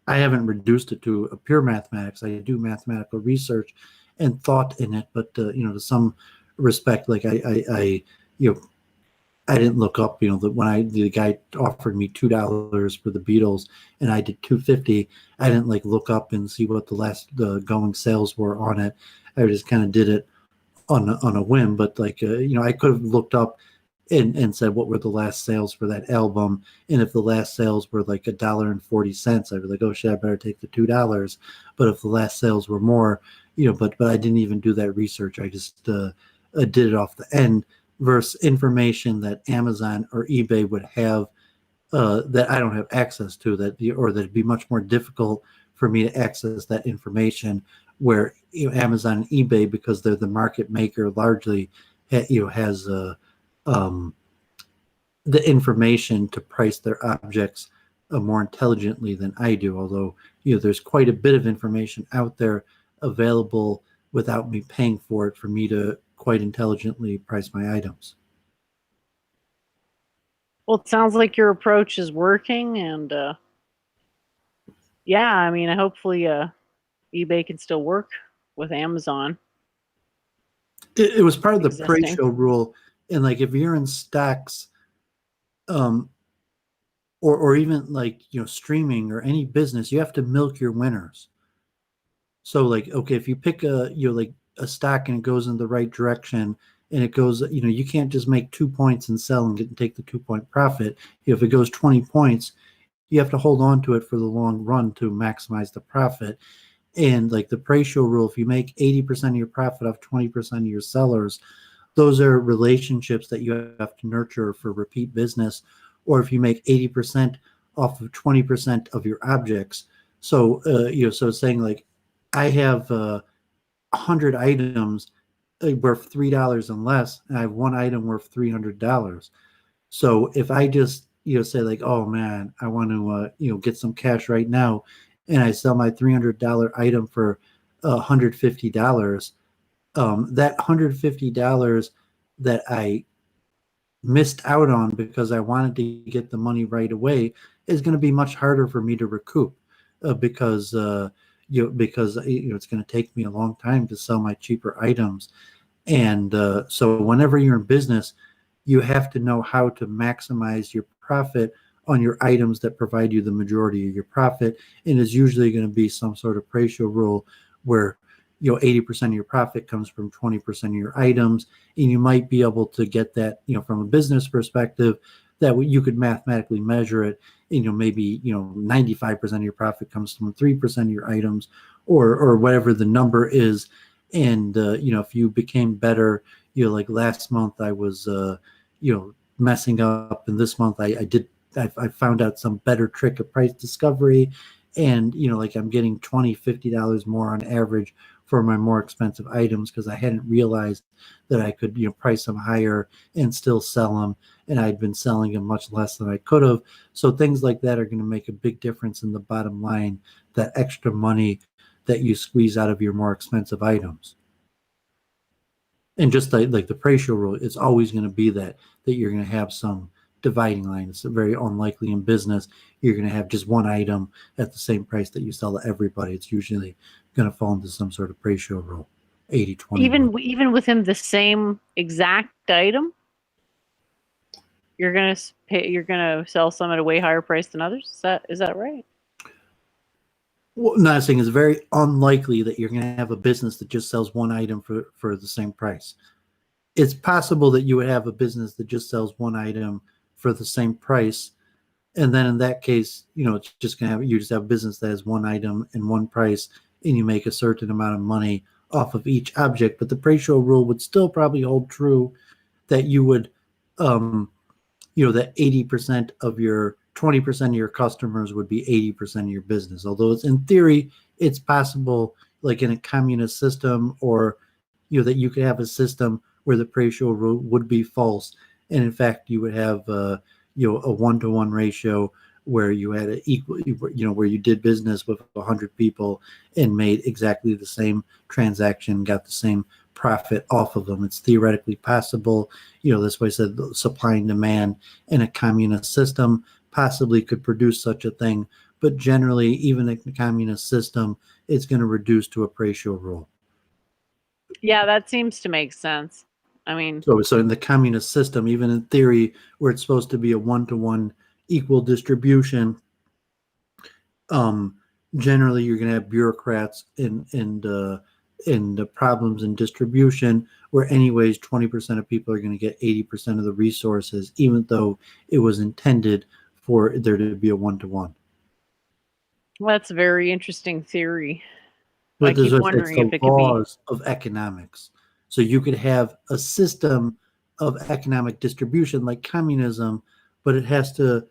I haven't reduced it to a pure mathematics. I do mathematical research and thought in it, but to some respect, like I didn't look up, that when the guy offered me $2 for the Beatles and I did $2.50, I didn't like look up and see what the going sales were on it. I just kind of did it on a whim. But like I could have looked up and said what were the last sales for that album, and if the last sales were like $1.40, I'd be like, oh shit, I better take the $2. But if the last sales were more, but I didn't even do that research. I just did it off the end, versus information that Amazon or eBay would have that I don't have access to, or that'd be much more difficult for me to access that information, where Amazon and eBay, because they're the market maker largely, has the information to price their objects more intelligently than I do. Although there's quite a bit of information out there available without me paying for it, for me to quite intelligently price my items. Well, it sounds like your approach is working, and yeah, I mean, hopefully eBay can still work with Amazon. It was part of the Existing. pre-show rule, and like if you're in stocks, or even like streaming or any business, you have to milk your winners. So like, okay, if you pick a like a stock and it goes in the right direction, and it goes, you can't just make 2 points and sell and take the 2-point profit. If it goes 20 points, you have to hold on to it for the long run to maximize the profit. And like the pre-show rule, if you make 80% of your profit off 20% of your sellers, those are relationships that you have to nurture for repeat business. Or if you make 80% off of 20% of your objects, so so saying like, I have 100 items worth $3 and less, and I have one item worth $300. So if I just say like, oh man, I want to get some cash right now, and I sell my $300 item for $150, that $150 that I missed out on because I wanted to get the money right away is going to be much harder for me to recoup, because it's going to take me a long time to sell my cheaper items. And so whenever you're in business, you have to know how to maximize your profit on your items that provide you the majority of your profit. And it's usually going to be some sort of ratio rule where 80% of your profit comes from 20% of your items, and you might be able to get that from a business perspective, that you could mathematically measure it, and maybe 95% of your profit comes from 3% of your items, or whatever the number is. And if you became better, like last month I was messing up, and this month I found out some better trick of price discovery, and like I'm getting $20-$50 more on average for my more expensive items, because I hadn't realized that I could price them higher and still sell them, and I'd been selling them much less than I could have. So things like that are going to make a big difference in the bottom line, that extra money that you squeeze out of your more expensive items. And just like the ratio rule, it's always going to be that you're going to have some dividing line. It's very unlikely in business you're going to have just one item at the same price that you sell to everybody. It's usually going to fall into some sort of ratio rule, 80-20. Even within the same exact item, you're gonna sell some at a way higher price than others. Is that right? Well, not saying it's very unlikely that you're going to have a business that just sells one item for the same price. It's possible that you would have a business that just sells one item for the same price, and then in that case, it's just going to you just have a business that has one item and one price, and you make a certain amount of money off of each object. But the ratio rule would still probably hold true, that you would, that 80% of your 20% of your customers would be 80% of your business. Although it's in theory, it's possible, like in a communist system, or that you could have a system where the ratio rule would be false, and in fact you would have a 1-to-1 ratio where you had an equal, where you did business with 100 people and made exactly the same transaction, got the same profit off of them. It's theoretically possible. This way I said supply and demand in a communist system possibly could produce such a thing, but generally, even in a communist system, it's going to reduce to a ratio rule. Yeah, that seems to make sense. I mean, so in the communist system, even in theory, where it's supposed to be a 1-to-1 equal distribution, generally you're going to have bureaucrats and in the problems in distribution, where anyways 20% of people are going to get 80% of the resources, even though it was intended for there to be a one-to-one. Well, that's a very interesting theory. I But keep it's wondering if the it could be. laws of economics. So you could have a system of economic distribution like communism, but it has to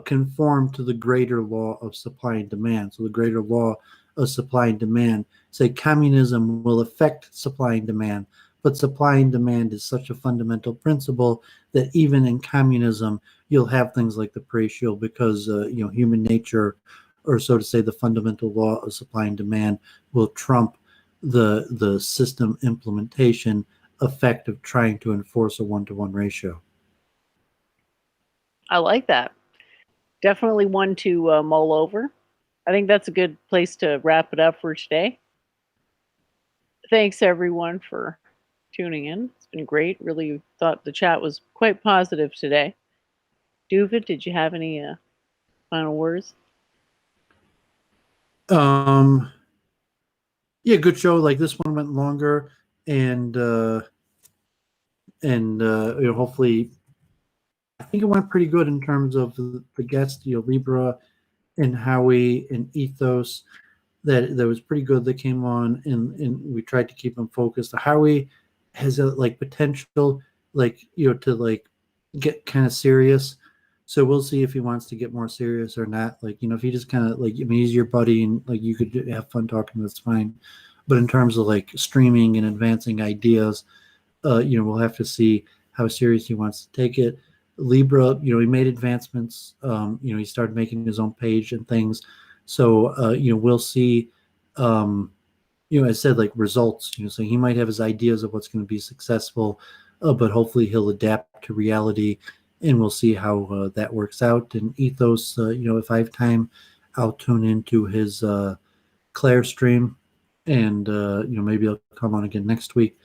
conform to the greater law of supply and demand. So the greater law of supply and demand, say communism will affect supply and demand, but supply and demand is such a fundamental principle that even in communism, you'll have things like the price shield because human nature, or so to say, the fundamental law of supply and demand will trump the system implementation effect of trying to enforce a one-to-one ratio. I like that. Definitely one to mull over. I think that's a good place to wrap it up for today. Thanks everyone for tuning in. It's been great. Really thought the chat was quite positive today. Doovid, did you have any final words? Yeah, good show. Like this one went longer, and hopefully, I think it went pretty good in terms of the guests, Libra and Howie and Ethos. That was pretty good. That came on, and we tried to keep them focused. Howie has a potential, to get kind of serious. So we'll see if he wants to get more serious or not. If he just kind of he's your buddy and you could have fun talking, that's fine. But in terms of streaming and advancing ideas, we'll have to see how serious he wants to take it. Libra, he made advancements. He started making his own page and things. So, we'll see, I said results, so he might have his ideas of what's going to be successful, but hopefully he'll adapt to reality, and we'll see how that works out. And Ethos, if I have time, I'll tune into his Claire stream, and maybe I'll come on again next week,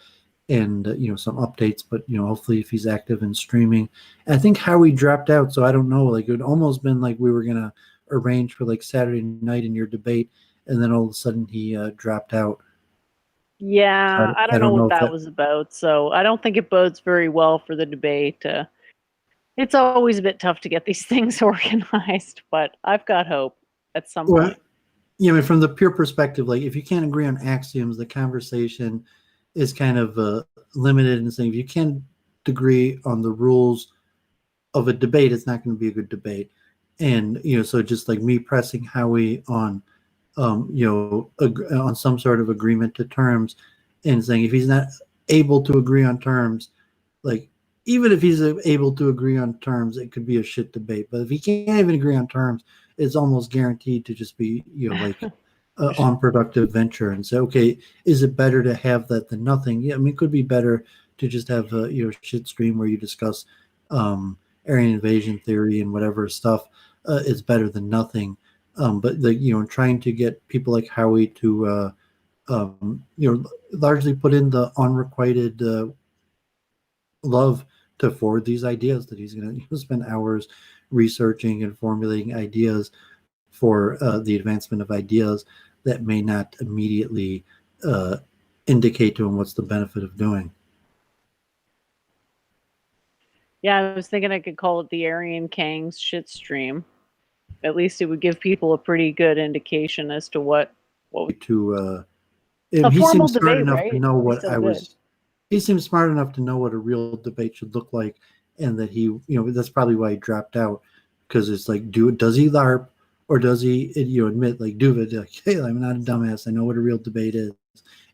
and some updates. But hopefully if he's active in streaming. And I think Howie dropped out, so I don't know. It would almost been we were gonna arrange for Saturday night in your debate, and then all of a sudden he dropped out. Yeah, I don't know what that if was about. So I don't think it bodes very well for the debate. It's always a bit tough to get these things organized, but I've got hope at some point. Yeah, I mean, from the pure perspective, if you can't agree on axioms, the conversation is kind of limited in saying if you can't agree on the rules of a debate, it's not going to be a good debate. And so just me pressing Howie on on some sort of agreement to terms, and saying if he's not able to agree on terms, even if he's able to agree on terms, it an a shit debate. But if he can't even agree on terms, it's almost guaranteed to just be unproductive venture. And say, okay, is it better to have that than nothing? Yeah, I mean, it could be better to just have a shit stream where you discuss Aryan invasion theory and whatever stuff. Is better than nothing. But trying to get people like Howie to largely put in the unrequited love to forward these ideas that he's going to spend hours researching and formulating ideas for the advancement of ideas that may not immediately indicate to him what's the benefit of doing. Yeah, I was thinking I could call it the Aryan Kang's shit stream. At least it would give people a pretty good indication as to what to a he formal seems smart debate, enough right? to know what I good. was. He seems smart enough to know what a real debate should look like, and that he, that's probably why he dropped out, because it's does he LARP or does he, admit Doovid, hey, I'm not a dumbass. I know what a real debate is,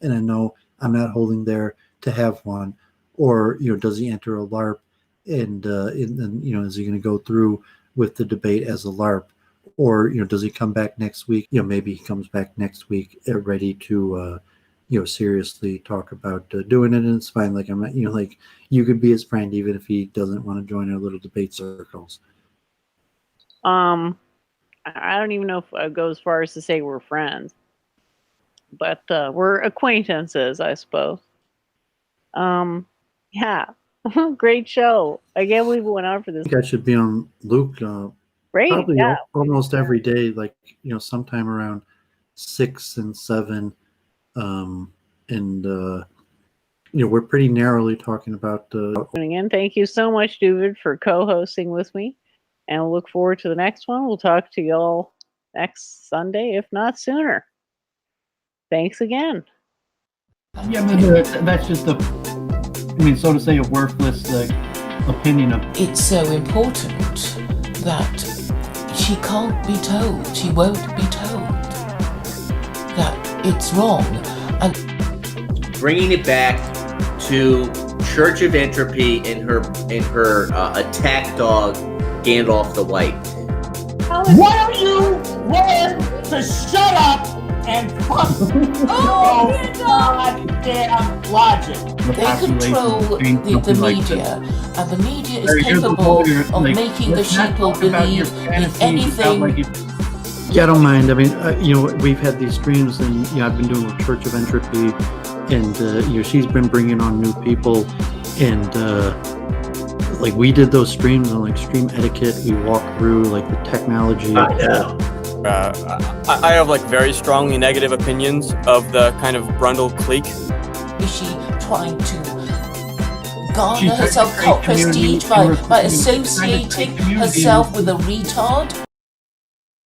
and I know I'm not holding there to have one, or does he enter a LARP, and is he going to go through with the debate as a LARP? Or does he come back next week? Maybe he comes back next week ready to seriously talk about doing it, and it's fine. I'm not, you could be his friend even if he doesn't want to join our little debate circles. I don't even know if I go as far as to say we're friends, but we're acquaintances, I suppose. Yeah, great show. I can't believe we went on for this. I think I should be on Luke. Great, probably yeah. Almost every day, sometime around 6 and 7. and we're pretty narrowly talking about. Tuning in. Thank you so much, Doovid, for co-hosting with me, and we'll look forward to the next one. We'll talk to y'all next Sunday, if not sooner. Thanks again. Yeah, but that's just so to say, a worthless opinion of. It's so important that she can't be told, she won't be told that it's wrong. And bringing it back to Church of Entropy and her attack dog Gandalf the White. Why don't you learn to shut up and fuck your goddamn logic? they control the media, and the media is capable of making the sheeple believe in anything. Yeah, I don't mind. I mean, we've had these streams, and I've been doing with Church of Entropy, and she's been bringing on new people, and like we did those streams on like stream etiquette. We walked through like the technology. I have like very strongly negative opinions of the kind of Brundle clique. Is she trying to garner herself cult prestige by associating herself with a retard?